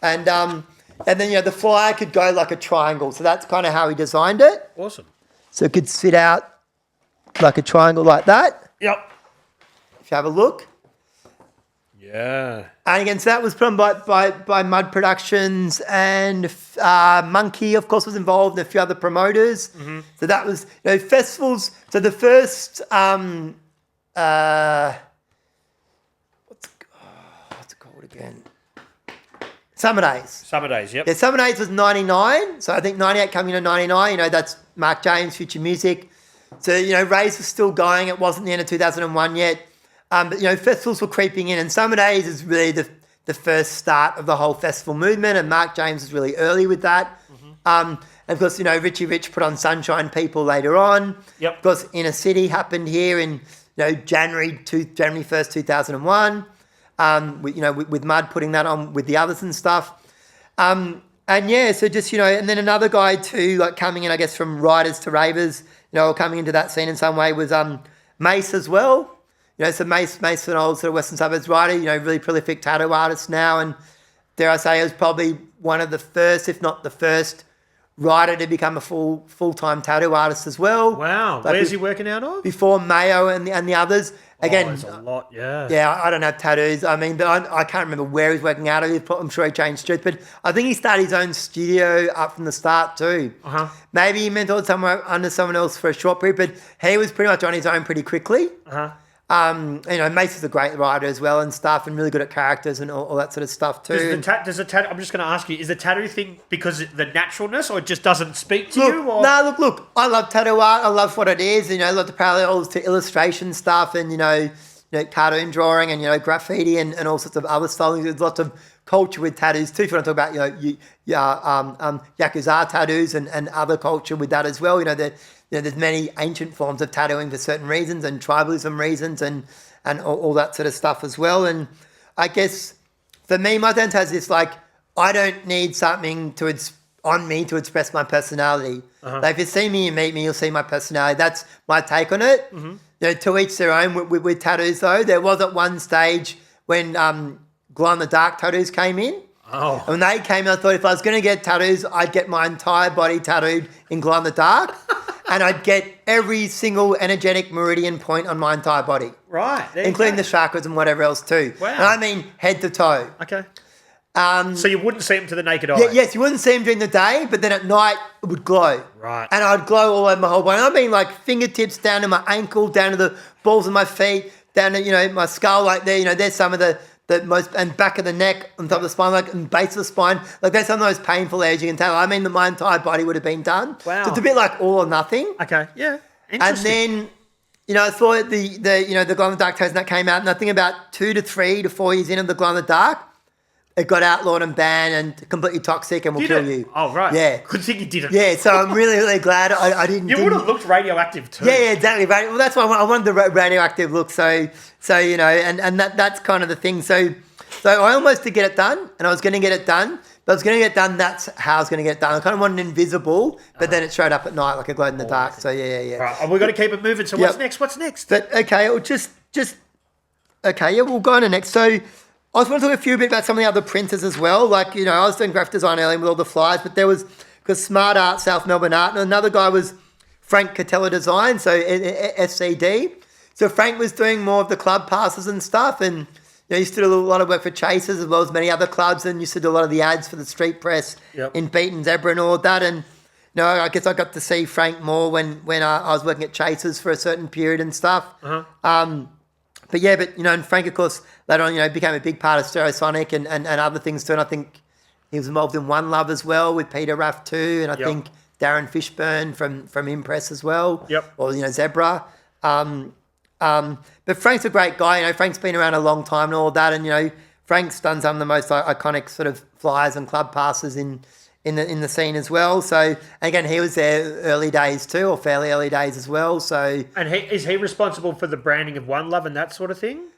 and then the flyer could go like a triangle. So that's kind of how he designed it. Awesome. So it could sit out like a triangle like that. Yep. If you have a look. Yeah. And again, so that was put on by Mud Productions, and Monkey, of course, was involved, and a few other promoters. Mm-hmm. So that was, festivals. So the first, what's it called again? Summer Days. Summer Days, yep. Yeah, Summer Days was 99. So I think 98 coming to 99. That's Mark James, Future Music. So, Rays was still going. It wasn't the end of 2001 yet. But, festivals were creeping in, and Summer Days is really the first start of the whole festival movement, and Mark James was really early with that. Mm-hmm. And of course, Richie Rich put on Sunshine People later on. Yep. Of course, Inner City happened here in, January 1st, 2001. With Mud putting that on with the others and stuff. So just, and then another guy too, like coming in, I guess, from writers to ravers, or coming into that scene in some way was Mace as well. So Mace, an old sort of Western Suburbs writer, really prolific tattoo artist now. And dare I say, he was probably one of the first, if not the first, writer to become a full-time tattoo artist as well. Wow. Like Where's he working out of? Before Mayo and the others. Again, there's a lot, yeah. Yeah, I don't have tattoos. I mean, but I can't remember where he's working out of. I'm sure he changed streets. But I think he started his own studio up from the start too. Uh-huh. Maybe he mentored somewhere under someone else for a short period, but he was pretty much on his own pretty quickly. Uh-huh. Mace is a great writer as well and stuff, and really good at characters and all that sort of stuff too. Does the tattoo? I'm just going to ask you: is the tattoo thing because the naturalness, or it just doesn't speak to Look, you? Or? No, look. I love tattoo art. I love what it is. I love the parallels to illustration stuff and cartoon drawing and graffiti and all sorts of other stylings. There's lots of culture with tattoos too. If you want to talk about Yakuza tattoos and other culture with that as well. There's many ancient forms of tattooing for certain reasons and tribalism reasons and all that sort of stuff as well. And I guess for me, my dad has this I don't need something on me to express my personality. Uh-huh. Like if you see me and meet me, you'll see my personality. That's my take on it. Mm-hmm. To each their own with tattoos though. There was at one stage when glow-in-the-dark tattoos came in. Oh. And when they came in, I thought if I was going to get tattoos, I'd get my entire body tattooed in glow-in-the-dark. And I'd get every single energetic meridian point on my entire body. Right. Including the chakras and whatever else too. Wow. And I mean head to toe. Okay. So you wouldn't see them to the naked eye? Yes, you wouldn't see them during the day, but then at night it would glow. Right. And I'd glow all over my whole body. I mean fingertips down to my ankle, down to the balls of my feet, down to, my skull there. There's some of the most, and back of the neck, on top of the spine, and base of the spine. That's some of the most painful areas you can tell. I mean, my entire body would have been done. Wow. So it's a bit like all or nothing. Okay, yeah. Interesting. And then, I saw the glow-in-the-dark tattoos that came out, and I think about 2 to 3 to 4 years into the glow-in-the-dark, it got outlawed and banned and completely toxic and will kill you. Oh, right. Yeah. Good thing you didn't. Yeah, so I'm really, really glad I didn't. You would have looked radioactive too. Yeah, exactly. Well, that's why I wanted the radioactive look. So and that's kind of the thing. So I almost did get it done, and I was going to get it done. But I was going to get done. That's how I was going to get it done. I kind of wanted invisible, but then it showed up at night like a glow in the dark. So yeah. Right, we've got to keep it moving. So what's next? But okay, it'll just okay. Yeah, we'll go on to next. So I just want to talk a bit about some of the other printers as well. I was doing graphic design earlier with all the flyers, but there was Smart Art, South Melbourne Art, and another guy was Frank Catella Design, so FCD. So Frank was doing more of the club passes and stuff, and he used to do a lot of work for Chasers as well as many other clubs, and used to do a lot of the ads for the street press in Beat and Zebra and all of that. And I guess I got to see Frank more when I was working at Chasers for a certain period and stuff. But and Frank, of course, later on, became a big part of Stereosonic and other things too. And I think he was involved in One Love as well with Peter Raff too. And I think Darren Fishburne from Impress as well. Or, Zebra. But Frank's a great guy. Frank's been around a long time and all that. And, Frank's done some of the most iconic sort of flyers and club passes in the scene as well. So, again, he was there early days too, or fairly early days as well. So, and is he responsible for the branding of One Love and that sort of thing?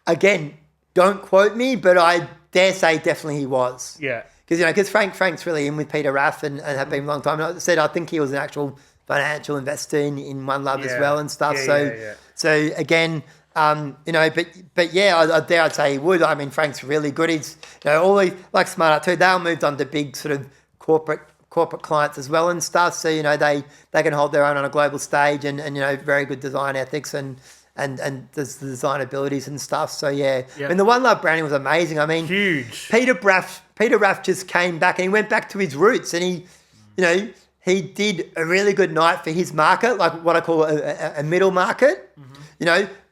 Again, don't quote me, but I dare say definitely he was. Yeah. Because Frank's really in with Peter Raff and have been a long time. And I said I think he was an actual financial investor in One Love as well and stuff. So again, but yeah, I'd say he would. I mean, Frank's really good. He's all the like Smart Art too. They all moved on to big sort of corporate clients as well and stuff. So they can hold their own on a global stage and very good design ethics and the design abilities and stuff. So yeah. I mean, the One Love branding was amazing. I mean, huge. Peter Raff just came back and he went back to his roots and he did a really good night for his market, like what I call a middle market.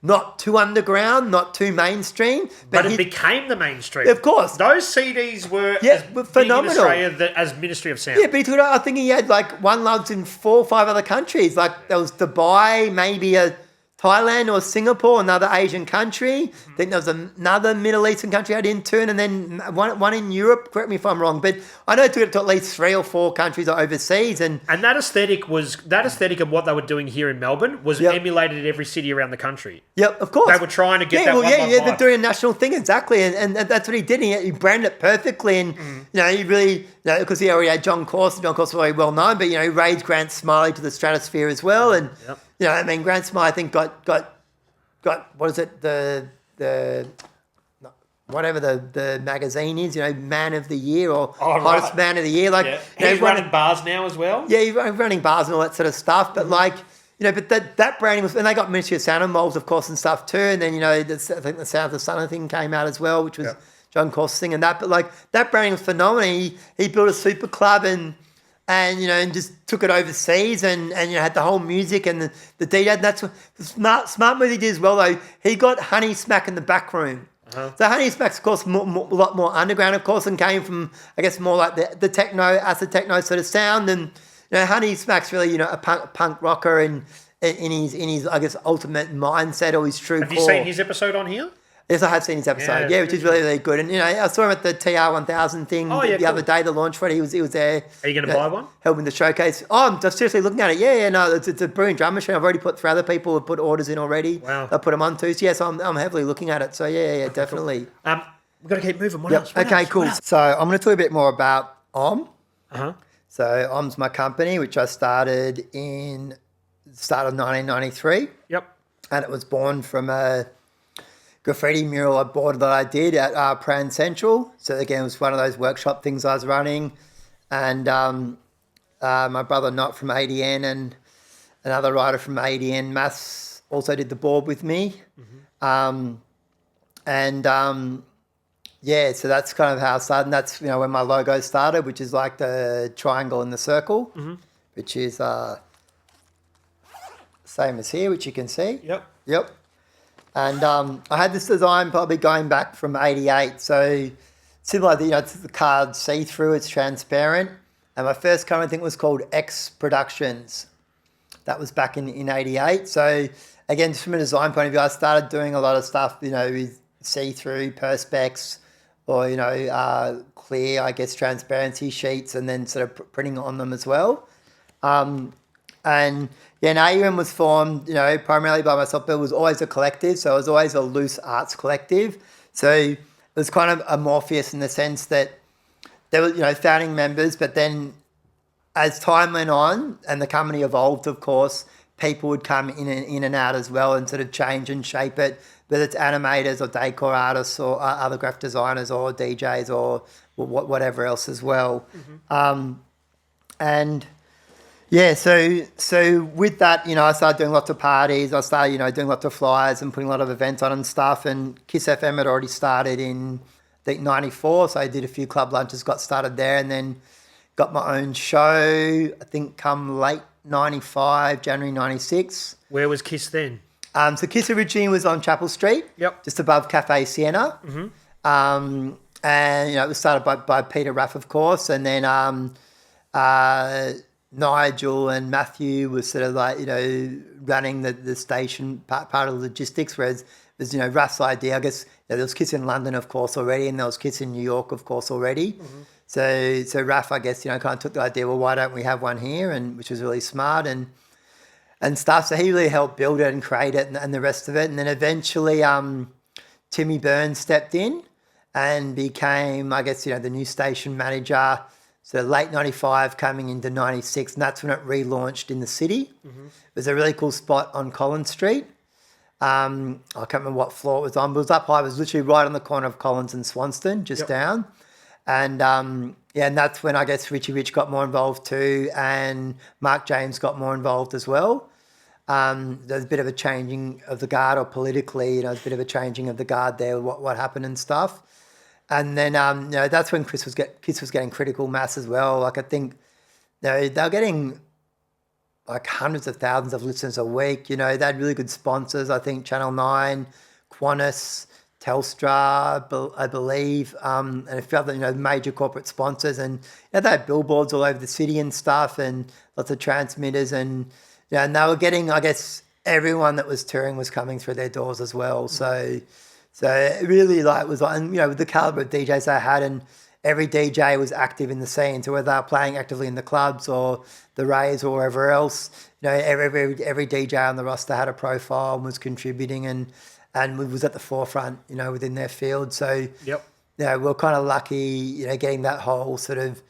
Not too underground, not too mainstream. But it became the mainstream. Of course. Those CDs were phenomenal. Big in Australia as Ministry of Sound. Yeah, but I think he had like One Loves in 4 or 5 other countries. Like there was Dubai, maybe Thailand or Singapore, another Asian country. I think there was another Middle Eastern country I didn't turn, and then one in Europe. Correct me if I'm wrong, but I know it took it to at least 3 or 4 countries overseas. And that aesthetic of what they were doing here in Melbourne was emulated in every city around the country. Yep, of course. They were trying to get that. They're doing a national thing exactly, and that's what he did. He branded it perfectly, and he really, because he already had John Corson. John Corson was very well known, but he raised Grant Smiley to the stratosphere as well, and. I mean, Grant Smiley, I think, got what is it, whatever the magazine is, Man of the Year or Hottest Man of the Year. Like, he's running bars now as well. Yeah, he's running bars and all that sort of stuff. But but that branding was, and they got Ministry of Sound involved, of course, and stuff too. And then I think the Sounds of Sun thing came out as well, which was John Corson thing and that. But that branding was phenomenal. He built a super club and just took it overseas and had the whole music and the DJ. And that's what the smart move he did as well, though. He got Honey Smack in the back room. So Honey Smack's, of course, a lot more underground, of course, and came from, I guess, more like the techno, acid techno sort of sound. And, Honey Smack's really, a punk rocker in his, I guess, ultimate mindset or his true core. Have you seen his episode on here? Yes, I have seen his episode. Yeah, which is really, really good. And I saw him at the TR1000 thing the other day, the launch for it. He was there. Are you going to buy one? Helping the showcase. Oh, I'm just seriously looking at it. Yeah, no, it's a brilliant drum machine. I've already put for other people who put orders in already. Wow. I put them on too. So yes, I'm heavily looking at it. So yeah, definitely. Cool. We've got to keep moving. What else? Cool. So I'm going to talk a bit more about OM. Uh-huh. So OM's my company, which I started in the start of 1993. Yep. And it was born from a graffiti mural board that I did at Pran Central. So again, it was one of those workshop things I was running. And my brother Not from ADN and another writer from ADN, Maths, also did the board with me. So that's kind of how I started. And that's, when my logo started, which is like the triangle and the circle, which is same as here, which you can see. Yep. And I had this design probably going back from 88. So similar, it's the card see-through, it's transparent. And my first company, I think, was called X Productions. That was back in 88. So again, just from a design point of view, I started doing a lot of stuff, with see-through, perspex, or, clear, I guess, transparency sheets, and then sort of printing on them as well. And AUM was formed, primarily by myself, but it was always a collective. So it was always a loose arts collective. So it was kind of amorphous in the sense that there were, founding members, but then as time went on and the company evolved, of course, people would come in and out as well and sort of change and shape it, whether it's animators or decor artists or other graphic designers or DJs or whatever else as well. So with that, I started doing lots of parties. I started, doing lots of flyers and putting a lot of events on and stuff. And Kiss FM had already started in, I think, 94. So I did a few club lunches, got started there. And then got my own show, I think come late 95, January 96. Where was Kiss then? So Kiss originally was on Chapel Street, Yep. just above Cafe Sienna. And, it was started by Peter Raff, of course. And then Nigel and Matthew were sort of like, running the station part of the logistics, whereas it was, Raff's idea. I guess there was Kiss in London, of course, already, and there was Kiss in New York, of course, already. So Raff, I guess, kind of took the idea, well, why don't we have one here? And which was really smart and stuff. So he really helped build it and create it and the rest of it. And then eventually Timmy Burns stepped in and became, I guess, the new station manager. So late 95 coming into 96, and that's when it relaunched in the city. It was a really cool spot on Collins Street. I can't remember what floor it was on, but it was up high. It was literally right on the corner of Collins and Swanston, just down. And and that's when I guess Richie Rich got more involved too, and Mark James got more involved as well. There's a bit of a changing of the guard, or politically, there's a bit of a changing of the guard there, what happened and stuff. And then that's when Kiss was getting critical mass as well. Like I think they were getting like hundreds of thousands of listeners a week. They had really good sponsors. I think Channel 9, Qantas, Telstra, I believe, and a few other major corporate sponsors. And they had billboards all over the city and stuff, and lots of transmitters. And and they were getting, I guess, everyone that was touring was coming through their doors as well. So it really was like, and with the caliber of DJs they had, and every DJ was active in the scene. So whether they were playing actively in the clubs or the raves or wherever else, every DJ on the roster had a profile and was contributing and was at the forefront, within their field. So we're kind of lucky, getting that whole sort of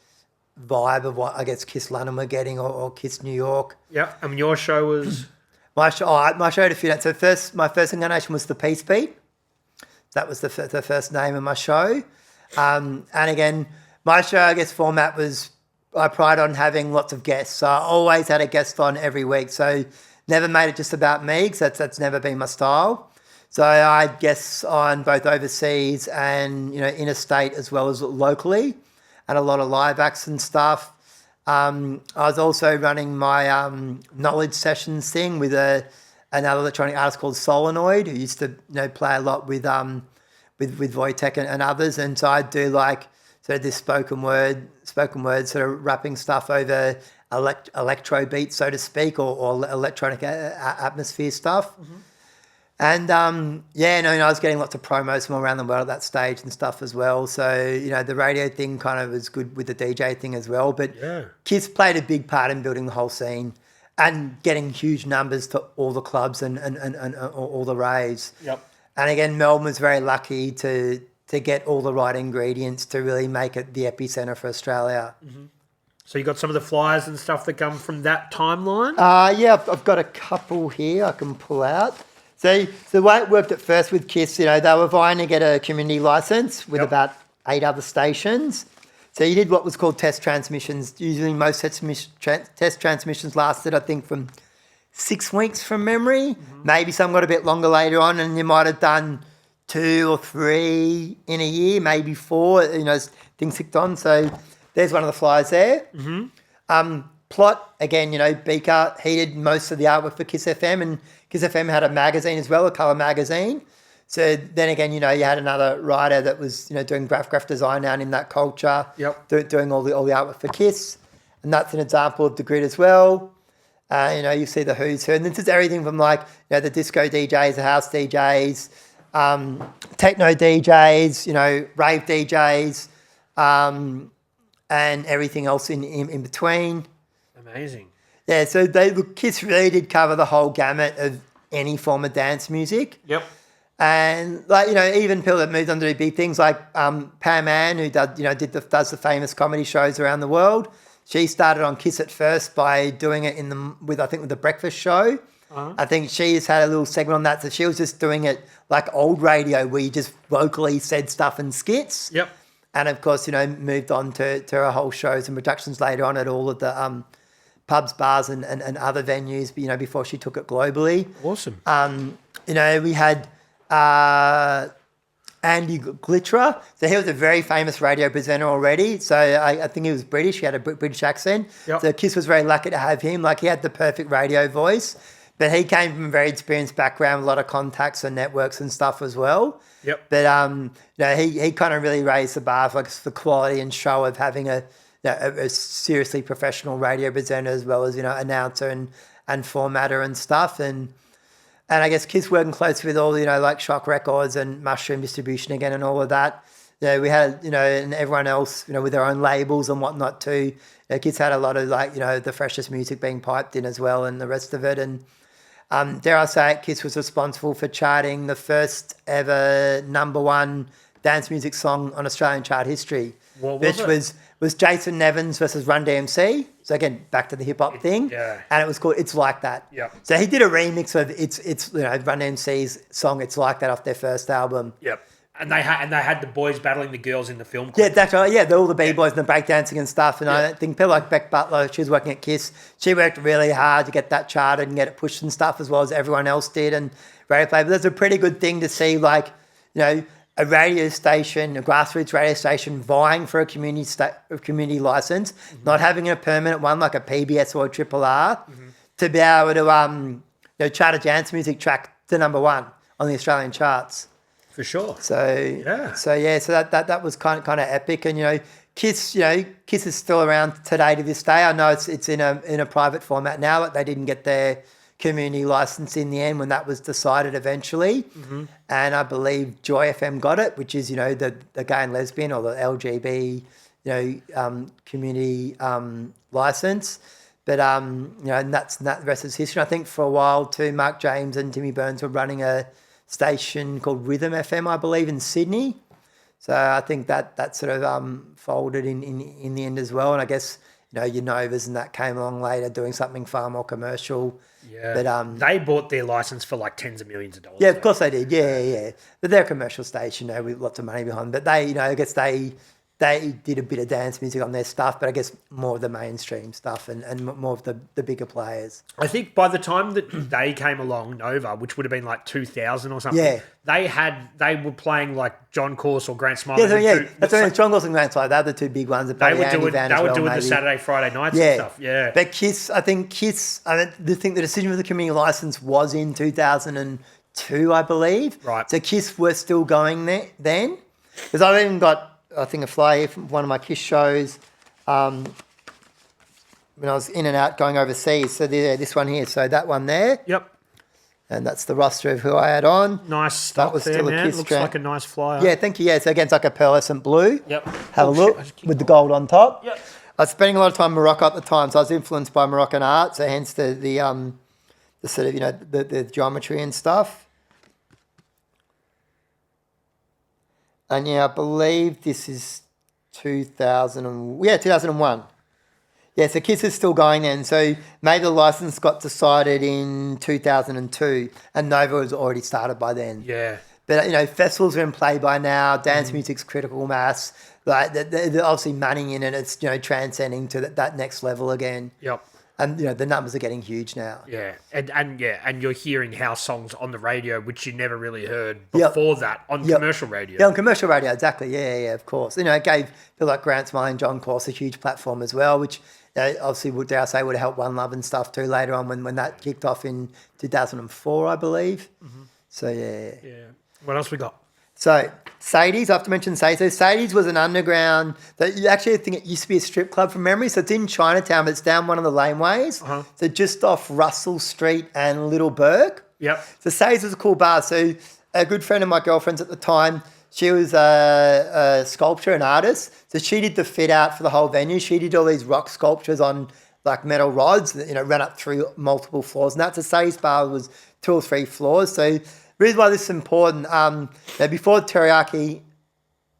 vibe of what I guess Kiss London were getting or Kiss New York. Yeah, I mean your show was my show had a few names. So my first incarnation was the Peace Beat. That was the first name of my show. And again, my show, I guess, format was, I pride on having lots of guests. So I always had a guest on every week. So never made it just about me, because that's never been my style. So I had guests on both overseas and, interstate as well as locally, and a lot of live acts and stuff. I was also running my knowledge sessions thing with another electronic artist called Solenoid, who used to play a lot with Wojtek and others. And so I'd do like sort of this spoken word sort of rapping stuff over electro beats, so to speak, or electronic atmosphere stuff. And I was getting lots of promos from all around the world at that stage and stuff as well. So the radio thing kind of was good with the DJ thing as well. But Kiss played a big part in building the whole scene and getting huge numbers to all the clubs and all the raves. And again, Melbourne was very lucky to get all the right ingredients to really make it the epicenter for Australia. So you got some of the flyers and stuff that come from that timeline? I've got a couple here I can pull out. So the way it worked at first with Kiss, they were vying to get a community license with about 8 other stations. So you did what was called test transmissions. Usually most test transmissions lasted, I think, from 6 weeks from memory. Maybe some got a bit longer later on, and you might have done 2 or 3 in a year, maybe 4, as things ticked on. So there's one of the flyers there. Plot, again, Beaker, he did most of the artwork for Kiss FM, and Kiss FM had a magazine as well, a colour magazine. So then again, you had another writer that was, doing graph design down in that culture, doing all the artwork for Kiss. And that's an example of the grid as well. You see the who's who. And this is everything from like, the disco DJs, the house DJs, techno DJs, rave DJs, and everything else in between. Amazing. Yeah, so Kiss really did cover the whole gamut of any form of dance music. And even people that moved on to do big things like Pam Ann, who does the famous comedy shows around the world. She started on Kiss at first by doing it with the Breakfast Show. I think she's had a little segment on that. So she was just doing it like old radio, where you just vocally said stuff in skits. And of course, moved on to her whole shows and productions later on at all of the pubs, bars, and other venues. Before she took it globally. Awesome. We had Andy Glitterer. So he was a very famous radio presenter already. So I think he was British. He had a British accent. Yep. So Kiss was very lucky to have him. Like, he had the perfect radio voice. But he came from a very experienced background, a lot of contacts and networks and stuff as well. Yep. But he kind of really raised the bar for, like, the quality and show of having a seriously professional radio presenter as well as, announcer and formatter and stuff. And I guess Kiss working close with all, like Shock Records and Mushroom Distribution again and all of that. We had, and everyone else, with their own labels and whatnot too. Kiss had a lot of, like, the freshest music being piped in as well and the rest of it. And dare I say it, Kiss was responsible for charting the first ever #1 dance music song on Australian chart history, which was Jason Nevins versus Run DMC. So again, back to the hip hop thing. Yeah. And it was called It's Like That. Yep. So he did a remix of it's Run DMC's song It's Like That off their first album. Yep. And they had the boys battling the girls in the film Yeah, clip. that's right. Yeah, all the B-boys and the breakdancing and stuff. And I think people like Beck Butler, she was working at Kiss. She worked really hard to get that charted and get it pushed and stuff as well as everyone else did and radio play. But that's a pretty good thing to see, like, a radio station, a grassroots radio station vying for a community license, not having a permanent one like a PBS or a Triple R, to be able to chart a dance music track to #1 on the Australian charts. For sure. So that was kind of epic. And Kiss is still around today to this day. I know it's in a private format now, but they didn't get their community license in the end when that was decided eventually. And I believe Joy FM got it, which is the gay and lesbian or the LGB community license. But and that the rest is history. I think for a while too, Mark James and Timmy Burns were running a station called Rhythm FM, I believe, in Sydney. So I think that sort of folded in the end as well. And I guess your Novas and that came along later, doing something far more commercial. Yeah, but they bought their license for like tens of millions of dollars. Yeah, of course they did. Yeah. But they're a commercial station, with lots of money behind. But they, I guess they did a bit of dance music on their stuff, but I guess more of the mainstream stuff and more of the bigger players. I think by the time that they came along, Nova, which would have been like 2000 or something, they were playing like John Course or Grant Smiley. That's right. John Course and Grant Smiley, they're the two big ones. They were doing the Saturday, Friday nights and stuff. Yeah. But Kiss, the decision for the community license was in 2002, I believe. Right. So Kiss were still going there then. Because I've even got, I think, a flyer here from one of my Kiss shows when I was in and out going overseas. So this one here. So that one there. Yep. And that's the roster of who I had on. Nice stuff. That was still a Kiss Looks track. like a nice flyer. Yeah, thank you. Yeah, so again, it's like a pearlescent blue. Yep. Have a look with the gold on top. Yep. I was spending a lot of time in Morocco at the time, so I was influenced by Moroccan art. So hence the sort of the geometry and stuff. And yeah, I believe this is 2001. Yeah, so Kiss is still going then. So maybe the license got decided in 2002 and Nova was already started by then. Yeah. But, festivals are in play by now. Dance music's critical mass. Like, they're obviously money in it. It's, transcending to that next level again. Yep. And, the numbers are getting huge now. Yeah. And you're hearing house songs on the radio, which you never really heard before that on commercial radio. Yeah, on commercial radio, exactly. Yeah, of course. It gave people like Grant Smiley and John Course a huge platform as well, which obviously would have helped One Love and stuff too later on when that kicked off in 2004, I believe. Mm-hmm. So, yeah. Yeah. What else we got? So, Sadie's, I have to mention Sadie's. So, Sadie's was an underground, I think it used to be a strip club from memory. So, it's in Chinatown, but it's down one of the laneways. Uh-huh. So, just off Russell Street and Little Burke. Yep. So, Sadie's was a cool bar. So, a good friend of my girlfriend's at the time, she was a sculptor, an artist. So, she did the fit out for the whole venue. She did all these rock sculptures on like metal rods that, ran up through multiple floors. And that's a Sadie's bar was 2 or 3 floors. So, the reason why this is important, before Teriyaki,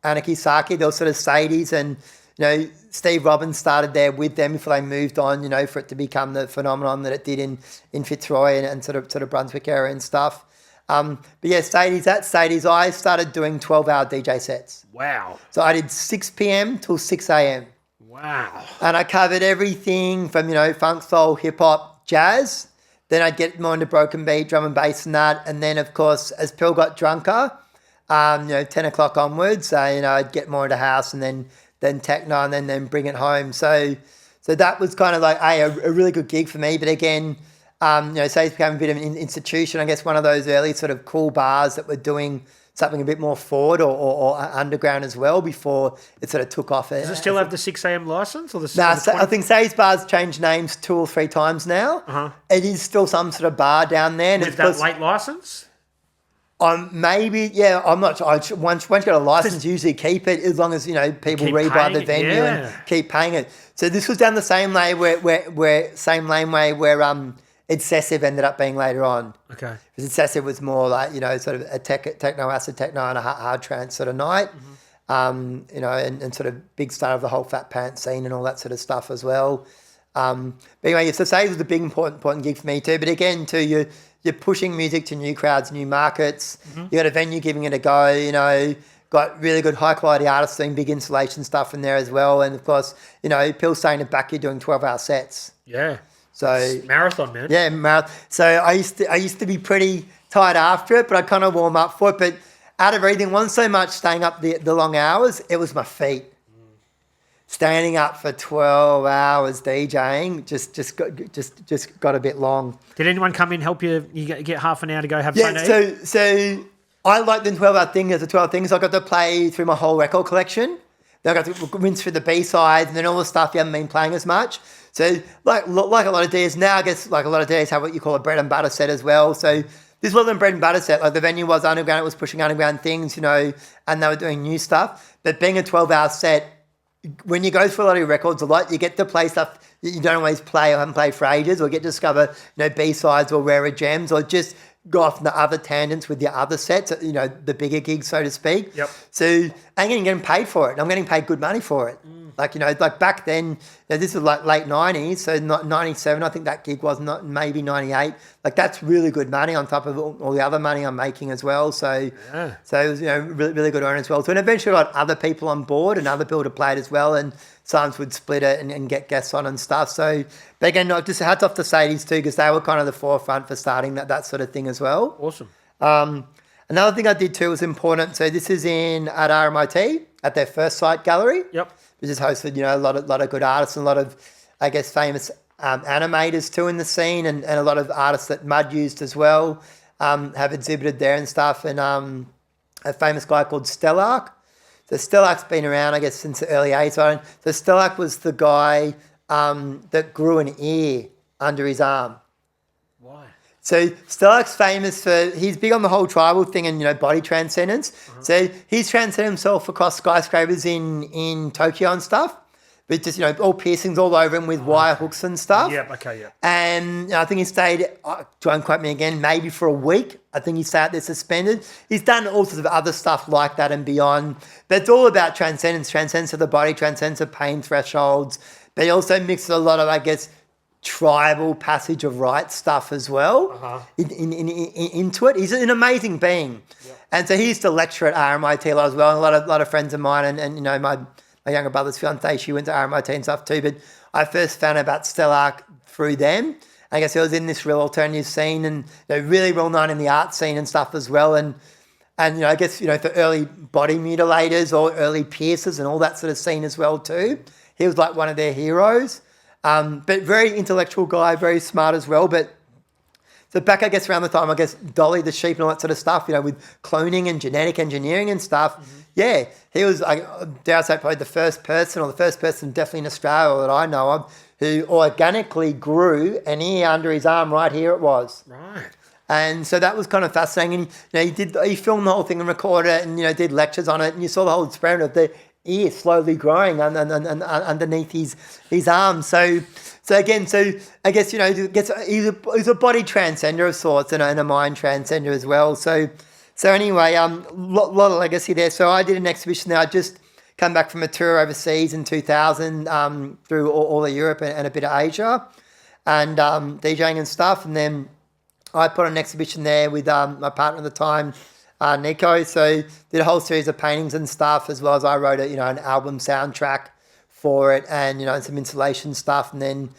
Anarchy Saki, there was sort of Sadie's and, Steve Robbins started there with them before they moved on, for it to become the phenomenon that it did in Fitzroy and sort of Brunswick area and stuff. But yeah, Sadie's, I started doing 12-hour DJ sets. Wow. So I did 6 p.m. till 6 a.m. Wow. And I covered everything from, funk, soul, hip-hop, jazz. Then I'd get more into broken beat, drum and bass and that. And then, of course, as Pearl got drunker, 10 o'clock onwards. I'd get more into house and then techno and then bring it home. So that was kind of like a really good gig for me. But again, say it's become a bit of an institution. I guess one of those early sort of cool bars that were doing something a bit more forward or underground as well before it sort of took off. Does it still have the 6 a.m. license or the? No, I think Say's Bar's changed names 2 or 3 times now. Uh-huh. It is still some sort of bar down there. And With that late license? Maybe, yeah, I'm not sure. Once you got a license, usually keep it as long as, people Keep rebuy the paying it, venue yeah. and keep paying it. So this was down the same lane where Excessive ended up being later on. Okay. Because Excessive was more like, sort of a techno, acid techno and a hard trance sort of night. Mm-hmm. And sort of big start of the whole Fat Pants scene and all that sort of stuff as well. But anyway, so Say's was a big important gig for me too. But again, too, you're pushing music to new crowds, new markets. Mm-hmm. You got a venue giving it a go, got really good high quality artists doing big installation stuff in there as well. And of course, Pill's staying in the back, you're doing 12-hour sets. Yeah. So it's marathon, man. Yeah, marathon. So I used to be pretty tired after it, but I kind of warm up for it. But out of everything, wasn't so much staying up the long hours, it was my feet. Standing up for 12 hours DJing just got a bit long. Did anyone come in help you? You get half an hour to go have fun? So I like the 12-hour thing as the 12 things. I got to play through my whole record collection. Then I got to rinse through the B-sides and then all the stuff you haven't been playing as much. So like a lot of DJs now, I guess like a lot of DJs have what you call a bread and butter set as well. So this wasn't a bread and butter set. Like the venue was underground, it was pushing underground things, and they were doing new stuff. But being a 12-hour set, when you go through a lot of records a lot, you get to play stuff that you don't always play or haven't played for ages, or get to discover, B-sides or rarer gems, or just go off in the other tangents with your other sets, the bigger gigs, so to speak. Yep. So I'm getting paid for it, and I'm getting paid good money for it. Like back then, this was like late 90s, so not 97, I think that gig was, not maybe 98. Like that's really good money on top of all the other money I'm making as well. So it was, really, really good earn as well. So and eventually I got other people on board and other people to play it as well, and sometimes would split it and get guests on and stuff. So, but again, just hats off to Sadie's too, because they were kind of the forefront for starting that sort of thing as well. Awesome. Another thing I did too was important. So this is at RMIT at their first site gallery. Yep. Which has hosted, a lot of good artists and a lot of, I guess, famous animators too in the scene, and a lot of artists that Mud used as well have exhibited there and stuff. And a famous guy called Stellark. So Stellark's been around, I guess, since the early 80s. So Stellark was the guy that grew an ear under his arm. Why? So Stellark's famous for, he's big on the whole tribal thing and, body transcendence. Uh-huh. So he's transcended himself across skyscrapers in Tokyo and stuff, with just, all piercings all over him with wire hooks and stuff. Yep, okay, yeah. And I think he stayed, don't quote me again, maybe for a week. I think he stayed out there suspended. He's done all sorts of other stuff like that and beyond. But it's all about transcendence of the body, transcendence of pain thresholds. But he also mixes a lot of, I guess, tribal passage of right stuff as well into it. He's an amazing being. Yep. And so he used to lecture at RMIT a lot as well. And a lot of friends of mine and my younger brother's fiancée, she went to RMIT and stuff too. But I first found out about Stellark through them. I guess he was in this real alternative scene and really well known in the art scene and stuff as well. And I guess, for early body mutilators or early piercers and all that sort of scene as well too. He was like one of their heroes. But very intellectual guy, very smart as well. But so back, I guess, around the time, I guess, Dolly the sheep and all that sort of stuff, with cloning and genetic engineering and stuff. Mm-hmm. Yeah, he was, dare I say, probably the first person definitely in Australia that I know of, who organically grew an ear under his arm right here it was. Right. And so that was kind of fascinating. And, he filmed the whole thing and recorded it and, did lectures on it. And you saw the whole experiment of the ear slowly growing underneath his arm. So again, I guess, he's a body transcender of sorts and a mind transcender as well. So anyway, lot of legacy there. So I did an exhibition there. I just come back from a tour overseas in 2000 through all of Europe and a bit of Asia and DJing and stuff. And then I put on an exhibition there with my partner at the time, Nico. So did a whole series of paintings and stuff, as well as I wrote an album soundtrack for it and, some installation stuff. And then,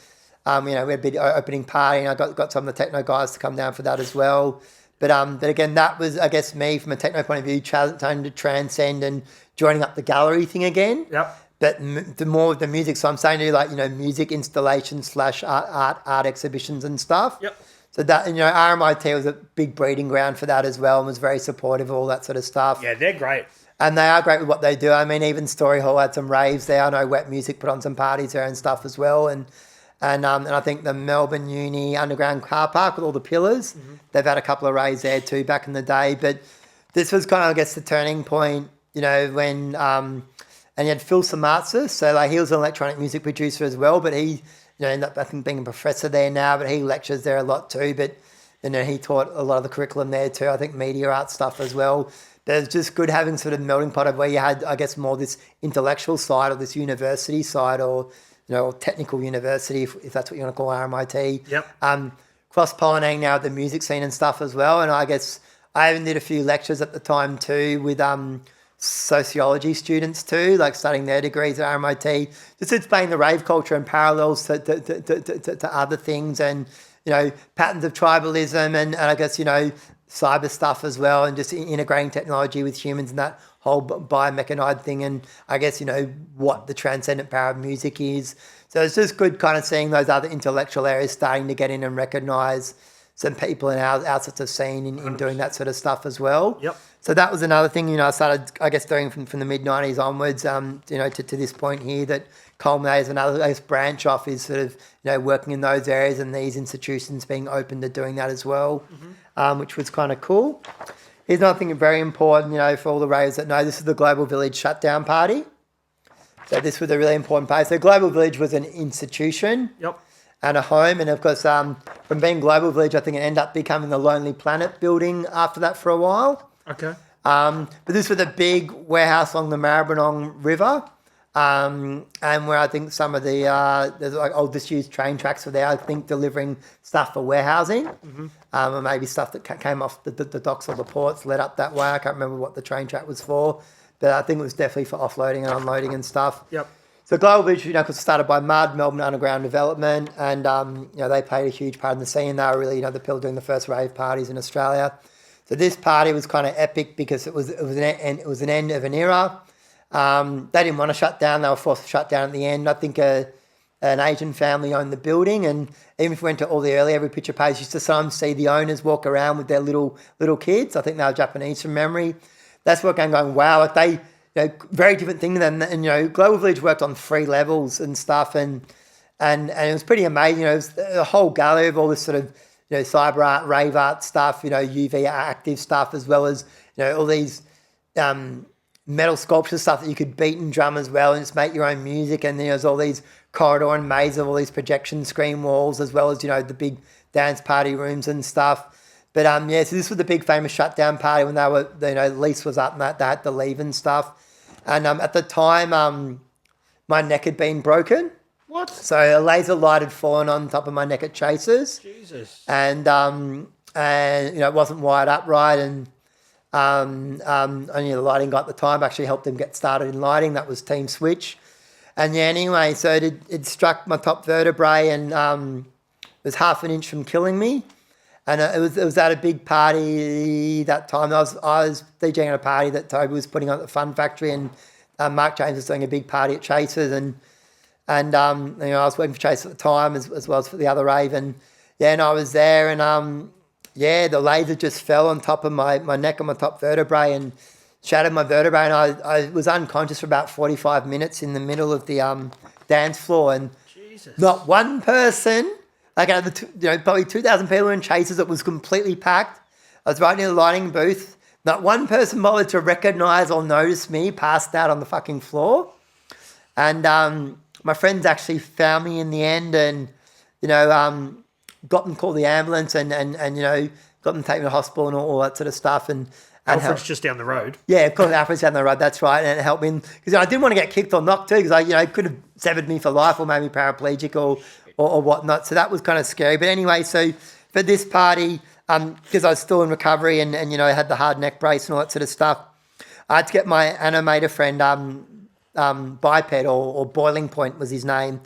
we had a big opening party and I got some of the techno guys to come down for that as well. But again, that was, I guess, me from a techno point of view, trying to transcend and joining up the gallery thing again. Yep. But the more of the music, so I'm saying to you, like, music installations / art exhibitions and stuff. Yep. So that, RMIT was a big breeding ground for that as well, and was very supportive of all that sort of stuff. Yeah, they're great. And they are great with what they do. I mean, even Story Hall had some raves there. I know Wet Music put on some parties there and stuff as well. And I think the Melbourne Uni Underground Car Park with all the pillars, they've had a couple of raves there too back in the day. But this was kind of, I guess, the turning point, when... and you had Phil Samatsis, so like he was an electronic music producer as well, but he, ended up, I think, being a professor there now, but he lectures there a lot too. But, he taught a lot of the curriculum there too, I think media art stuff as well. But it's just good having sort of melting pot of where you had, I guess, more this intellectual side or this university side or, or technical university, if that's what you want to call RMIT. Yep. Cross-pollinating now the music scene and stuff as well. And I guess I even did a few lectures at the time too with sociology students too, like studying their degrees at RMIT, just explaining the rave culture and parallels to other things and, patterns of tribalism and I guess, cyber stuff as well and just integrating technology with humans and that whole biomechanized thing and I guess, what the transcendent power of music is. So it's just good kind of seeing those other intellectual areas starting to get in and recognise some people in our sorts of scene in doing that sort of stuff as well. Yep. So that was another thing, I started, I guess, doing from the mid-90s onwards, to this point here that culminates another, I guess, branch off is sort of, working in those areas and these institutions being open to doing that as well, which was kind of cool. Here's another thing very important, for all the ravers that know, this is the Global Village shutdown party. So this was a really important party. So Global Village was an institution. Yep. And a home, and of course, from being Global Village, I think it ended up becoming the Lonely Planet building after that for a while. Okay. But this was a big warehouse along the Maribyrnong River, and where I think some of the there's like old disused train tracks were there. I think delivering stuff for warehousing, or maybe stuff that came off the docks or the ports led up that way. I can't remember what the train track was for, but I think it was definitely for offloading and unloading and stuff. Yep. So Global Village, was started by MUD, Melbourne Underground Development, and they played a huge part in the scene. They were really, the people doing the first rave parties in Australia. So this party was kind of epic because it was an end of an era. They didn't want to shut down; they were forced to shut down at the end. I think an Asian family owned the building, and even if we went to all the early every picture page, you used to sometimes see the owners walk around with their little kids. I think they were Japanese from memory. That's what going wow, like they. Very different thing than, and Global Village worked on 3 levels and stuff, and it was pretty amazing. It was a whole gallery of all this sort of cyber art, rave art stuff, UV active stuff, as well as all these metal sculpture stuff that you could beat and drum as well, and just make your own music. And there's all these corridor and maze of all these projection screen walls, as well as the big dance party rooms and stuff. But so this was the big famous shutdown party when they were, the lease was up and they had to leave and stuff. And at the time, my neck had been broken. What? So a laser light had fallen on top of my neck at Chasers. Jesus. And it wasn't wired up right, and only the lighting guy at the time actually helped them get started in lighting. That was Team Switch. And anyway, so it struck my top vertebrae and it was half an inch from killing me. And it was at a big party that time. I was DJing at a party that Toby was putting on at the Fun Factory, and Mark James was doing a big party at Chasers, and I was working for Chasers at the time as well as for the other rave, and I was there, and the laser just fell on top of my neck and my top vertebrae and shattered my vertebrae, and I was unconscious for about 45 minutes in the middle of the dance floor, and Jesus. Not one person. Like out of the probably 2,000 people in Chasers, it was completely packed. I was right near the lighting booth. Not one person bothered to recognise or notice me passed out on the fucking floor. And my friends actually found me in the end, and got them called the ambulance, and got them taken to the hospital and all that sort of stuff. And Alfred's just down the road. Yeah, of course, Alfred's down the road. That's right, and it helped me because I didn't want to get kicked or knocked too, because it could have severed me for life or made me paraplegic or whatnot. So that was kind of scary. But anyway, so for this party, because I was still in recovery and I had the hard neck brace and all that sort of stuff, I had to get my animator friend, Biped or Boiling Point was his name,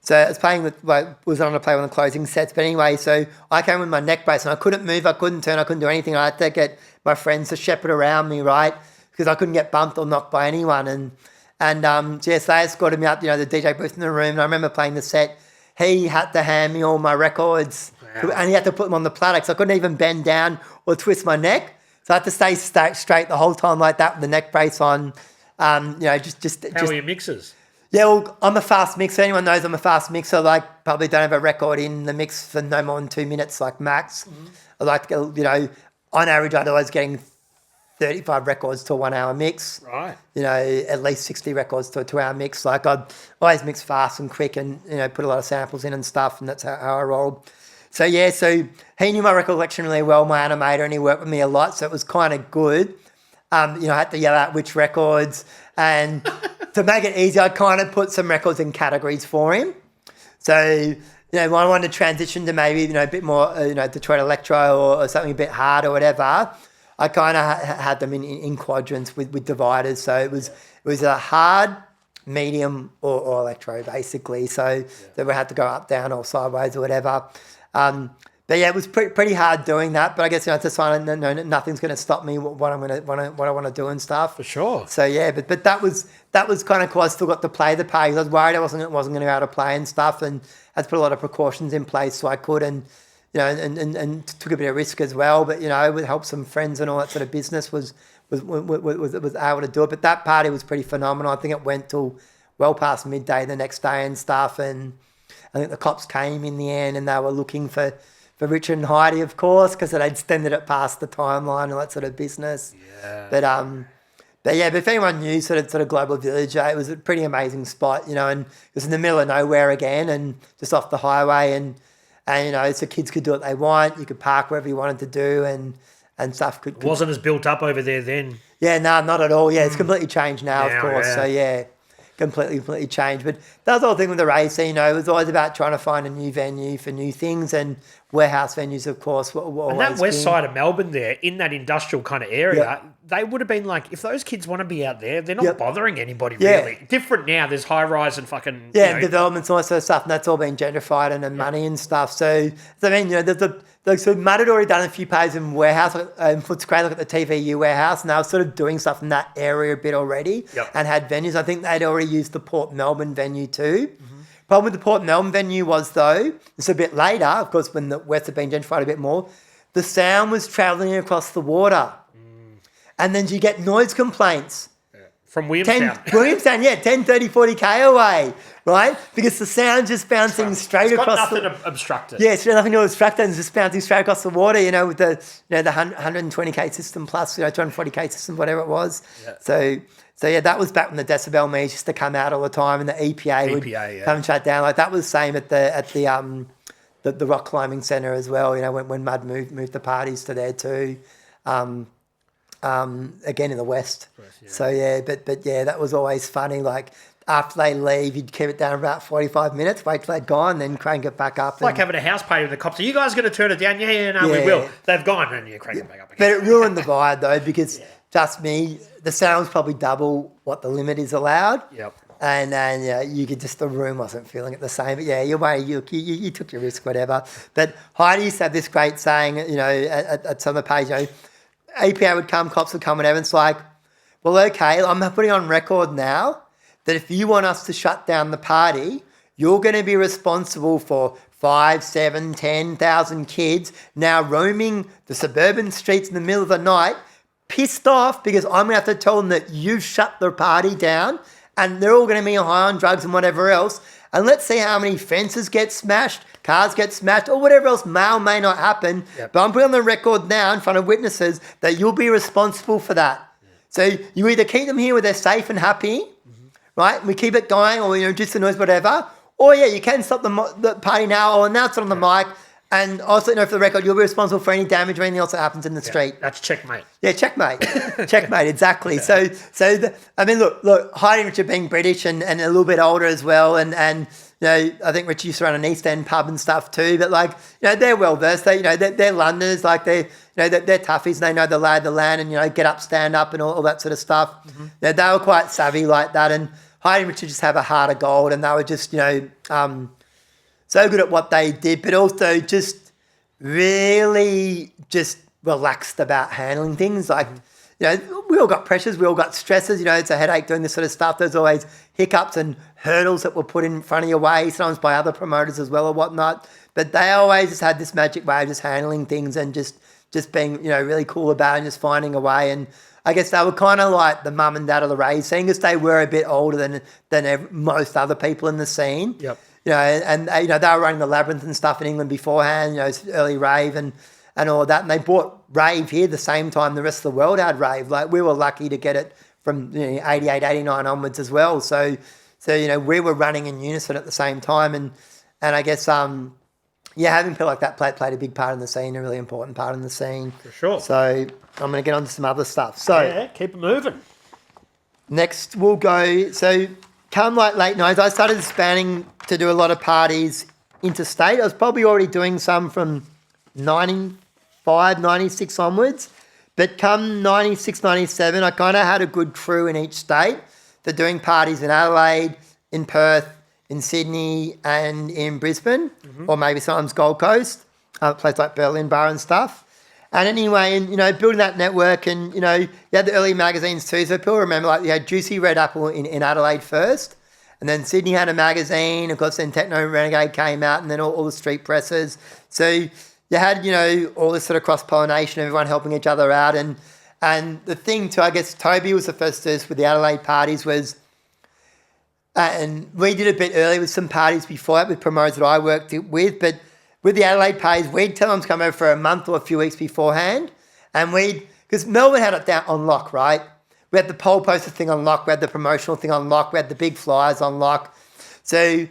So I was playing with, was on to play one of the closing sets. But anyway, so I came with my neck brace and I couldn't move, I couldn't turn, I couldn't do anything. I had to get my friends to shepherd around me, right? Because I couldn't get bumped or knocked by anyone. And so they escorted me up, the DJ booth in the room. And I remember playing the set. He had to hand me all my records. Wow. And he had to put them on the platter because I couldn't even bend down or twist my neck. So I had to stay straight the whole time like that with the neck brace on. Just How are your mixes? Yeah, well, I'm a fast mixer. Anyone knows I'm a fast mixer. Like, probably don't have a record in the mix for no more than 2 minutes, like max. Mm-hmm. I like to get, on average, I'd always getting 35 records to a 1 hour mix. Right. At least 60 records to a 2 hour mix. Like, I'd always mix fast and quick and, put a lot of samples in and stuff, and that's how I rolled. So, yeah, so he knew my record collection really well, my animator, and he worked with me a lot, so it was kind of good. I had to yell out which records, and to make it easy, I kind of put some records in categories for him. So, when I wanted to transition to maybe, a bit more, Detroit electro or something a bit hard or whatever, I kind of had them in quadrants with dividers. So it was a hard, medium, or electro basically. So that we had to go up, down, or sideways or whatever. But yeah, it was pretty hard doing that. But I guess it's a sign that nothing's going to stop me what I want to do and stuff. For sure. So yeah, but that was kind of cool. I still got to play the parties. I was worried I wasn't going to be able to play and stuff, and I had to put a lot of precautions in place so I could, and took a bit of risk as well. But with help some friends and all that sort of business was able to do it. But that party was pretty phenomenal. I think it went till well past midday the next day and stuff, and I think the cops came in the end and they were looking for Richard and Heidi, of course, because they'd extended it past the timeline and that sort of business. Yeah. But if anyone knew sort of Global Village, it was a pretty amazing spot, and it was in the middle of nowhere again and just off the highway, and so kids could do what they want. You could park wherever you wanted to do, and stuff could. It wasn't as built up over there then. Yeah, no, not at all. Yeah, it's completely changed now, of course. Yeah. So yeah. Completely changed. But that was the whole thing with the race. So, it was always about trying to find a new venue for new things, and warehouse venues, of course, were always and that west side of Melbourne there, in that industrial kind of area, they would have been like, if those kids want to be out there, they're not bothering anybody really. Different now, there's high-rise and fucking... Yeah, developments and all that sort of stuff, and that's all been gentrified and money and stuff. So I mean, so Matt had already done a few pages in warehouse, and Footscray, look at the TVU warehouse, and they were sort of doing stuff in that area a bit already, and had venues. I think they'd already used the Port Melbourne venue too. Mm-hmm. Problem with the Port Melbourne venue was, though, it's a bit later, of course, when the west had been gentrified a bit more, the sound was travelling across the water. And then you get noise complaints. From Williamstown. 10, 30, 40 K away, right? Because the sound's just bouncing straight across the... It's got nothing to obstruct it. Yeah, it's got nothing to obstruct it, and it's just bouncing straight across the water, with the 120K system plus, 240K system, whatever it was. Yeah. So yeah, that was back when the decibel meters used to come out all the time, and the EPA would come and shut down. Like that was the same at the rock climbing centre as well. When Mud moved the parties to there too. Again in the west. Yeah. So yeah, but yeah, that was always funny. Like after they leave, you'd keep it down about 45 minutes, wait till they'd gone, then crank it back up. It's like having a house party with the cops. Are you guys going to turn it down? Yeah, we will. They've gone, and you crank it back up again. But it ruined the vibe though, because trust me, the sound's probably double what the limit is allowed. Yep. And then you could just, the room wasn't feeling it the same. But yeah, you took your risk, whatever. But Heidi used to have this great saying, at some of the pages, APA would come, cops would come, whatever. It's like, well, okay, I'm putting on record now that if you want us to shut down the party, you're going to be responsible for 5, 7, 10,000 kids now roaming the suburban streets in the middle of the night, pissed off because I'm going to have to tell them that you shut the party down, and they're all going to be high on drugs and whatever else. And let's see how many fences get smashed, cars get smashed, or whatever else may or may not happen. Yep. But I'm putting on the record now in front of witnesses that you'll be responsible for that. Yeah. So you either keep them here where they're safe and happy, right? We keep it going, or reduce the noise, whatever. Or you can stop the party now, or announce it on the mic. And also, for the record, you'll be responsible for any damage or anything else that happens in the street. That's checkmate. Yeah, checkmate. Checkmate, exactly. Yeah. Look, Heidi and Richard being British and a little bit older as well, and I think Richard used to run an East End pub and stuff too, but they're well versed. They're Londoners, they're toughies, and they know the lay of the land, and get up, stand up, and all that sort of stuff. Mm-hmm. They were quite savvy like that, and Heidi and Richard just have a heart of gold, and they were just so good at what they did, but also just really just relaxed about handling things. Like, you know, we all got pressures, we all got stresses, you know, it's a headache doing this sort of stuff. There's always hiccups and hurdles that were put in front of your way, sometimes by other promoters as well or whatnot. But they always just had this magic way of just handling things and just being, you know, really cool about it and just finding a way. And I guess they were kind of like the mum and dad of the rave scene, because they were a bit older than most other people in the scene. Yep. You know, and you know, they were running the Labyrinth and stuff in England beforehand, you know, early rave and all of that. And they brought rave here the same time the rest of the world had rave. Like, we were lucky to get it from, you know, 88, 89 onwards as well. So you know, we were running in unison at the same time. And I guess, having people like that played a big part in the scene, a really important part in the scene. For sure. So I'm going to get on to some other stuff. So yeah, keep it moving. next we'll go, so come like late 90s, I started expanding to do a lot of parties interstate. I was probably already doing some from 95, 96 onwards. But come 96, 97, I kind of had a good crew in each state for doing parties in Adelaide, in Perth, in Sydney and in Brisbane, or maybe sometimes Gold Coast, places like Berlin Bar and stuff. And anyway, and, you know, building that network and, you know, you had the early magazines too. So people remember, like, you had Juicy Red Apple in Adelaide first, and then Sydney had a magazine. Of course, then Techno Renegade came out, and then all the street presses. So you had, you know, all this sort of cross-pollination, everyone helping each other out. And the thing too, I guess Toby was the first to us with the Adelaide parties was, and we did a bit early with some parties before that with promoters that I worked with, but with the Adelaide parties, we'd tell them to come over for a month or a few weeks beforehand. And because Melbourne had it down on lock, right? We had the pole poster thing on lock, we had the promotional thing on lock, we had the big flyers on lock. So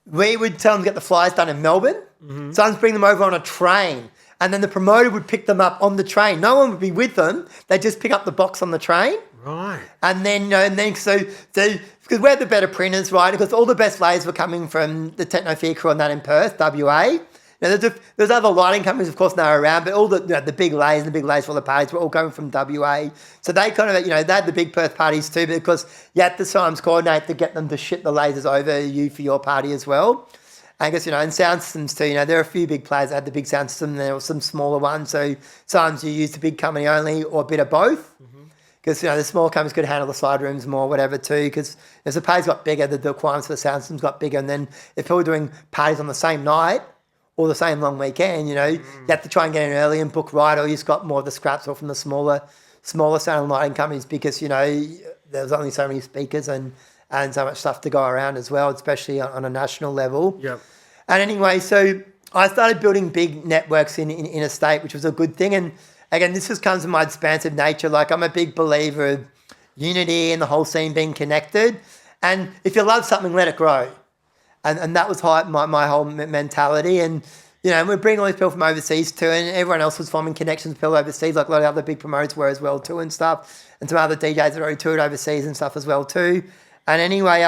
we would tell them to get the flyers done in Melbourne. Sometimes bring them over on a train, and then the promoter would pick them up on the train. No one would be with them. They'd just pick up the box on the train. Right. And then, you know, so because we're the better printers, right? Because all the best layers were coming from the Techno Fear crew on that in Perth, WA. Now, there's other lighting companies, of course, now around, but all the, you know, the big layers for all the parties were all coming from WA. So they kind of, you know, they had the big Perth parties too, because you had to sometimes coordinate to get them to ship the lasers over you for your party as well. I guess, you know, and sound systems too, you know, there are a few big players that had the big sound system, and there were some smaller ones. So sometimes you use the big company only or a bit of both. Because, you know, the small companies could handle the side rooms more, whatever too. Because as the parties got bigger, the requirements for the sound systems got bigger. And then if people were doing parties on the same night or the same long weekend, you know, you have to try and get in early and book right, or you just got more of the scraps or from the smaller sound and lighting companies, because, you know, there was only so many speakers and so much stuff to go around as well, especially on a national level. Yep. And anyway, so I started building big networks in a state, which was a good thing. And again, this just comes from my expansive nature. Like, I'm a big believer of unity and the whole scene being connected. And if you love something, let it grow. And that was my whole mentality. And, you know, and we're bringing all these people from overseas too, and everyone else was forming connections with people overseas, like a lot of other big promoters were as well too and stuff. And some other DJs that already toured overseas and stuff as well too. And anyway,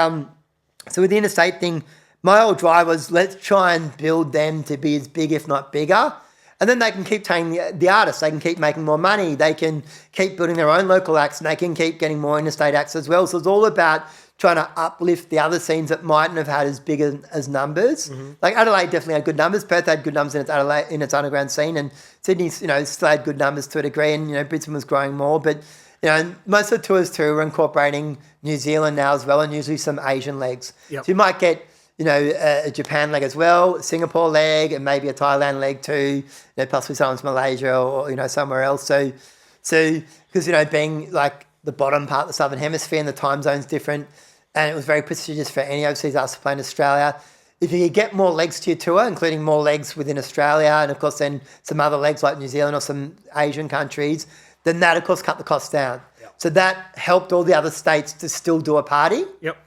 so with the interstate thing, my whole drive was, let's try and build them to be as big, if not bigger. And then they can keep paying the artists. They can keep making more money. They can keep building their own local acts, and they can keep getting more interstate acts as well. So it's all about trying to uplift the other scenes that mightn't have had as big as numbers. Like Adelaide definitely had good numbers. Perth had good numbers in its underground scene, and Sydney, you know, still had good numbers to a degree. And, you know, Brisbane was growing more. But, you know, most of the tours too were incorporating New Zealand now as well, and usually some Asian legs. Yep. So you might get, you know, a Japan leg as well, Singapore leg, and maybe a Thailand leg too, you know, possibly someone's Malaysia or, you know, somewhere else. So because, you know, being like the bottom part of the Southern Hemisphere and the time zone's different, and it was very prestigious for any overseas artists to play in Australia. If you could get more legs to your tour, including more legs within Australia, and of course then some other legs like New Zealand or some Asian countries, then that, of course, cut the costs down. Yep. So that helped all the other states to still do a party. Yep.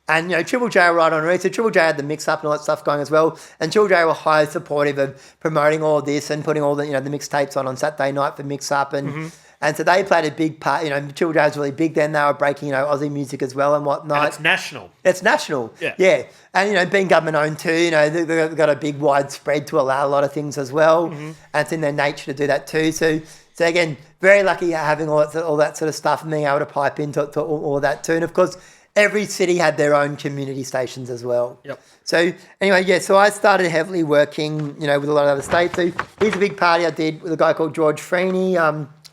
And, you know, Triple J were right on it. So Triple J had the mix-up and all that stuff going as well. And Triple J were highly supportive of promoting all of this and putting all the, you know, the mixtapes on Saturday night for mix-up. And so they played a big part. You know, Triple J was really big then. They were breaking, you know, Aussie music as well and whatnot. And it's national. It's national. Yeah. Yeah. And, you know, being government-owned too, you know, they've got a big wide spread to allow a lot of things as well. And it's in their nature to do that too. So again, very lucky having all that sort of stuff and being able to pipe into all of that too. And, of course, every city had their own community stations as well. Yep. So anyway, yeah, so I started heavily working, with a lot of other states. So here's a big party I did with a guy called George Freeney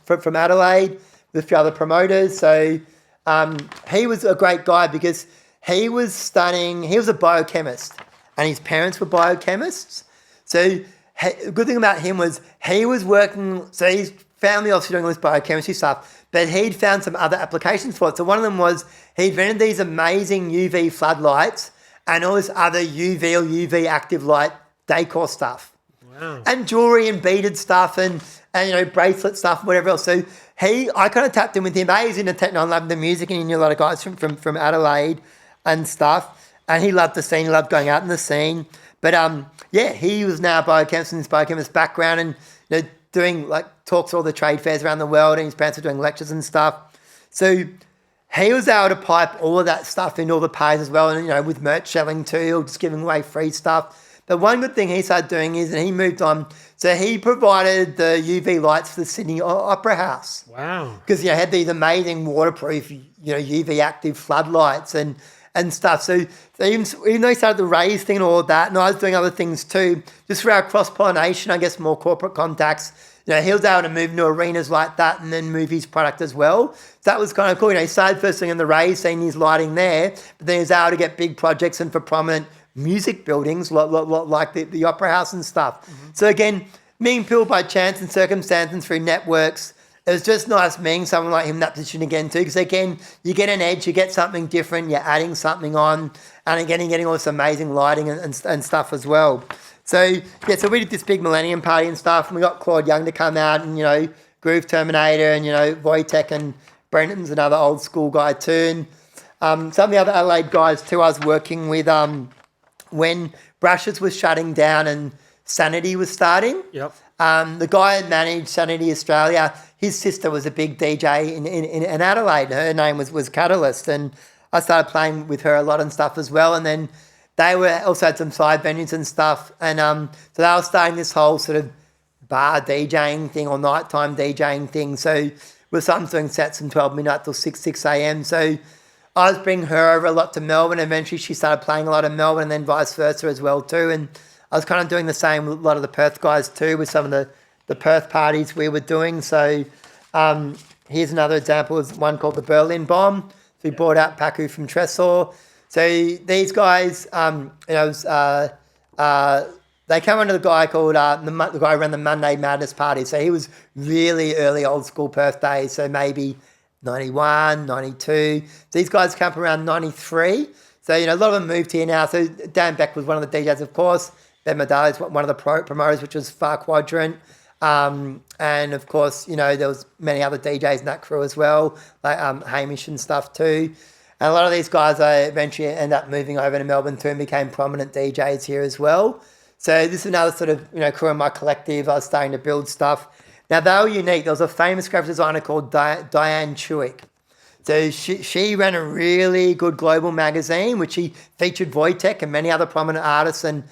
from Adelaide with a few other promoters. So he was a great guy because he was a biochemist and his parents were biochemists. So the good thing about him was he was working, so his family obviously doing all this biochemistry stuff, but he'd found some other applications for it. So one of them was he invented these amazing UV floodlights and all this other UV or UV active light decor stuff. Wow. And jewelry and beaded stuff and bracelet stuff and whatever else. So I kind of tapped in with him. He's into techno and loved the music, and he knew a lot of guys from Adelaide and stuff. And he loved the scene, he loved going out in the scene. But he was now a biochemist in his biochemist background and doing like talks at all the trade fairs around the world, and his parents were doing lectures and stuff. So he was able to pipe all of that stuff into all the parties as well, and with merch selling too, or just giving away free stuff. But one good thing he started doing is, and he moved on, so he provided the UV lights for the Sydney Opera House. Wow. Because he had these amazing waterproof, UV active floodlights and stuff. So even though he started the raise thing and all of that, and I was doing other things too, just for our cross-pollination, I guess more corporate contacts, he was able to move into arenas like that and then move his product as well. So that was kind of cool. He started first thing in the raise, seeing his lighting there, but then he was able to get big projects and for prominent music buildings like the Opera House and stuff. Mm-hmm. So again, meeting people by chance and circumstance and through networks, it was just nice meeting someone like him in that position again too, because again, you get an edge, you get something different, you're adding something on, and again, you're getting all this amazing lighting and stuff as well. So we did this big Millennium Party and stuff, and we got Claude Young to come out, and Groove Terminator, and Wojtek and Brenton's another old school guy too, and some of the other Adelaide guys too. I was working with when Brushes was shutting down and Sanity was starting. Yep. The guy who managed Sanity Australia, his sister was a big DJ in Adelaide. Her name was Catalyst, and I started playing with her a lot and stuff as well. And then they also had some side venues and stuff. And so they were starting this whole sort of bar DJing thing or nighttime DJing thing. So we're sometimes doing sets from 12 midnight till 6 a.m. So I was bringing her over a lot to Melbourne. Eventually she started playing a lot in Melbourne, and then vice versa as well too. And I was kind of doing the same with a lot of the Perth guys too, with some of the Perth parties we were doing. So here's another example of one called the Berlin Bomb. So we brought out Paku from Tresor. So these guys, they came under the guy called, the guy who ran the Monday Madness party. So he was really early old school Perth days, so maybe 91, 92. So these guys came up around 93. So, a lot of them moved here now. So Dan Beck was one of the DJs, of course. Ben Medali is one of the promoters, which was Far Quadrant. And of course, there was many other DJs in that crew as well, like Hamish and stuff too. And a lot of these guys I eventually ended up moving over to Melbourne too and became prominent DJs here as well. So this is another sort of, crew in my collective. I was starting to build stuff. Now, they were unique. There was a famous graphic designer called Diane Chewick. So she ran a really good global magazine, which she featured Wojtek and many other prominent artists that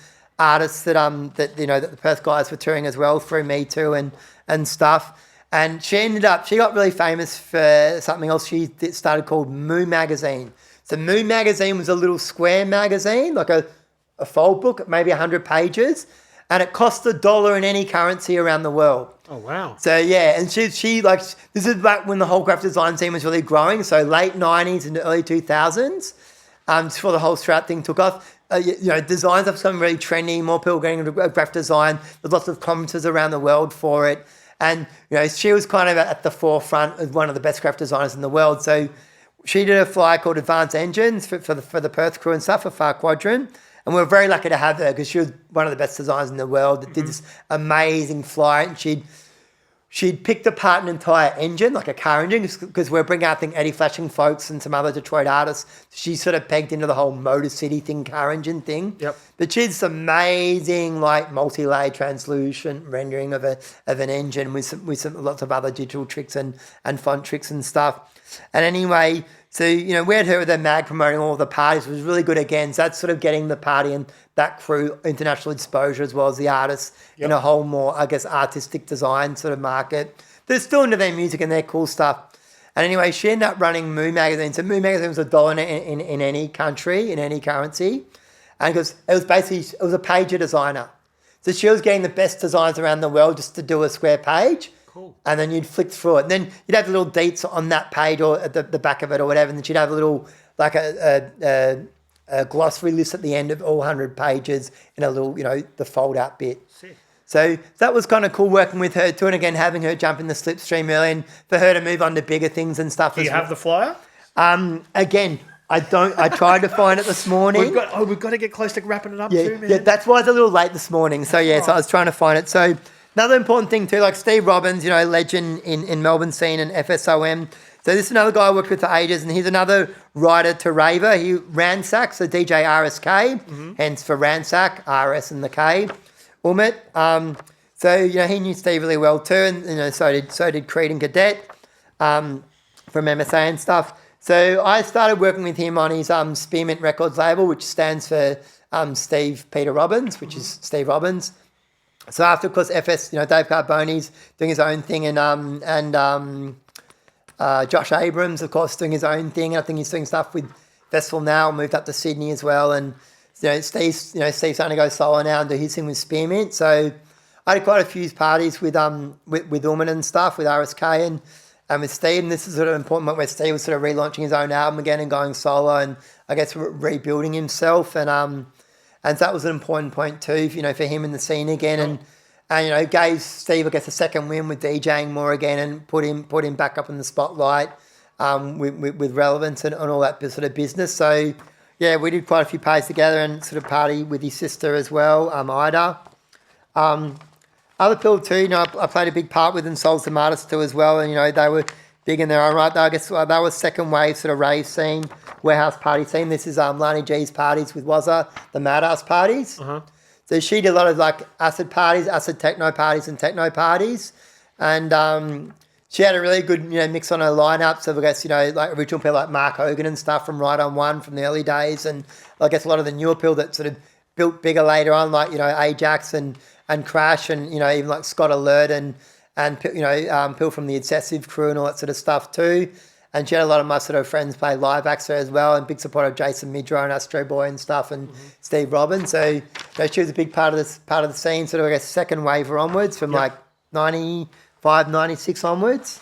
that the Perth guys were touring as well through me too and stuff. And she got really famous for something else she started called Moo Magazine. So Moo Magazine was a little square magazine, like a fold book, maybe 100 pages, and it cost $1 in any currency around the world. Oh, wow. So, yeah, and she this is back when the whole graphic design scene was really growing, so late 90s and early 2000s, just before the whole Strat thing took off. Designs have become really trendy, more people getting into graphic design. There's lots of conferences around the world for it. And, she was kind of at the forefront as one of the best graphic designers in the world. So she did a flyer called Advanced Engines for the Perth crew and stuff for Far Quadrant. And we were very lucky to have her because she was one of the best designers in the world that did this amazing flyer. And she'd picked apart an entire engine, like a car engine, because we're bringing out, I think, Eddie Flashing Folks and some other Detroit artists. She sort of pegged into the whole Motor City thing, car engine thing. Yep. But she did this amazing, like, multi-layer translucent rendering of an engine with some lots of other digital tricks and font tricks and stuff. And anyway, so, we had her with her mag promoting all of the parties. It was really good again. So that's sort of getting the party and that crew international exposure as well as the artists in a whole more, I guess, artistic design sort of market. They're still into their music and their cool stuff. And anyway, she ended up running Moo magazine. So Moo magazine was $1 in any country, in any currency. And it was basically, it was a pager designer. So she was getting the best designs around the world just to do a square page. Cool. And then you'd flick through it. And then you'd have little deets on that page or at the back of it or whatever. And then she'd have a little, like a glossary list at the end of all 100 pages in a little, the fold out bit. Sick. So that was kind of cool working with her too. And again, having her jump in the slipstream early and for her to move on to bigger things and stuff. Do you have the flyer? Again, I don't. I tried to find it this morning. We've got to get close to wrapping it up too, man. Yeah, that's why it's a little late this morning. So so I was trying to find it. So another important thing too, like Steve Robbins, legend in Melbourne scene and FSOM. So this is another guy I worked with for ages, and he's another writer to raver. He ransacks, so DJ RSK, hence for ransack, RS and the K, Umit. So he knew Steve really well too, and so did Creed and Cadet from MSA and stuff. So I started working with him on his Spearmint Records label, which stands for Steve Peter Robbins, which is Steve Robbins. So after, of course, FS, Dave Carboni's doing his own thing, and Josh Abrams, of course, doing his own thing. I think he's doing stuff with Festival now, moved up to Sydney as well. And Steve's starting to go solo now and do his thing with Spearmint. So I had quite a few parties with Ullman and stuff, with RSK and with Steve. And this is sort of an important moment where Steve was sort of relaunching his own album again and going solo and I guess rebuilding himself. And so that was an important point too, for him in the scene again. And gave Steve, I guess, a second win with DJing more again and put him back up in the spotlight with relevance and all that sort of business. So, yeah, we did quite a few parties together and sort of party with his sister as well, Ida. Other people too, I played a big part with and sold some artists too as well. And, they were big in their own right. I guess they were second wave sort of rave scene, warehouse party scene. This is Lani G's parties with Wazza, the Madhouse parties. Uh-huh. So she did a lot of like acid parties, acid techno parties and techno parties. And she had a really good, mix on her lineup. So I guess, like original people like Mark Hogan and stuff from Right on One from the early days. And I guess a lot of the newer people that sort of built bigger later on, like, Ajax and Crash and, even like Scott Alert and Phil from the Obsessive crew and all that sort of stuff too. And she had a lot of my sort of friends play live acts there as well, and big supporter of Jason Midro and Astro Boy and stuff, and Steve Robbins. So she was a big part of the scene, sort of, I guess, second wave or onwards from like 95, 96 onwards.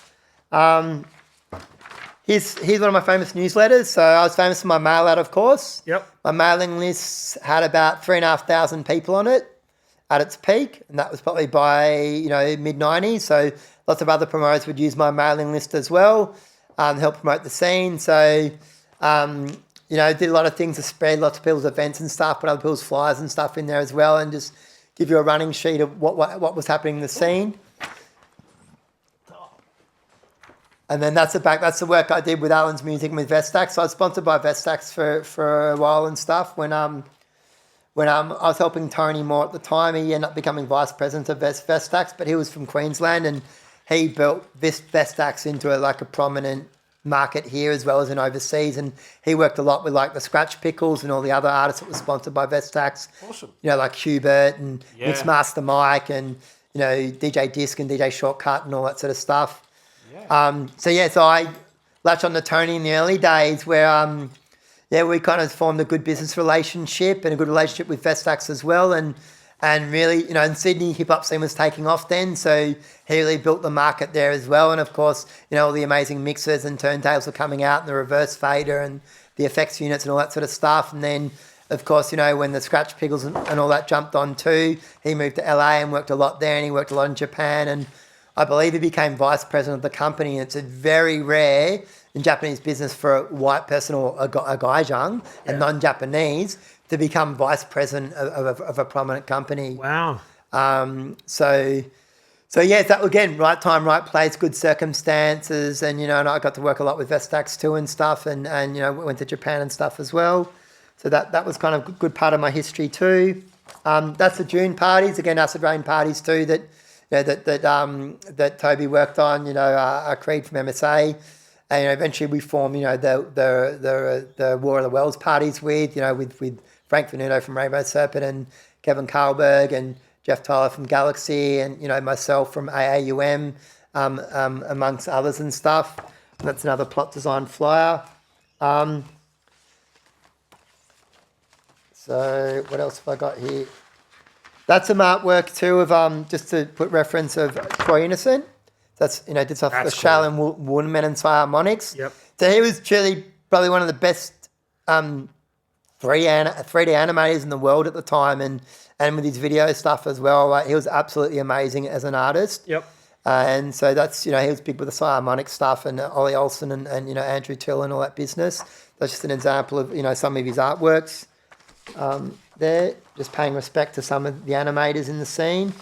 He's one of my famous newsletters. So I was famous for my mail out, of course. Yep. My mailing list had about 3,500 people on it at its peak, and that was probably by mid-90s. So lots of other promoters would use my mailing list as well. Help promote the scene. So, did a lot of things to spread lots of people's events and stuff, put other people's flyers and stuff in there as well, and just give you a running sheet of what was happening in the scene. And then that's the work I did with Alan's Music and with Vestax. So I was sponsored by Vestax for a while and stuff. When I was helping Tony more at the time, he ended up becoming vice president of Vestax, but he was from Queensland and he built Vestax into a prominent market here as well as in overseas. And he worked a lot with like the Scratch Pickles and all the other artists that were sponsored by Vestax. Awesome. Like Hubert and Mixmaster Mike and, DJ Disc and DJ Shortcut and all that sort of stuff. Yeah. So I latched on to Tony in the early days where, we kind of formed a good business relationship and a good relationship with Vestax as well. And really, in Sydney, hip-hop scene was taking off then, so he really built the market there as well. And, of course, all the amazing mixers and turntables were coming out and the reverse fader and the effects units and all that sort of stuff. And then, of course, when the Scratch Pickles and all that jumped on too, he moved to LA and worked a lot there, and he worked a lot in Japan. And I believe he became vice president of the company. And it's a very rare in Japanese business for a white person or a gaijang, a non-Japanese, to become vice president of a prominent company. Wow. So that again, right time, right place, good circumstances, and and I got to work a lot with Vestax too and stuff, and went to Japan and stuff as well. So that was kind of a good part of my history too. That's the June parties, again, acid rain parties too that Toby worked on. Creed from MSA. And eventually we formed, the War of the Worlds parties with Frank Venuto from Rainbow Serpent and Kevin Karlberg and Jeff Tyler from Galaxy and, myself from AAUM, amongst others and stuff. That's another plot design flyer. So what else have I got here? That's some artwork too of just to put reference of Troy Innocent. That's did stuff for That's Shaolin Woodman and Harmonics. Yep. So he was truly probably one of the best 3D animators in the world at the time, and with his video stuff as well. Like, he was absolutely amazing as an artist. Yep. And so that's he was big with the Harmonic stuff and Ollie Olsen and Andrew Till and all that business. That's just an example of some of his artworks. There, just paying respect to some of the animators in the scene.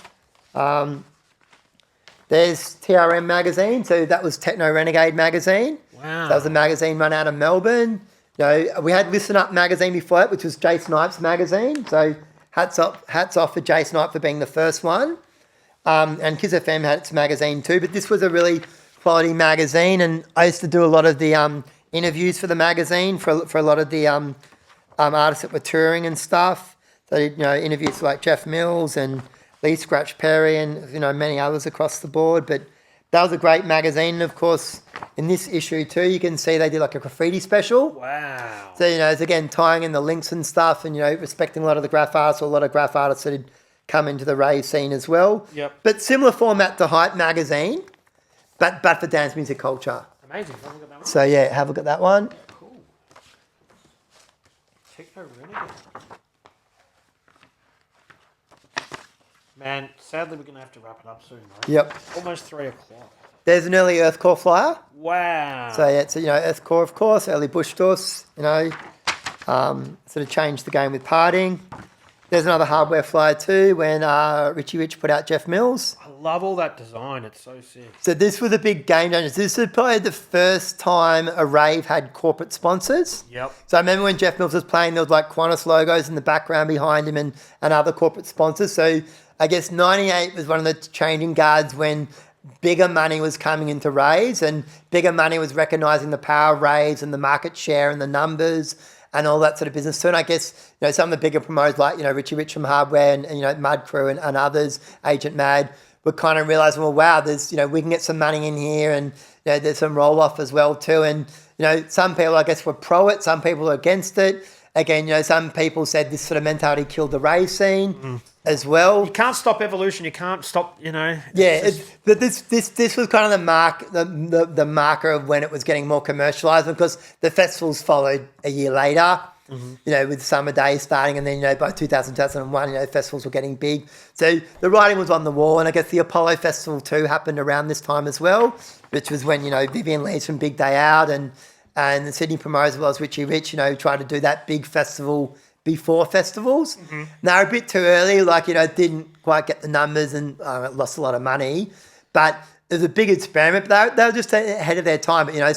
There's TRM magazine, so that was Techno Renegade magazine. Wow. That was a magazine run out of Melbourne. We had Listen Up magazine before it, which was Jay Snipes magazine. So hats off for Jay Snipes for being the first one. And Kiss FM had its magazine too, but this was a really quality magazine, and I used to do a lot of the interviews for the magazine for a lot of the artists that were touring and stuff. So interviews like Jeff Mills and Lee Scratch Perry and many others across the board. But that was a great magazine. And of course, in this issue too, you can see they did like a graffiti special. Wow. So it's again tying in the links and stuff, and respecting a lot of the graph artists, or a lot of graph artists that had come into the rave scene as well. Yep. But similar format to Hype magazine, but for dance music culture. Amazing. Have a look at that one. So yeah, have a look at that one. Cool. Techno Renegade. Man, sadly we're going to have to wrap it up soon, right? Yep. Almost 3 o'clock. There's an early Earthcore flyer. Wow. So yeah, it's Earthcore, of course, early Bush Doors, sort of changed the game with partying. There's another hardware flyer too when Richie Rich put out Jeff Mills. I love all that design. It's so sick. So this was a big game changer. This was probably the first time a rave had corporate sponsors. Yep. So I remember when Jeff Mills was playing, there was like Qantas logos in the background behind him and other corporate sponsors. So I guess 98 was one of the changing guards when bigger money was coming into raves, and bigger money was recognising the power of raves and the market share and the numbers and all that sort of business too. And I guess, some of the bigger promoters like, Richie Rich from Hardware and Mud Crew and others, Agent Mad, were kind of realising, well, wow, there's, we can get some money in here, and, there's some roll-off as well too. And, some people, I guess, were pro it, some people were against it. Again, some people said this sort of mentality killed the rave scene as well. You can't stop evolution. You can't stop, Yeah, but this was kind of the marker of when it was getting more commercialised, because the festivals followed a year later, with Summer Days starting, and then, by 2001, festivals were getting big. So the writing was on the wall, and I guess the Apollo Festival too happened around this time as well, which was when, Vivian Lee's from Big Day Out and the Sydney promoters as well as Richie Rich, tried to do that big festival before festivals. Now, a bit too early, didn't quite get the numbers and lost a lot of money. But it was a big experiment. But they were just ahead of their time. But,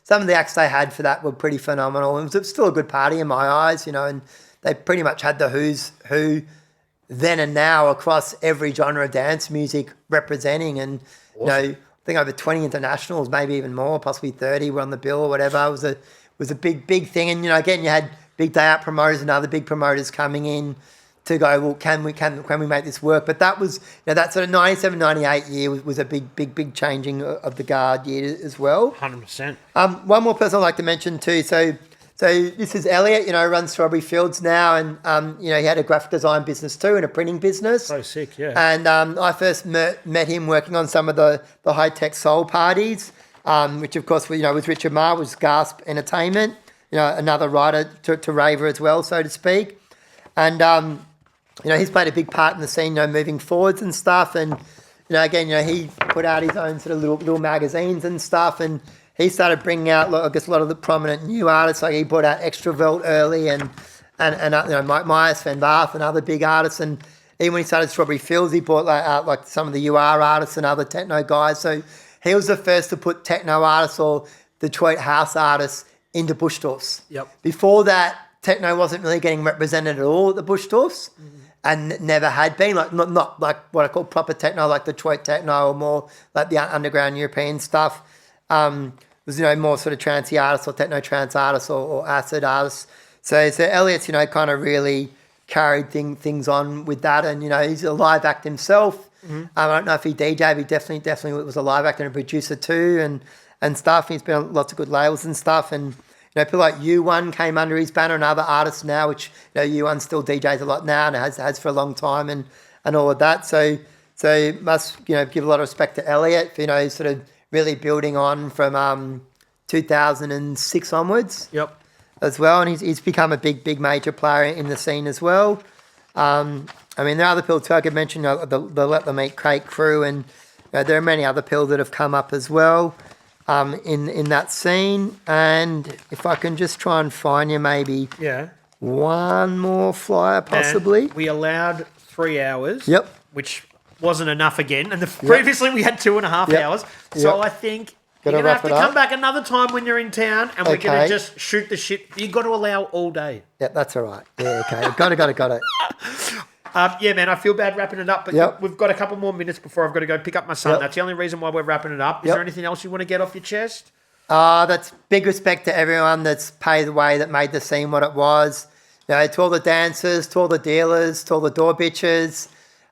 some of the acts they had for that were pretty phenomenal. It was still a good party in my eyes, and they pretty much had the who's who then and now across every genre of dance music representing. And, Awesome. I think over 20 internationals, maybe even more, possibly 30 were on the bill or whatever. It was a big thing. And, again, you had Big Day Out promoters and other big promoters coming in to go, well, can we make this work? But that was, that sort of 97, 98 year was a big changing of the guard year as well. 100%. One more person I'd like to mention too. So this is Elliot, runs Strawberry Fields now, and he had a graphic design business too and a printing business. So sick, yeah. And I first met him working on some of the high tech soul parties, which of course was Richard Marr, was Gasp Entertainment, another writer to raver as well, so to speak. And he's played a big part in the scene, moving forwards and stuff. And again, he put out his own sort of little magazines and stuff, and he started bringing out, I guess, a lot of the prominent new artists. Like he brought out Extravelt early, and Mike Myers, Sven Barth, and other big artists. And even when he started Strawberry Fields, he brought out like some of the UR artists and other techno guys. So he was the first to put techno artists or Detroit house artists into Bush Dwarfs. Yep. Before that, techno wasn't really getting represented at all at the Bush Dwarfs, and never had been. Like not like what I call proper techno, like Detroit techno, or more like the underground European stuff. Was more sort of trancey artists or techno trance artists or acid artists. So Elliot's kind of really carried things on with that, and he's a live act himself. I don't know if he DJ'd, but he definitely was a live act and a producer too, and and stuff. He's been on lots of good labels and stuff. And, you know, people like U1 came under his banner and other artists now, which, you know, U1 still DJs a lot now and has for a long time and all of that. So must, you know, give a lot of respect to Elliot for, you know, sort of really building on from 2006 onwards. Yep. As well, and he's become a big major player in the scene as well. I mean, there are other people too. I could mention the Let Them Eat Crate crew, and there are many other people that have come up as well in that scene. And if I can just try and find you maybe one more flyer possibly. And we allowed 3 hours. Yep. Which wasn't enough again, and previously we had 2.5 hours. So I think. You're going to have to come back another time when you're in town and we're going to just shoot the shit. You've got to allow all day. Yeah, that's all right. Yeah, okay. Got it. Yeah, man, I feel bad wrapping it up, but we've got a couple more minutes before I've got to go pick up my son. That's the only reason why we're wrapping it up. Is there anything else you want to get off your chest? That's big respect to everyone that's paid the way, that made the scene what it was. You know, to all the dancers, to all the dealers, to all the door bitches.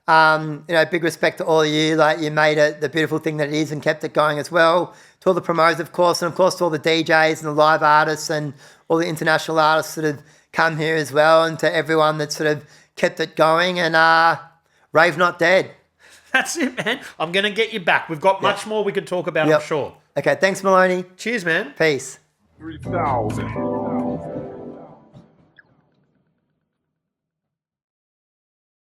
You know, big respect to all of you. Like, you made it the beautiful thing that it is and kept it going as well. To all the promoters, of course, and of course to all the DJs and the live artists and all the international artists that have come here as well, and to everyone that sort of kept it going. And rave not dead. That's it, man. I'm going to get you back. We've got much more we could talk about, I'm sure. Okay, thanks, Maloney. Cheers, man. Peace. 3,000.